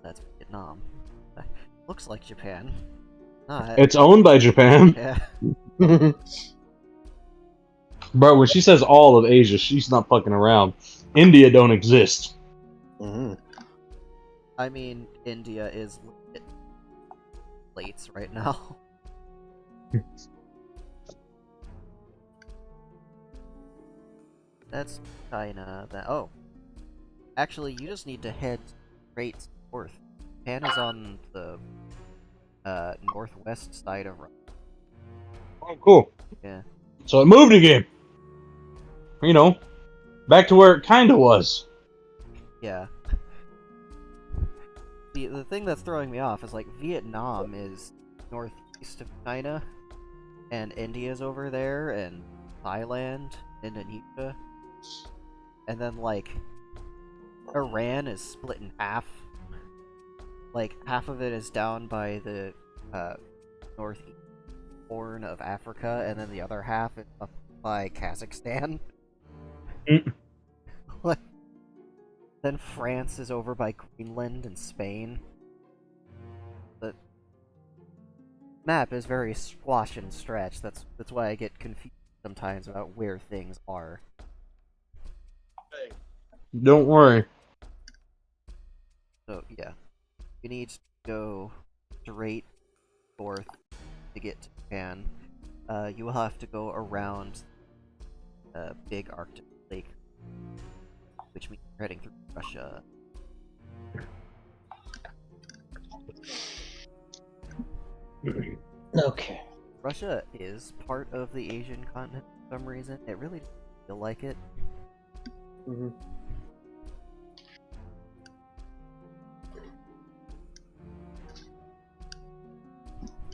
That's Vietnam. Looks like Japan. Not. It's owned by Japan. Yeah. Bro, when she says all of Asia, she's not fucking around. India don't exist. Mhm. I mean, India is legit plates right now. That's China. Actually, you just need to head straight north. Japan is on the northwest side of Russia. Oh, cool. Yeah. So it moved again. You know, back to where it kinda was. Yeah. The thing that's throwing me off is like Vietnam is northeast of China, and India's over there, and Thailand, Indonesia, and then like Iran is split in half. Like half of it is down by the northeast horn of Africa, and then the other half is up by Kazakhstan. Like, then France is over by Greenland and Spain. The map is very squash and stretch. That's why I get confused sometimes about where things are. Don't worry. So yeah, you need to go straight north to get to Japan. You will have to go around a big Arctic lake, which means you're heading through Russia. Okay. Russia is part of the Asian continent, for some reason. It really doesn't feel like it. Mhm.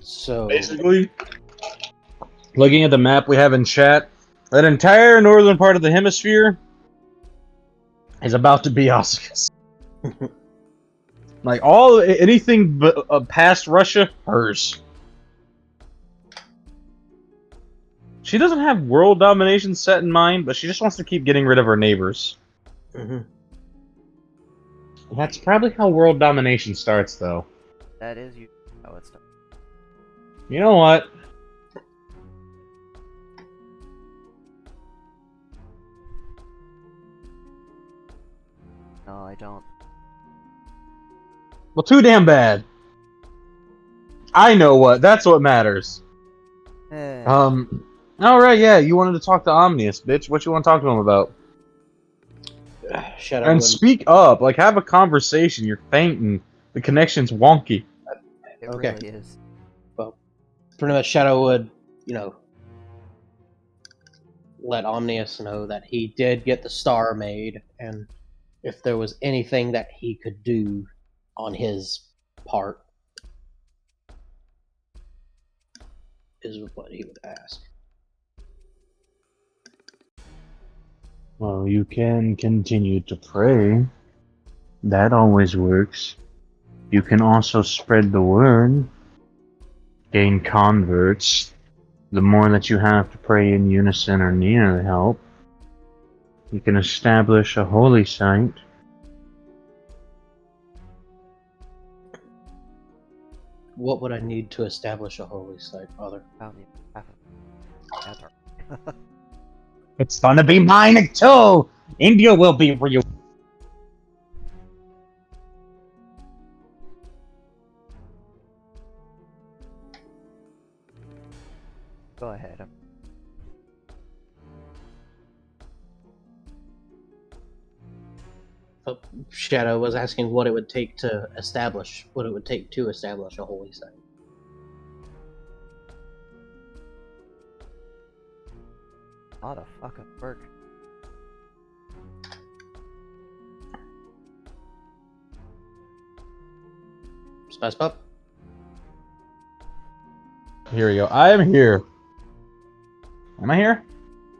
So Basically, looking at the map we have in chat, that entire northern part of the hemisphere is about to be Asuka's. Like anything past Russia, hers. She doesn't have world domination set in mind, but she just wants to keep getting rid of her neighbors. Mhm. That's probably how world domination starts, though. That is usually how it starts. You know what? No, I don't. Well, too damn bad. I know what. That's what matters. Eh, All right, yeah. You wanted to talk to Omnius, bitch. What you want to talk to him about? Shadow And would, speak up. Like, have a conversation. You're fainting. The connection's wonky. it okay. really is. pretty much Shadow would, let Omnius know that he did get the star made, and if there was anything that he could do on his part, is what he would ask. Well, you can continue to pray. That always works. You can also spread the word. Gain converts. The more that you have to pray in unison or near help, you can establish a holy site. What would I need to establish a holy site, Father? Found the half of that's all. It's gonna be mine too! India will be real. Go ahead. Shadow was asking what it would take to establish a holy site. A lot of fucking work. Spice Pup? Here we go. I am here. Am I here?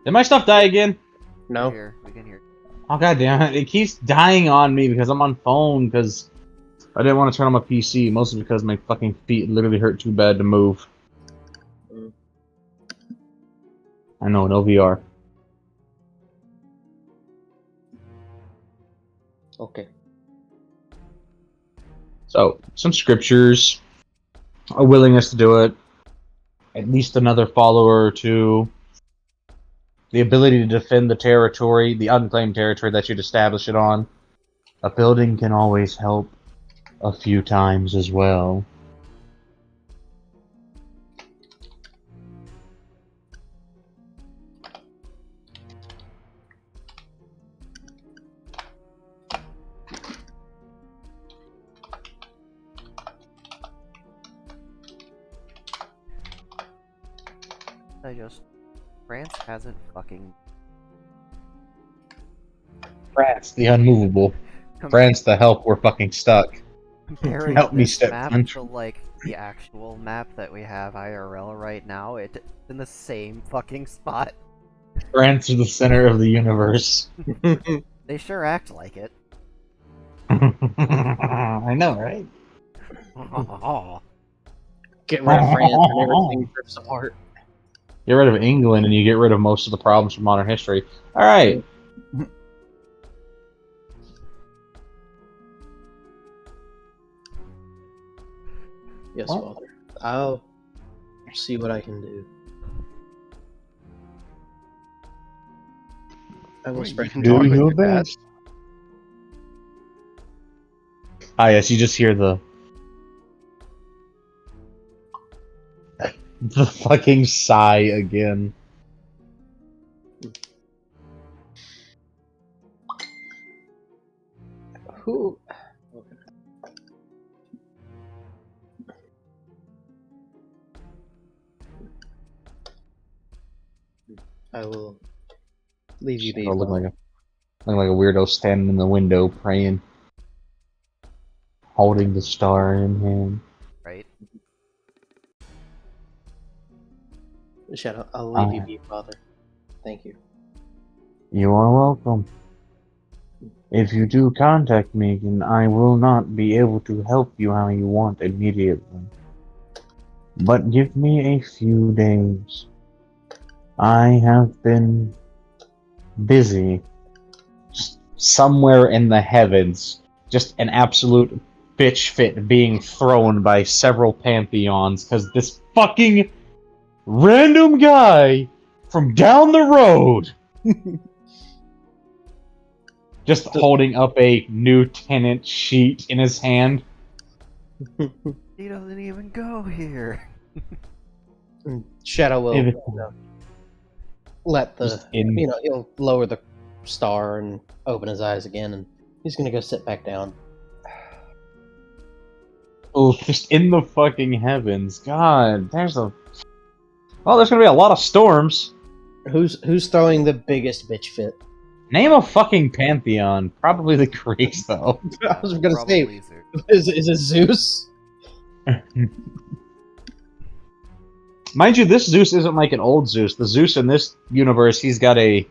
Did my stuff die again? No. We can hear. Oh god damn it! It keeps dying on me because I'm on phone. Because I didn't want to turn on my PC, mostly because my fucking feet literally hurt too bad to move. Mm. I know, no VR. Okay. So, some scriptures, a willingness to do it, at least another follower or two, the ability to defend the territory, the unclaimed territory that you'd establish it on. A building can always help a few times as well. France hasn't fucking France, the unmovable. France, the help, we're fucking stuck. comparing Help me this step map country. to like the actual map that we have IRL right now. It's in the same fucking spot. France is the center of the universe. They sure act like it. I know, right? Get rid of France and everything drifts apart. Get rid of England and you get rid of most of the problems from modern history. Alright. Yes, What? Father. I'll see what I can do. I will Wait, spread. you can talk with your dad? Ah, yes, you just hear the fucking sigh again. Who? I will leave you be. Shadow looking like a weirdo standing in the window praying, holding the star in hand. Right? Shadow, I'll leave you be, Father. Thank you. You are welcome. If you do contact me again, I will not be able to help you how you want immediately. But give me a few days. I have been busy. Just somewhere in the heavens, just an absolute bitch fit being thrown by several pantheons because this fucking random guy from down the road just holding up a new tenant sheet in his hand. He doesn't even go here. Shadow will If it- let the Just in- he'll lower the star and open his eyes again, and he's gonna go sit back down. Oh, just in the fucking heavens. God, there's gonna be a lot of storms. Who's throwing the biggest bitch fit? Name a fucking pantheon. Probably the Greeks, though. I was gonna say, Probably Zeus. is it Zeus? Mind you, this Zeus isn't like an old Zeus. The Zeus in this universe, he's got a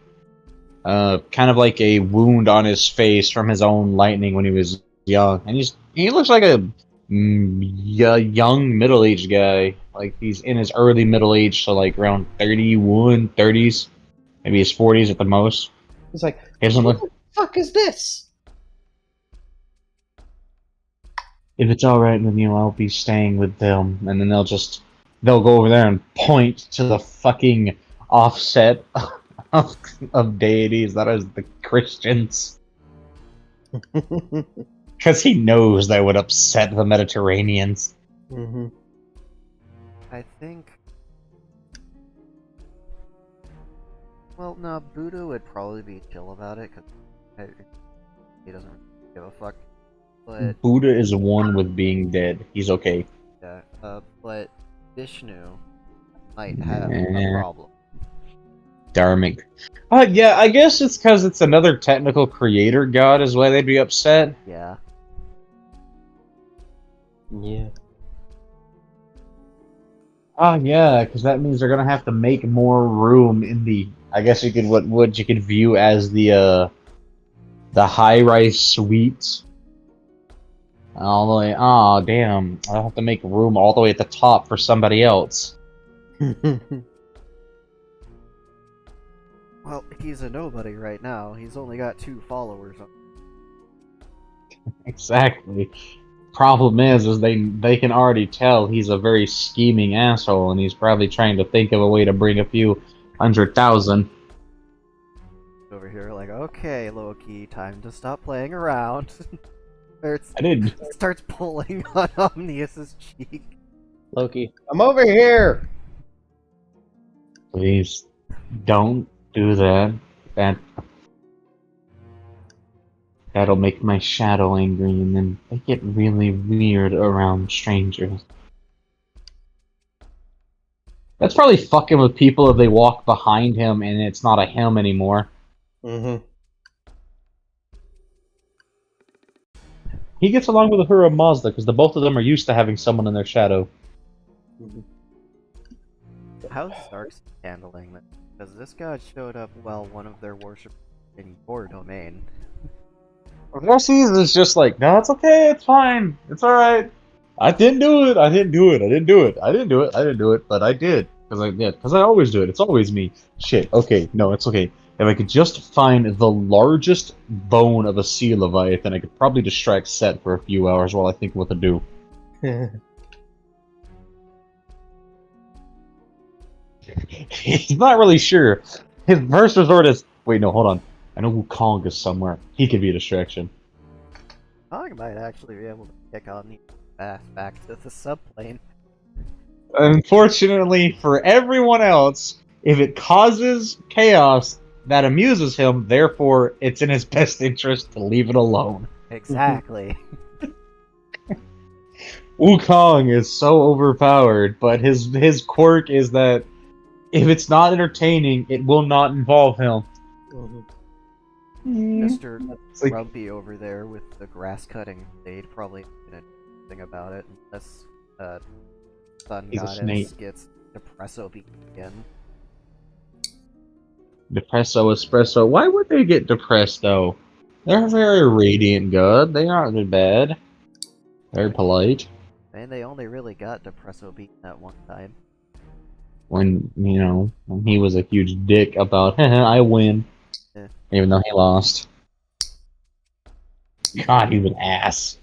kind of like a wound on his face from his own lightning when he was young, and he looks like a young middle-aged guy. Like he's in his early middle age, so like around 31, 30s, maybe his 40s at the most. He's like, He doesn't what look. the fuck is this? If it's all right with you, I'll be staying with them, and then they'll go over there and point to the fucking offset of deities that is the Christians, because he knows that would upset the Mediterraneans. Mm-hmm. I think. Well, no, Buddha would probably be chill about it because he doesn't give a fuck. But Buddha is one with being dead. He's okay. yeah, but Vishnu might have a Eh. problem. Dharmic. Yeah, I guess it's because it's another technical creator god is why they'd be upset. Yeah. Yeah. Yeah, because that means they're gonna have to make more room in the. I guess you could what you could view as the high-rise suites. All the way. Oh damn! I'll have to make room all the way at the top for somebody else. Well, he's a nobody right now. He's only got 2 followers. Exactly. Problem is they can already tell he's a very scheming asshole, and he's probably trying to think of a way to bring a few 100,000. Over here, like, okay, Loki, time to stop playing around. I did. Starts pulling on Omnius's cheek. Loki, I'm over here. Please, don't do that. That'll make my shadow angry, and then they get really weird around strangers. That's probably fucking with people if they walk behind him and it's not a him anymore. Mm-hmm. He gets along with Ahura Mazda because the both of them are used to having someone in their shadow. How's Starks handling this? Because this god showed up while one of their worshippers in your domain. Versus is just like, no, it's okay, it's fine, it's alright. I didn't do it, I didn't do it, I didn't do it, I didn't do it, I didn't do it, but I did. Because I always do it, it's always me. Shit, okay, no, it's okay. If I could just find the largest bone of a sea leviathan, I could probably distract Set for a few hours while I think what to do. He's not really sure. His first resort is, wait, no, hold on. I know Wukong is somewhere. He could be a distraction. I might actually be able to kick Omnius' ass back to the subplane. Unfortunately for everyone else, if it causes chaos, that amuses him, therefore it's in his best interest to leave it alone. Exactly. Wukong is so overpowered, but his quirk is that If it's not entertaining, it will not involve him. Mhm. Mr. It's like, Grumpy over there with the grass cutting blade probably didn't know anything about it unless Sun He's a Goddess snake. gets Depresso beat again. Depresso, espresso. Why would they get depressed though? They're very radiant good. They aren't bad. Very polite. And they only really got Depresso beat that one time. When when he was a huge dick about I win. Yeah. Even though he lost. God, he was an ass.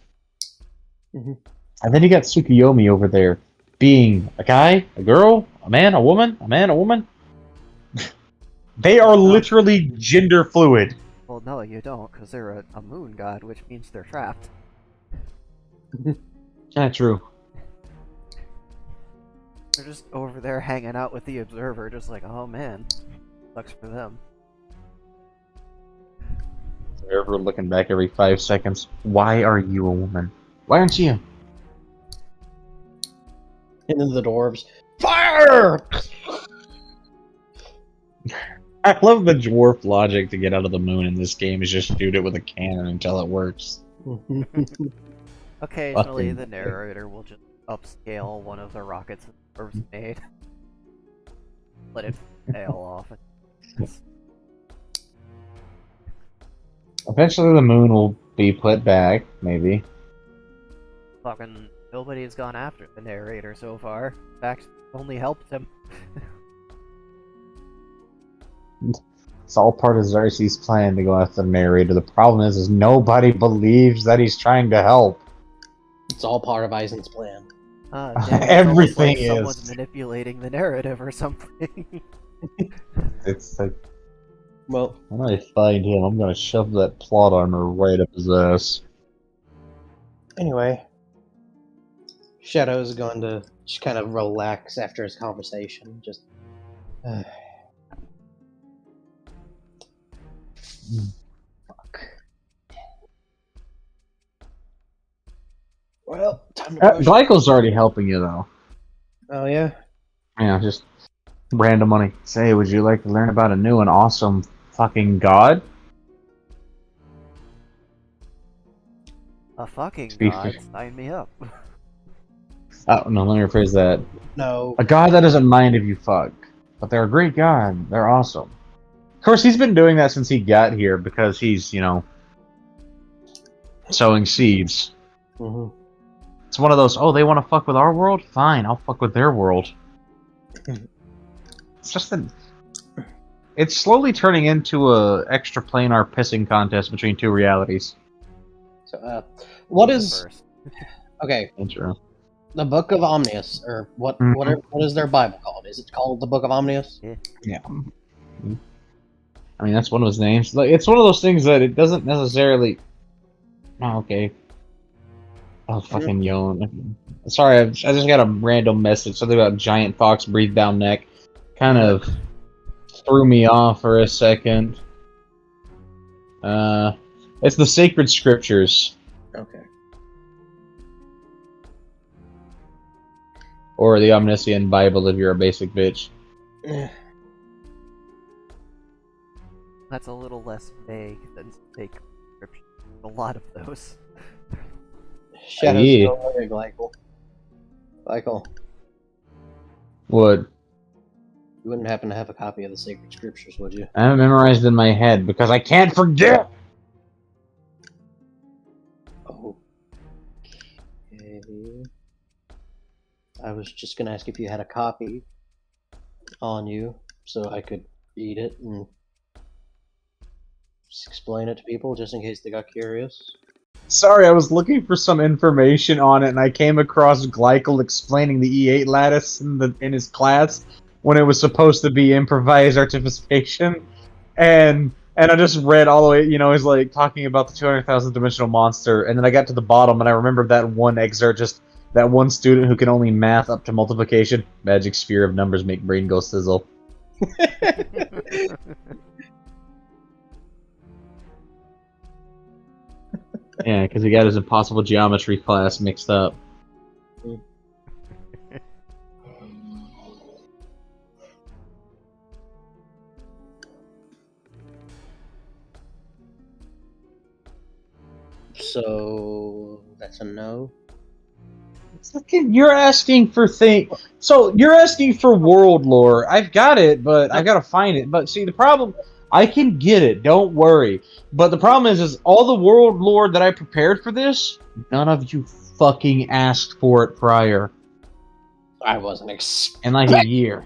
Mhm. And then you got Tsukuyomi over there being a guy, a girl, a man, a woman, a man, a woman. They are literally gender fluid. Well, no, you don't, because they're a moon god, which means they're trapped. Yeah, true. They're just over there hanging out with the observer, just like, oh man, sucks for them. They're ever looking back every 5 seconds. Why are you a woman? Why aren't you? And then the dwarves, fire! I love the dwarf logic to get out of the moon in this game is just shoot it with a cannon until it works. Occasionally, Fucking the narrator will just upscale one of the rockets the dwarves made. Let it fail off. Eventually the moon will be put back, maybe. Fucking nobody's gone after the narrator so far. In fact, only helped him. It's all part of Xerxes' plan to go after the narrator. The problem is nobody believes that he's trying to help. It's all part of Eisen's plan. Damn, it's almost Everything like is. someone's manipulating the narrative or something. It's like, Well, when I find him, I'm gonna shove that plot armor right up his ass. anyway, Shadow's going to just kind of relax after his conversation. Just. Fuck. Well, time to push. Glyco's already helping you, though. Oh, yeah? Yeah, just random money. Say, would you like to learn about a new and awesome fucking god? A fucking Speak god, for- sign me up. Oh, no, let me rephrase that. No. A god that doesn't mind if you fuck. But they're a great god. They're awesome. Of course, he's been doing that since he got here because he's, sowing seeds. Hmm. It's one of those, oh, they want to fuck with our world? Fine, I'll fuck with their world. It's just that it's slowly turning into a extra planar pissing contest between two realities. So, what The is first. okay? Intro. The Book of Omnius, or what? Mhm. What is their Bible called? Is it called the Book of Omnius? Yeah. I mean, that's one of his names. Like, it's one of those things that it doesn't necessarily. Oh, okay. Oh, fucking yawn. Sorry, I just got a random message. Something about giant fox breathe down neck. Kind of threw me off for a second. It's the sacred scriptures, Okay. or the omniscient Bible if you're a basic bitch. That's a little less vague than fake description. A lot of those. Shadow's Yeah. still like a Glycol. Glycol, What? you wouldn't happen to have a copy of the Sacred Scriptures, would you? I have it memorized in my head because I can't forget. Oh. Okay. I was just gonna ask if you had a copy on you, so I could read it and just explain it to people, just in case they got curious. Sorry, I was looking for some information on it, and I came across Glycol explaining the E8 lattice in his class when it was supposed to be improvised artification, and I just read all the way. He's like talking about the 200,000 dimensional monster, and then I got to the bottom, and I remembered that one excerpt, just that one student who can only math up to multiplication. Magic sphere of numbers make brain go sizzle. Yeah, because he got his impossible geometry class mixed up. So that's a no. You're asking for So you're asking for world lore. I've got it, but I gotta find it. But see, the problem, I can get it. Don't worry. But the problem is all the world lore that I prepared for this, none of you fucking asked for it prior I wasn't in like a year.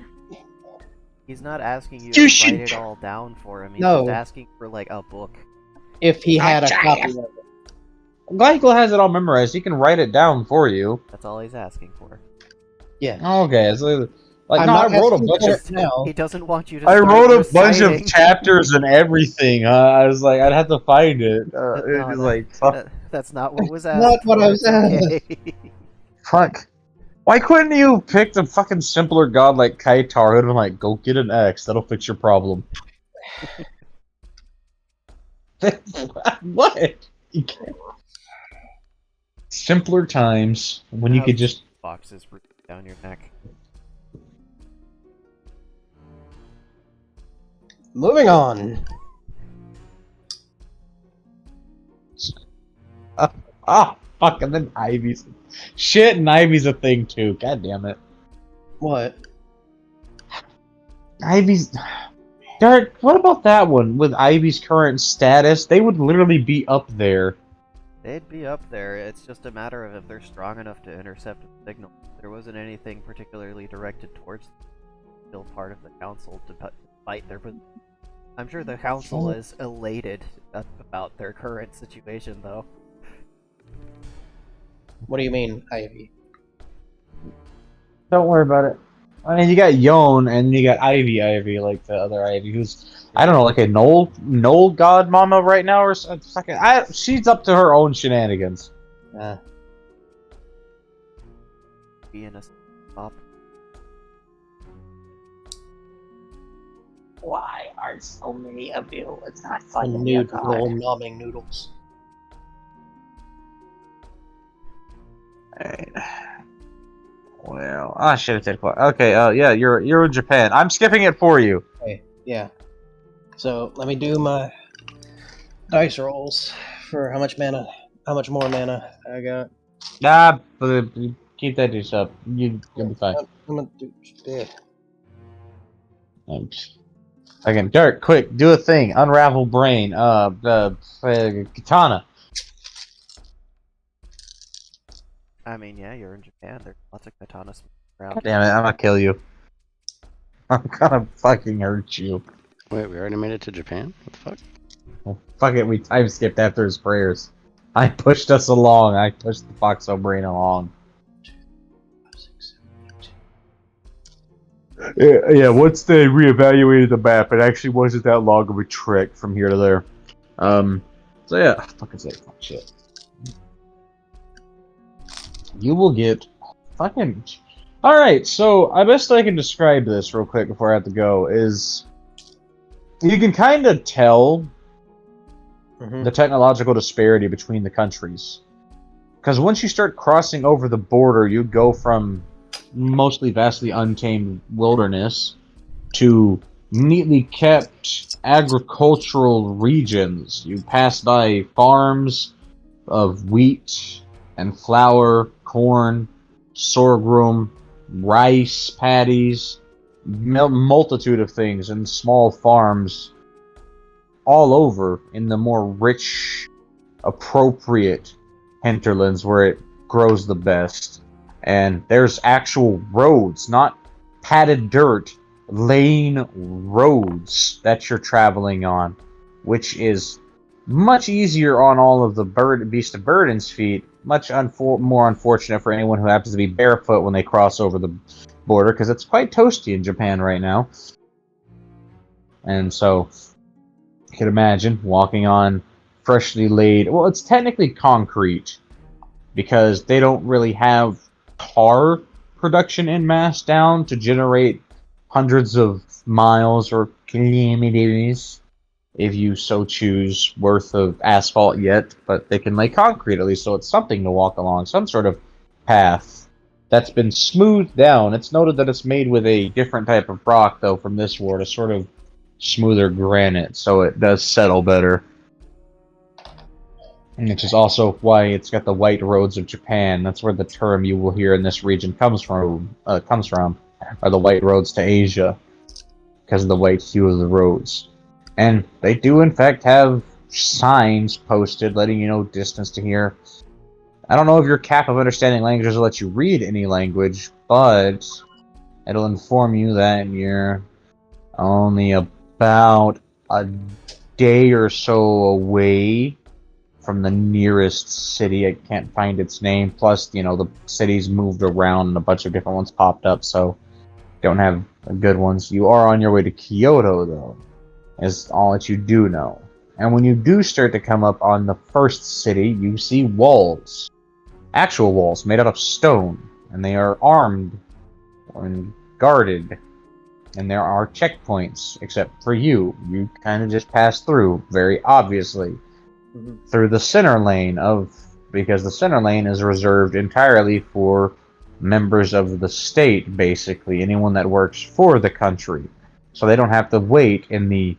He's not asking you You to should- write it all down for him. He's No. just asking for like a book. If he had a copy of it. Michael has it all memorized. He can write it down for you. That's all he's asking for. Yeah. Okay, so like I'm no, I not wrote a asking bunch for of it now. He doesn't want you to. I start wrote a bunch of reciting. chapters and everything. I was like, I'd have to find it. No, It was like, fuck. That's not what was asked. Not what I for, was it's okay. Fuck. Why couldn't you pick the fucking simpler god like Kaitar who'd have been like, go get an X, that'll fix your problem. What? You can't. Simpler times when you could just. Boxes down your neck. Moving on. Ah, fuck, and then Ivy's. Shit, and Ivy's a thing too. God damn it. What? Ivy's. Derek, what about that one with Ivy's current status? They would literally be up there. They'd be up there. It's just a matter of if they're strong enough to intercept the signal. There wasn't anything particularly directed towards them. Still part of the council to fight their. I'm sure the council is elated about their current situation, though. What do you mean, Ivy? Don't worry about it. I mean, you got Yon and you got Ivy, like the other Ivy, who's I don't know, like a Knoll god mama right now or something. She's up to her own shenanigans. Being a stop. Why are so many of you? It's not A fun. nude little nomming noodles. Alright. Well, I should have taken part. Okay, yeah, you're in Japan. I'm skipping it for you. Okay, yeah. So let me do my dice rolls for how much more mana I got. Nah, but keep that dish up. You'll be fine. I'm gonna do Thanks. Again, Dirk, quick, do a thing. Unravel brain. The katana. I mean, yeah, you're in Japan. There's lots of katanas around. Damn it, I'm gonna kill you. I'm gonna fucking hurt you. Wait, we already made it to Japan? What the fuck? Well, fuck it, we time skipped after his prayers. I pushed us along. I pushed the Foxo brain along. Yeah, once they reevaluated the map, it actually wasn't that long of a trek from here to there. So yeah, fucking say fuck shit. You will get fucking. Alright, so I best I can describe this real quick before I have to go is you can kind of tell the technological disparity between the countries. Because once you start crossing over the border, you go from mostly vastly untamed wilderness to neatly kept agricultural regions. You pass by farms of wheat and flour, corn, sorghum, rice paddies, multitude of things, and small farms all over in the more rich, appropriate hinterlands where it grows the best. And there's actual roads, not padded dirt, lane roads that you're traveling on, which is much easier on all of the beast of burden's feet. Much more unfortunate for anyone who happens to be barefoot when they cross over the border, because it's quite toasty in Japan right now. And so, you can imagine walking on freshly laid. Well, it's technically concrete because they don't really have tar production in mass down to generate hundreds of miles or kilometers, if you so choose, worth of asphalt yet, but they can lay concrete at least, so it's something to walk along, some sort of path that's been smoothed down. It's noted that it's made with a different type of rock, though, from this world, a sort of smoother granite, so it does settle better. Which is also why it's got the white roads of Japan. That's where the term you will hear in this region comes from. Are the white roads to Asia, because of the white hue of the roads. And they do, in fact, have signs posted letting you know distance to here. I don't know if your cap of understanding languages will let you read any language, but it'll inform you that you're only about a day or so away from the nearest city. I can't find its name. Plus, the cities moved around and a bunch of different ones popped up, so don't have good ones. You are on your way to Kyoto, though, is all that you do know. And when you do start to come up on the first city, you see walls. Actual walls made out of stone, and they are armed and guarded. And there are checkpoints, except for you. You kind of just pass through, very obviously, through the center lane because the center lane is reserved entirely for members of the state, basically, anyone that works for the country. So they don't have to wait in the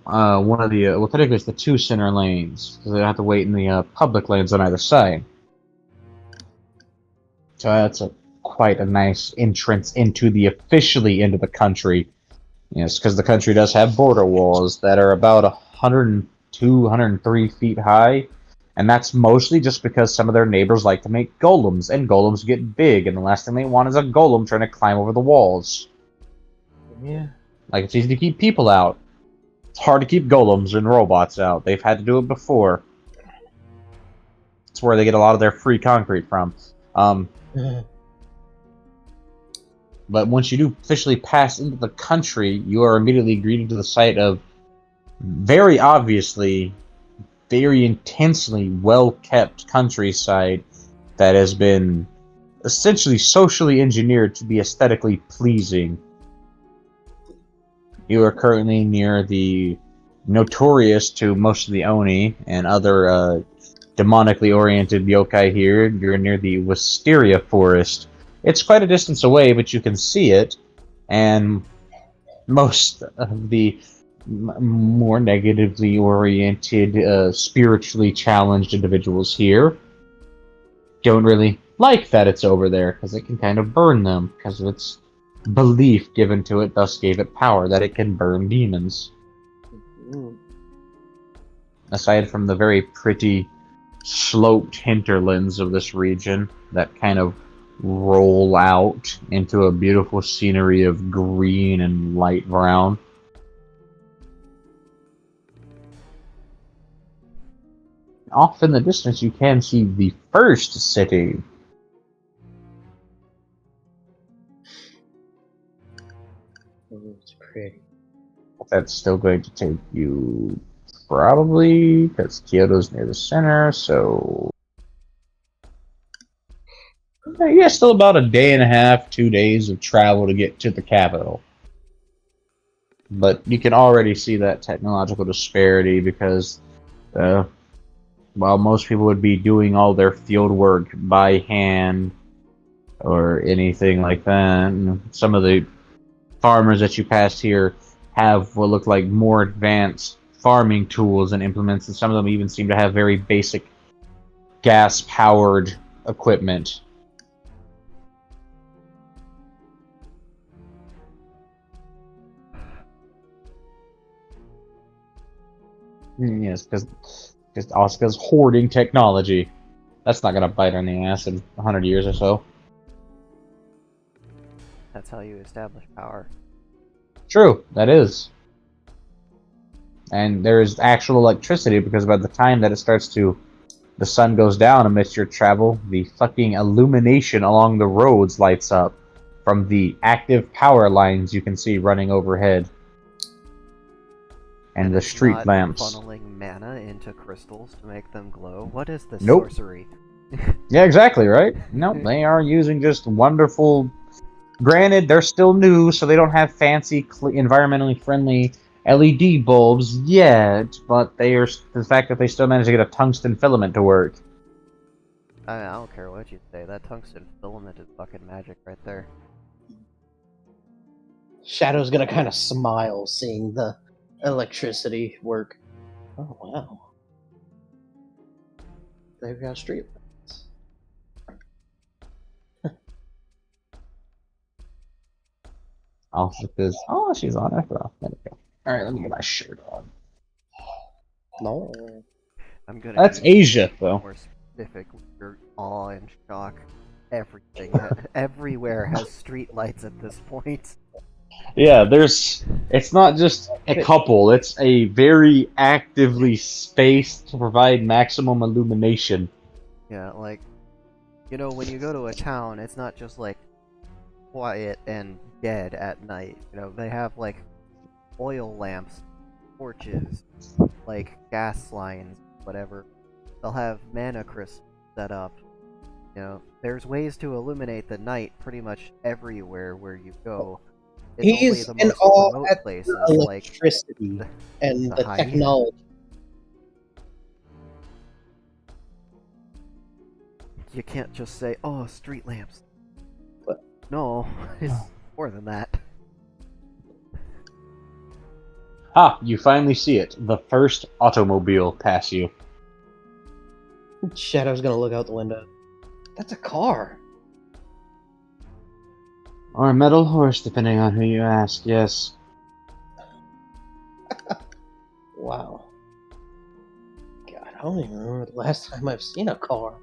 technically it's the two center lanes, because they don't have to wait in the public lanes on either side. So that's quite a nice entrance into the country. Yes, because the country does have border walls that are about 102, 103 feet high, and that's mostly just because some of their neighbors like to make golems, and golems get big, and the last thing they want is a golem trying to climb over the walls. Yeah. Like, it's easy to keep people out. It's hard to keep golems and robots out. They've had to do it before. It's where they get a lot of their free concrete from. But once you do officially pass into the country, you are immediately greeted to the sight of very obviously, very intensely well-kept countryside that has been essentially socially engineered to be aesthetically pleasing. You are currently near the notorious to most of the Oni and other demonically oriented yokai here. You're near the Wisteria Forest. It's quite a distance away, but you can see it, and most of the more negatively oriented, spiritually challenged individuals here don't really like that it's over there, because it can kind of burn them, because of its belief given to it, thus gave it power, that it can burn demons. Aside from the very pretty sloped hinterlands of this region that kind of roll out into a beautiful scenery of green and light brown. Off in the distance, you can see the first city. It's pretty. That's still going to take you probably, because Kyoto's near the center, so yeah, still about a day and a half, 2 days of travel to get to the capital. But you can already see that technological disparity because while most people would be doing all their field work by hand or anything like that, some of the farmers that you passed here have what look like more advanced farming tools and implements, and some of them even seem to have very basic gas-powered equipment. Yes, because hoarding technology. That's not gonna bite her in the ass in 100 years or so. That's how you establish power. True, that is. And there is actual electricity, because by the time that the sun goes down amidst your travel, the fucking illumination along the roads lights up from the active power lines you can see running overhead. And the it's street not lamps. Funneling mana into crystals to make them glow. What is this Nope. sorcery? Yeah, exactly, right? Nope, they are using just wonderful... Granted, they're still new, so they don't have fancy, environmentally friendly LED bulbs yet, but the fact that they still managed to get a tungsten filament to work. I don't care what you say, that tungsten filament is fucking magic right there. Shadow's gonna kind of smile seeing the electricity work. Oh, wow. they've got street lights. I'll flip this. Oh, she's on after all. There we go. Alright, let me get my shirt on. No. I'm gonna That's be Asia, though. more specific with your awe and shock. Everything, everywhere has street lights at this point. Yeah, it's not just a couple, it's a very actively spaced to provide maximum illumination. Yeah, like, you know, when you go to a town, it's not just like quiet and dead at night. You know, they have like oil lamps, torches, like gas lines, whatever. They'll have mana crystals set up. You know, there's ways to illuminate the night pretty much everywhere where you go. It's He's only in the most awe remote at places, the like electricity and the the hyena. technology. You can't just say, "Oh, street lamps." What? No, it's more than that. Ah, you finally see it. The first automobile pass you. Shadow's gonna look out the window. That's a car. Or a metal horse, depending on who you ask, yes. Wow. God, I don't even remember the last time I've seen a car.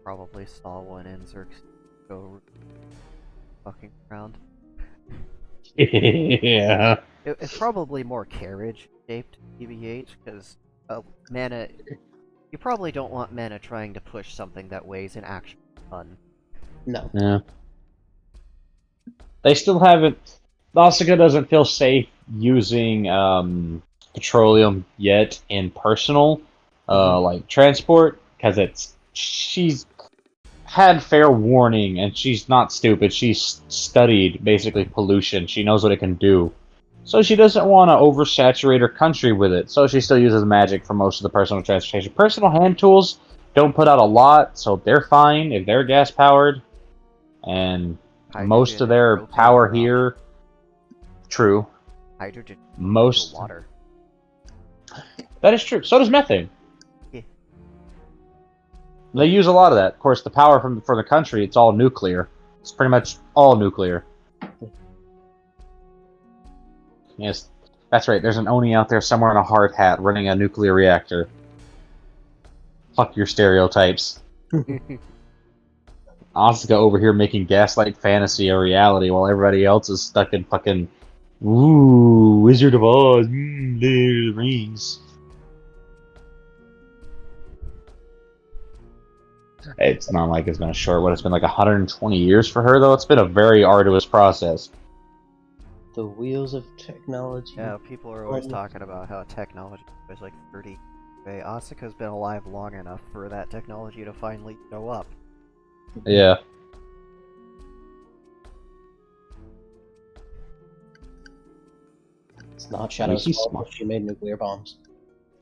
Probably saw one in Xerxes go fucking around. Yeah. It's probably more carriage shaped TBH because mana. You probably don't want mana trying to push something that weighs an actual ton. No. Yeah. They still haven't. Nausicaa doesn't feel safe using petroleum yet in personal, like transport, because she's had fair warning, and she's not stupid. She's studied basically pollution. She knows what it can do, so she doesn't want to oversaturate her country with it. So she still uses magic for most of the personal transportation. Personal hand tools don't put out a lot, so they're fine if they're gas powered. And most Hydrogen of their and propane power are here, true. hydrogen Most water. that is true. So does methane. Yeah. They use a lot of that. Of course, the power for the country, it's all nuclear. It's pretty much all nuclear. Yes, that's right. There's an Oni out there somewhere in a hard hat running a nuclear reactor. Fuck your stereotypes. Asuka over here making Gaslight Fantasy a reality while everybody else is stuck in fucking Wizard of Oz, Lord of the Rings. It's not like it's been a short one. It's been like 120 years for her, though. It's been a very arduous process. The wheels of technology. Yeah, people are always talking about how technology is like 30. Asuka's been alive long enough for that technology to finally show up. Yeah. It's not Shadow's He's fault smart. that she made nuclear bombs.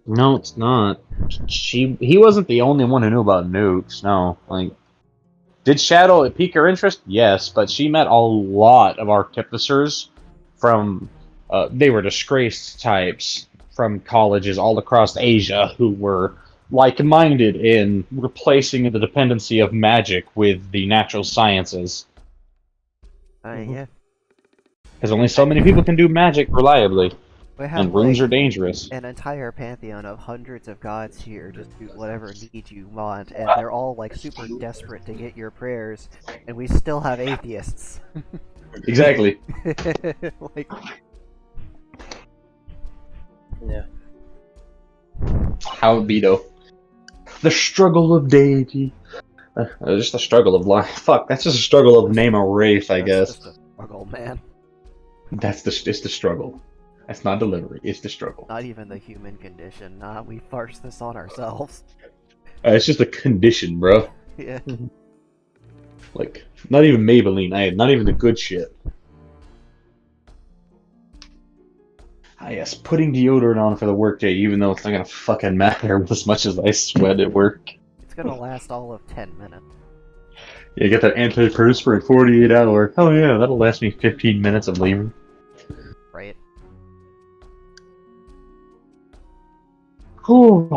No, it's not. He wasn't the only one who knew about nukes. No, like, did Shadow pique her interest? Yes, but she met a lot of artificers from. They were disgraced types from colleges all across Asia who were like-minded in replacing the dependency of magic with the natural sciences. Yeah. Because only so many people can do magic reliably, We have and runes like, are dangerous. an entire pantheon of hundreds of gods here, just do whatever need you want, and they're all like super desperate to get your prayers, and we still have atheists. Exactly. Like, Yeah. How Beto. The struggle of deity. Just the struggle of life. Fuck, that's just a struggle of name a wraith, I that's guess. just a struggle, man. It's the struggle. That's not delivery, it's the struggle. Not even the human condition. Nah, we farce this on ourselves. It's just a condition, bro. Yeah. Like, not even Maybelline, not even the good shit. Ah, yes, putting deodorant on for the workday, even though it's not gonna fucking matter as much as I sweat at work. It's gonna last all of 10 minutes. You get that antiperspirant 48 hour. Oh yeah, that'll last me 15 minutes of leaving. Right? Whew.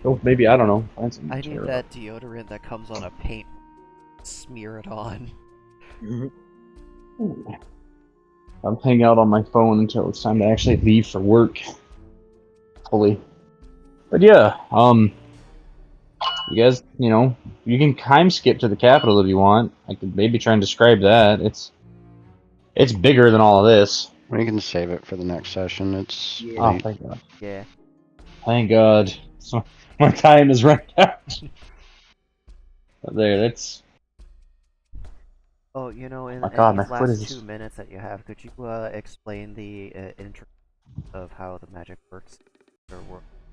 Oh, maybe I don't know. Find some I need material. that deodorant that comes on a paint. Smear it on. I'm hanging out on my phone until it's time to actually leave for work. Fully. But yeah, you guys, you can time skip to the capital if you want. I could maybe try and describe that. It's bigger than all of this. We can save it for the next session. It's Oh, late. thank God. Yeah. Thank God. So, my time is right out. There, that's... Oh, in, my in God, my these foot last is- 2 minutes that you have, could you explain the intro of how the magic works?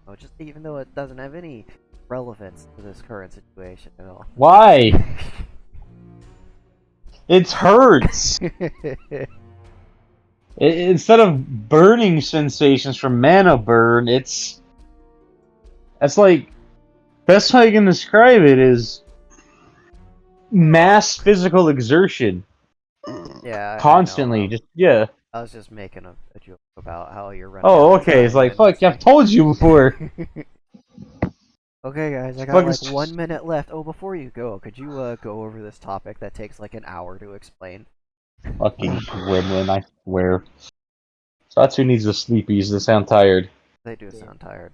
Oh, just even though it doesn't have any relevance to this current situation at all. Why? It hurts! Instead of burning sensations from mana burn, it's like, best way I can describe it is mass physical exertion. Yeah, I Constantly, know. just, yeah. I was just making a joke about how you're running. Oh, out of okay, it's time like, and fuck, I've told you before. Okay, guys, I got Fucking like s- 1 minute left. Oh, before you go, could you go over this topic that takes like an hour to explain? Fucking gremlin, I swear. Satsu needs the sleepies to sound tired. They do sound tired.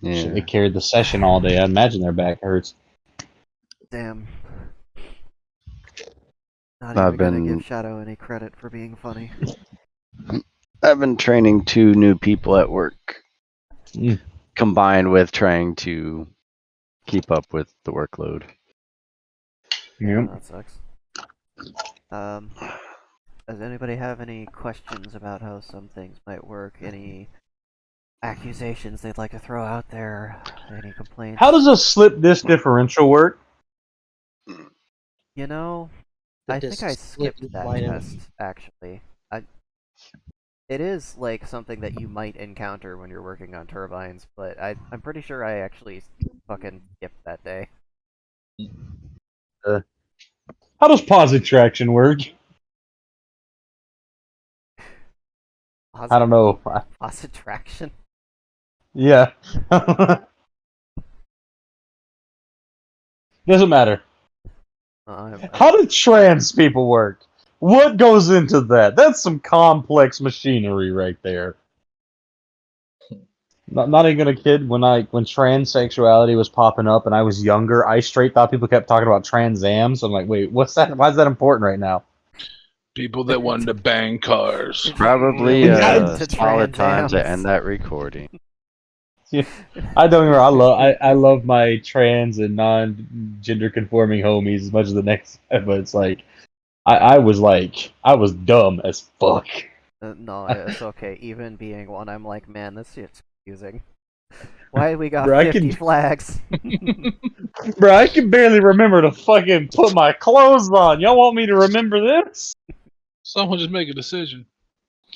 Shit, they Yeah. carried the session all day. I imagine their back hurts. Damn. Not I've even gonna been- give Shadow any credit for being funny. I've been training 2 new people at work, Mm. combined with trying to keep up with the workload. Yep. That sucks. Does anybody have any questions about how some things might work? Any accusations they'd like to throw out there? Any complaints? How does a slip disc differential work? You know, The I think I disc split skipped is that wide test, enough. actually. It is, like, something that you might encounter when you're working on turbines, but I'm pretty sure I actually fucking skipped that day. How does posit traction work? I don't know. Posit traction? Yeah. Doesn't matter. How do trans people work? What goes into that? That's some complex machinery right there. Not even gonna kid. When transsexuality was popping up and I was younger, I straight thought people kept talking about Transams. I'm like, wait, what's that? Why is that important right now? People that wanted to bang cars. Probably Yeah, to solid time to Trans end that recording. I don't get me wrong, I love my trans and non-gender conforming homies as much as the next guy, but it's like I was dumb as fuck. No, it's okay. Even being one, I'm like, man, this shit's confusing. Why we got Bro, I 50 can- flags? Bro, I can barely remember to fucking put my clothes on. Y'all want me to remember this? Someone just make a decision.